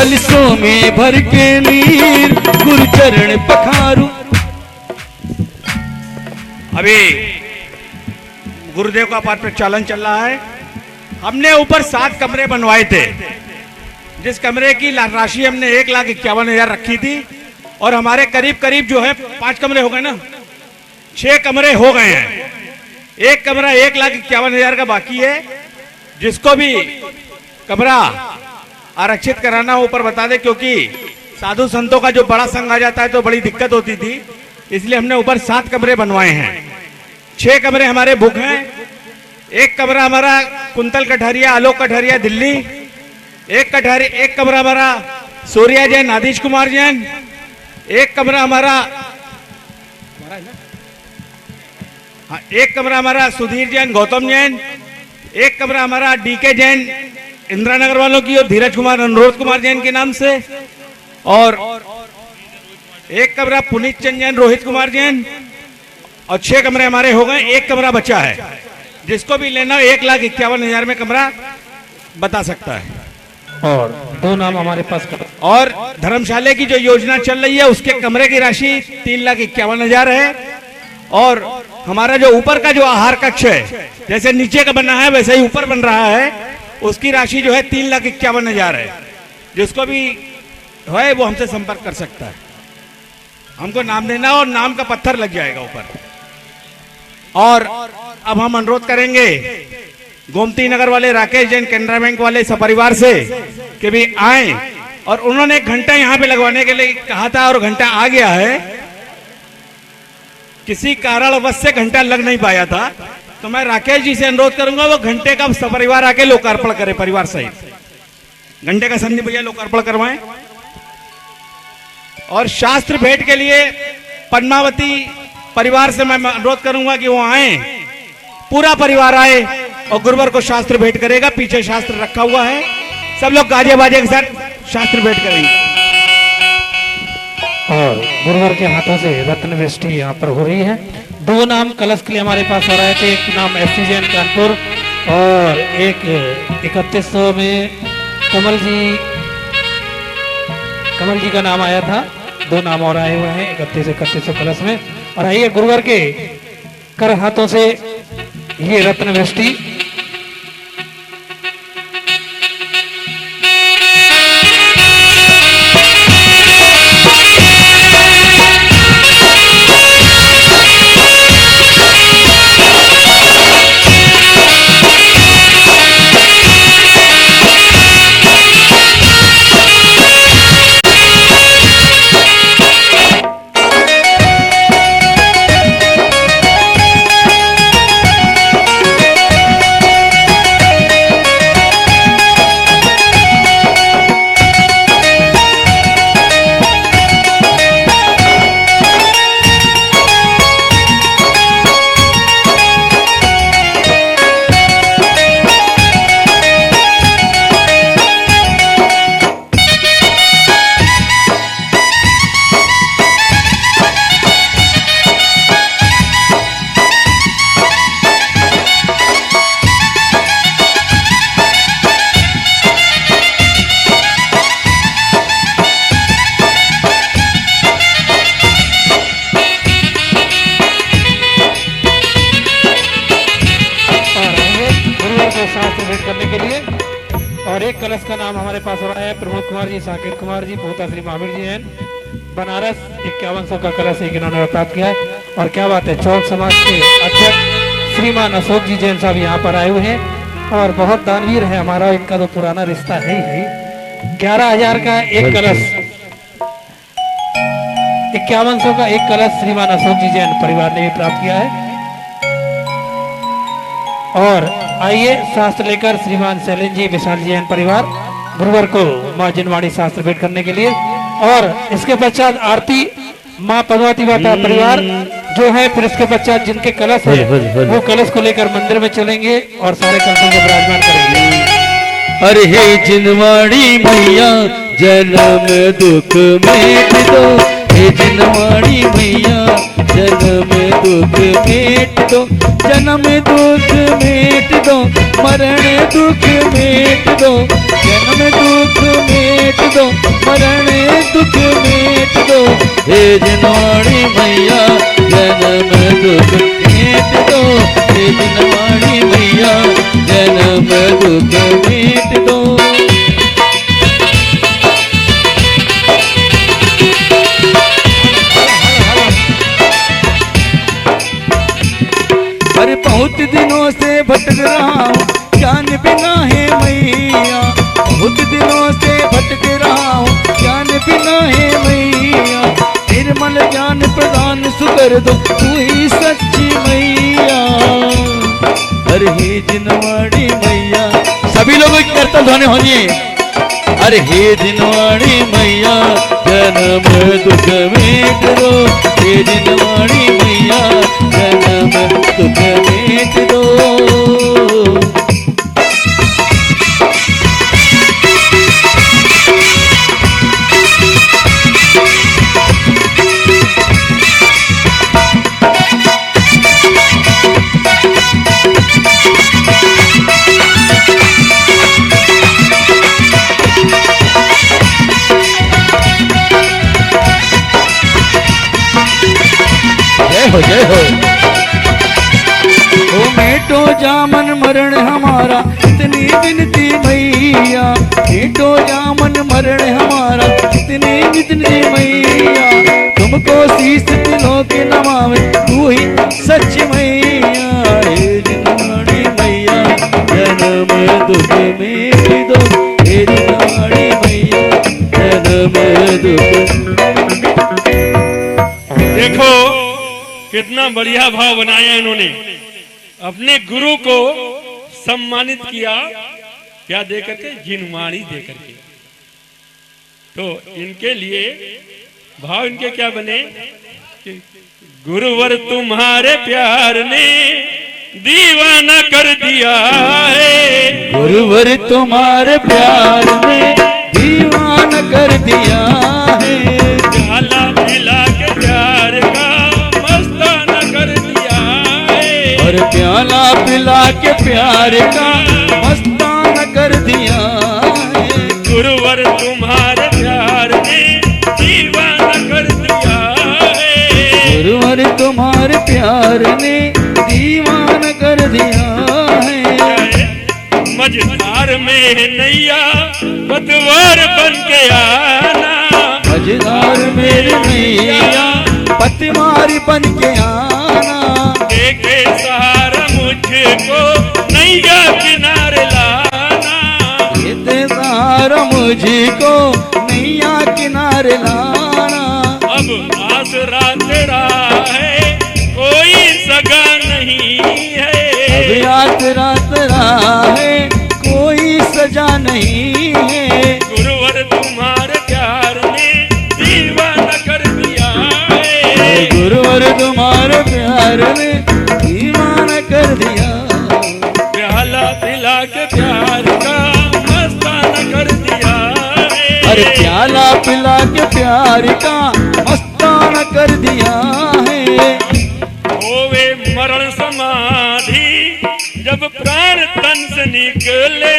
कलशों में भर के नीर गुरु चरण पखारू। अभी गुरुदेव का पाठ प्रचालन चल रहा है। हमने ऊपर 7 कमरे बनवाए थे, जिस कमरे की राशि हमने 1,51,000 रखी थी, और हमारे करीब करीब जो है 5 कमरे हो गए ना, 6 कमरे हो गए हैं। एक कमरा 1,51,000 का बाकी है। जिसको भी कमरा आरक्षित कराना ऊपर बता दे, क्योंकि साधु संतों का जो बड़ा संघ आ जाता है तो बड़ी दिक्कत होती थी, इसलिए हमने ऊपर 7 कमरे बनवाए हैं। 6 कमरे हमारे बुक हैं। एक कमरा हमारा कुंतल कठारिया, आलोक कठारिया दिल्ली। एक कमरा हमारा सूर्या जैन, आदिश कुमार जैन। एक कमरा हमारा सुधीर जैन, गौतम जैन। एक कमरा हमारा डीके जैन, इंदिरा नगर वालों की, और धीरज कुमार, अनुरोध कुमार जैन के नाम से। और एक कमरा पुनीत चंद जैन, रोहित कुमार जैन। और 6 कमरे हमारे हो गए। एक कमरा बचा है। जिसको भी लेना 1,51,000 में कमरा बता सकता है। और 2 नाम हमारे पास और धर्मशाला की जो योजना चल रही है उसके कमरे की राशि 3,51,000 है। और हमारा जो ऊपर का जो आहार कक्ष है, जैसे नीचे का बना है वैसे ही ऊपर बन रहा है, उसकी राशि जो है 3,51,000 है। जिसको भी है वो हमसे संपर्क कर सकता है। हमको नाम देना और नाम का पत्थर लग जाएगा ऊपर। और अब हम अनुरोध करेंगे गोमती नगर वाले राकेश जैन, कैनरा बैंक वाले सपरिवार से कि भी आए। और उन्होंने 1 घंटा यहाँ पे लगवाने के लिए कहा था और घंटा आ गया है। किसी कारणवश से घंटा लग नहीं पाया था, तो मैं राकेश जी से अनुरोध करूंगा वो घंटे का सपरिवार आके लोकार्पण करे, परिवार सहित घंटे का संदीप भैया लोकार्पण करवाएं। और शास्त्र भेंट के लिए पद्मावती परिवार से मैं अनुरोध करूंगा कि वो आए, पूरा परिवार आए और गुरुवार को शास्त्र भेंट करेगा। पीछे शास्त्र रखा हुआ है, सब लोग गाजे बाजे के साथ शास्त्र भेंट करेंगे। और गुरुवार के हाथों से रत्न वृष्टि यहाँ पर हो रही है। 2 नाम कलश के लिए हमारे पास आ रहे थे। एक नाम एससी जैन कानपुर और एक 3100 में कमल जी का नाम आया था। 2 नाम और आए हुए हैं 3100 कलश में। और आइए गुरुवार के कर हाथों से ये रत्न वृष्टि। और एक कलश का नाम हमारे पास हो रहा है प्रमोद कुमार जी, साकेत कुमार जी, पोता श्री महावीर जी हैं बनारस। 5100 का कलश एक इन्होंने प्राप्त किया है। और क्या बात है, चौक समाज के अध्यक्ष श्रीमान अशोक जी जैन साहब यहाँ पर आए हुए हैं और बहुत दानवीर है। हमारा इनका तो पुराना रिश्ता है ही। 11,000 का एक कलश, 5100 का एक कलश श्रीमान अशोक जी जैन परिवार ने भी प्राप्त किया है। और आइए शास्त्र लेकर श्रीमान शैलेंद्र जी, विशाल जी जैन परिवार गुरुवार को माँ जिनवाणी शास्त्र भेंट करने के लिए। और इसके पश्चात आरती माँ पद्मावती माता परिवार जो है। फिर इसके पश्चात जिनके कलश है वो कलश को लेकर मंदिर में चलेंगे और सारे कलशों को विराजमान करेंगे। अरे हे जिनवाणी मैया जन्म दुख मिट दो, हे जिनवाणी मैया जन्म दुख मेट दो, जन्म दुख मेट दो, मरण दुख मेट दो, जन्म दुख मेट दो, मरण दुख मेट दो, हे जिनवाणी मैया जन्म दुख मेट दो, हे जिनवाणी मैया जन्म दुख मेट दो। अरे बहुत दिनों से भटक रहा हूँ ज्ञान बिना है मैया, बहुत दिनों से भटक रहा हूँ ज्ञान बिना है मैया, निर्मल ज्ञान प्रदान सुकर दो तू ही सच्ची मैया। अरे हे जिनवाणी मैया, सभी लोगों की करतल ध्वनि होनी। अरे हे जिनवाणी मैया जन्म दुख मेट दो, हे जिनवाणी मैया जन्म दुख मेट दो। जय हो ओ मेटो जामन मरण हमारा इतनी विनती मैया, मेटो जामन मरण हमारा इतनी विनती मैया, तुमको शीश दिलों के नमावे तू ही सच मैया। हे जिनवाणी मैया जन्म दुख मेट दो, हे जिनवाणी मैया जन्म दुख। देखो कितना बढ़िया भाव बनाया इन्होंने, अपने गुरु को सम्मानित किया, क्या दे करके? जिनवाणी दे करके। तो इनके लिए भाव इनके क्या बने कि गुरुवर तुम्हारे प्यार ने दीवाना कर दिया है, गुरुवर तुम्हारे प्यार ने दीवाना कर दिया है, प्याला पिला के प्यार का मस्ताना कर दिया है, और प्याला पिला के प्यार का मस्ताना कर दिया है, गुरुवर तुम्हारे प्यार ने दीवाना कर दिया है, गुरुवर तुम्हारे प्यार ने दीवाना कर दिया है। मझधार में नैया पतवार बन के आना, मझधार मेरे नैया पतवार बन के आना, देखे सहारा मुझको नैया किनारे लाना, देते सहारा मुझको नैया किनारे लाना। अब आसरा तेरा है कोई सगा नहीं है, अब आसरा तेरा है कोई सजा नहीं है, गुरुवर तुम्हारे प्यार ने दीवाना कर दिया है, गुरुवर तुम्हारे प्यार ने दीवाना कर दिया, प्याला पिला के प्यार का मस्ताना कर दिया है, अरे प्याला पिला के प्यार का मस्ताना कर दिया है। होवे मरण समाधि जब प्राण तन से निकले,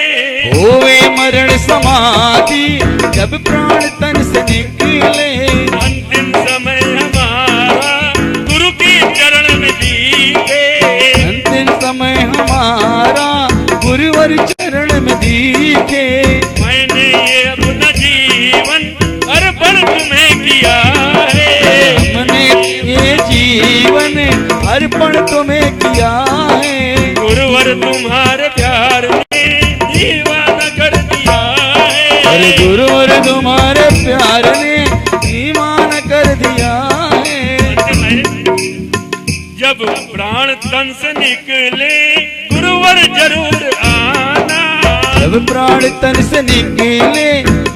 होवे मरण समाधि जब प्राण तन से निकले, अंतिम समय हमारा गुरु के चरण में बीते, अंतिम समय हमारा गुरुवर चरण में दिखे, मैंने ये अपना जीवन अर्पण तुम्हें किया है, हमने ये जीवन अर्पण तुम्हें किया है, गुरुवर तुम्हारे प्यार ने दीवाना कर दिया है, अरे गुरुवर तुम्हारे प्यार ने दीवाना कर दिया है। जब प्राण तन से निकले गुरुवर जरूर आना, जब प्राण तन से निकले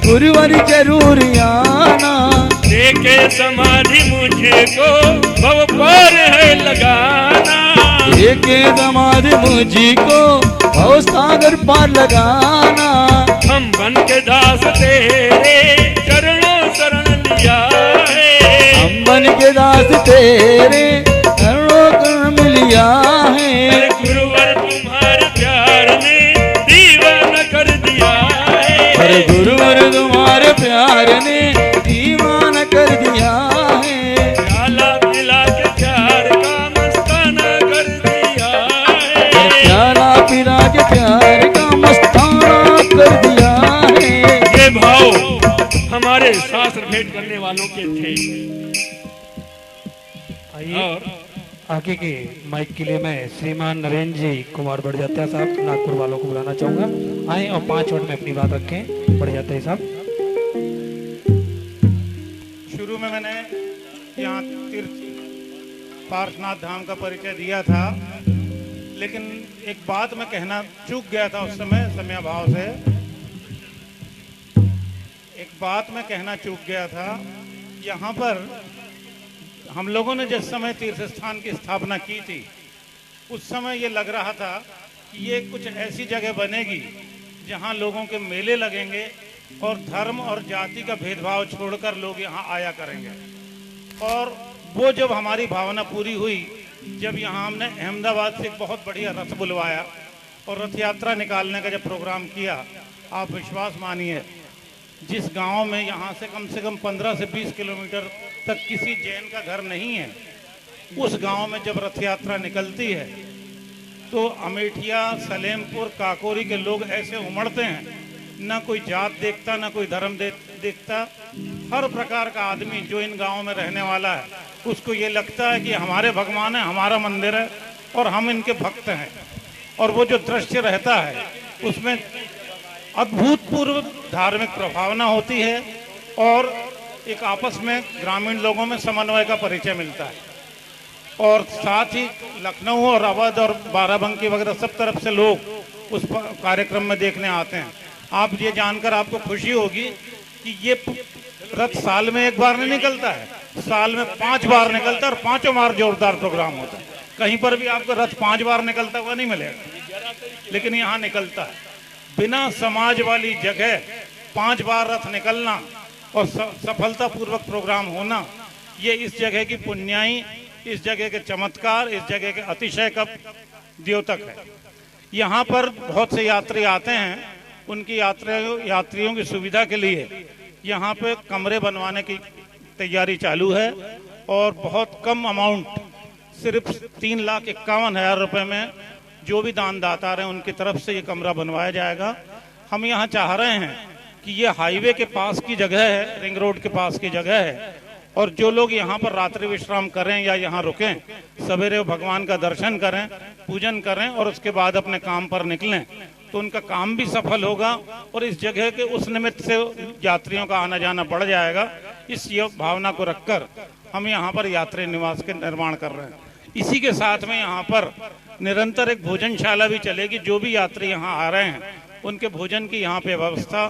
गुरुवर जरूर आना, देखे समाधि मुझको भव पार है लगाना, देखे समाधि मुझको भव सागर पार लगाना, हम बन के दास तेरे चरणों शरण लिया है, हम बन के दास तेरे कर मिलिया है। अरे गुरुवर तुम्हारे प्यार ने दीवाना कर दिया है। अरे गुरुवर तुम्हारे प्यार ने दीवाना कर दिया है। प्याला पिला के प्यार का मस्ताना कर दिया है। प्याला पिला के प्यार का मस्ताना कर दिया है। ये भाव हमारे शास्त्र भेंट करने वालों के थे। और आगे के माइक के लिए मैं श्रीमान नरेंद्र जी कुमार बढ़जात्या साहब नागपुर वालों को बुलाना चाहूँगा। आए और 5 मिनट में अपनी बात रखें। बढ़जात्या साहब। शुरू में मैंने यहाँ तीर्थ पार्श्वनाथ धाम का परिचय दिया था, लेकिन एक बात मैं कहना चूक गया था उस समय अभाव से। एक बात मैं कहना चूक गया था। यहाँ पर हम लोगों ने जिस समय तीर्थ स्थान की स्थापना की थी, उस समय ये लग रहा था कि ये कुछ ऐसी जगह बनेगी जहाँ लोगों के मेले लगेंगे और धर्म और जाति का भेदभाव छोड़कर लोग यहाँ आया करेंगे। और वो जब हमारी भावना पूरी हुई, जब यहाँ हमने अहमदाबाद से एक बहुत बढ़िया रथ बुलवाया और रथ यात्रा निकालने का जब प्रोग्राम किया, आप विश्वास मानिए, जिस गांव में यहाँ से कम 15 से 20 किलोमीटर तक किसी जैन का घर नहीं है, उस गांव में जब रथ यात्रा निकलती है तो अमेठिया, सलेमपुर, काकोरी के लोग ऐसे उमड़ते हैं, ना कोई जात देखता, ना कोई धर्म देखता। हर प्रकार का आदमी जो इन गांवों में रहने वाला है, उसको ये लगता है कि हमारे भगवान है, हमारा मंदिर है और हम इनके भक्त हैं। और वो जो दृश्य रहता है उसमें अभूतपूर्व धार्मिक प्रभावना होती है और एक आपस में ग्रामीण लोगों में समन्वय का परिचय मिलता है। और साथ ही लखनऊ और अवध और बाराबंकी वगैरह सब तरफ से लोग उस कार्यक्रम में देखने आते हैं। आप ये जानकर आपको खुशी होगी कि ये रथ साल में एक बार नहीं निकलता है, साल में 5 बार निकलता है और 5 बार जोरदार प्रोग्राम होता है। कहीं पर भी आपको रथ 5 बार निकलता हुआ नहीं मिलेगा, लेकिन यहाँ निकलता है। बिना समाज वाली जगह 5 बार रथ निकलना और सफलतापूर्वक प्रोग्राम होना, ये इस जगह की पुण्याई, इस जगह के चमत्कार, इस जगह के अतिशय का द्योतक है। यहाँ पर बहुत से यात्री आते हैं, उनकी यात्रियों की सुविधा के लिए यहाँ पे कमरे बनवाने की तैयारी चालू है और बहुत कम अमाउंट, सिर्फ 3,51,000 रुपये में जो भी दानदाता हैं उनकी तरफ से ये कमरा बनवाया जाएगा। हम यहाँ चाह रहे हैं कि ये हाईवे के पास की जगह है, रिंग रोड के पास की जगह है, और जो लोग यहाँ पर रात्रि विश्राम करें या यहाँ रुकें, सवेरे भगवान का दर्शन करें, पूजन करें और उसके बाद अपने काम पर निकलें, तो उनका काम भी सफल होगा और इस जगह के उस निमित्त से यात्रियों का आना जाना बढ़ जाएगा। इस भावना को रखकर हम यहाँ पर यात्री निवास के निर्माण कर रहे हैं। इसी के साथ में यहाँ पर निरंतर एक भोजनशाला भी चलेगी। जो भी यात्री यहाँ आ रहे हैं उनके भोजन की यहाँ पे व्यवस्था,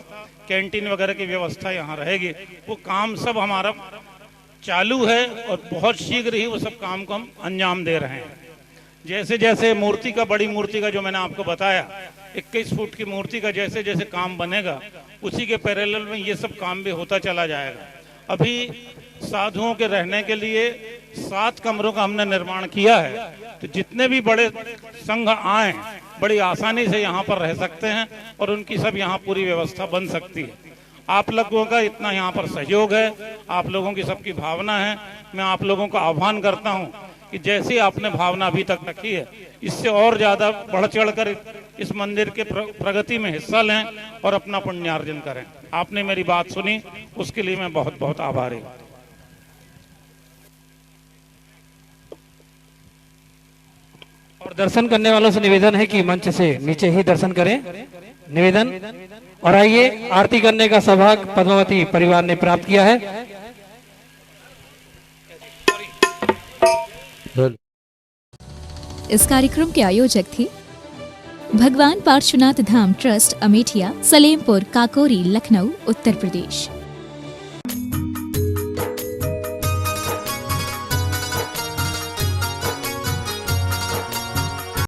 कैंटीन वगैरह की व्यवस्था यहाँ रहेगी। वो काम सब हमारा चालू है और बहुत शीघ्र ही वो सब काम को हम अंजाम दे रहे हैं। जैसे जैसे मूर्ति का, बड़ी मूर्ति का जो मैंने आपको बताया 21 फुट की मूर्ति का जैसे जैसे काम बनेगा, उसी के पैरेलल में ये सब काम भी होता चला जाएगा। अभी साधुओं के रहने के लिए 7 कमरों का हमने निर्माण किया है, तो जितने भी बड़े संघ आए बड़ी आसानी से यहाँ पर रह सकते हैं और उनकी सब यहाँ पूरी व्यवस्था बन सकती है। आप लोगों का इतना यहाँ पर सहयोग है, आप लोगों की सबकी भावना है। मैं आप लोगों का आह्वान करता हूँ कि जैसी आपने भावना अभी तक रखी है, इससे और ज़्यादा बढ़ चढ़कर इस मंदिर के प्रगति में हिस्सा लें और अपना पुण्यार्जन करें। आपने मेरी बात सुनी, उसके लिए मैं बहुत बहुत आभारी हूँ। और दर्शन करने वालों से निवेदन है कि मंच से नीचे ही दर्शन करें, निवेदन। और आइए, आरती करने का सौभाग्य पद्मावती परिवार ने प्राप्त किया है। इस कार्यक्रम के आयोजक थे भगवान पार्श्वनाथ धाम ट्रस्ट, अमेठिया, सलेमपुर, काकोरी, लखनऊ, उत्तर प्रदेश।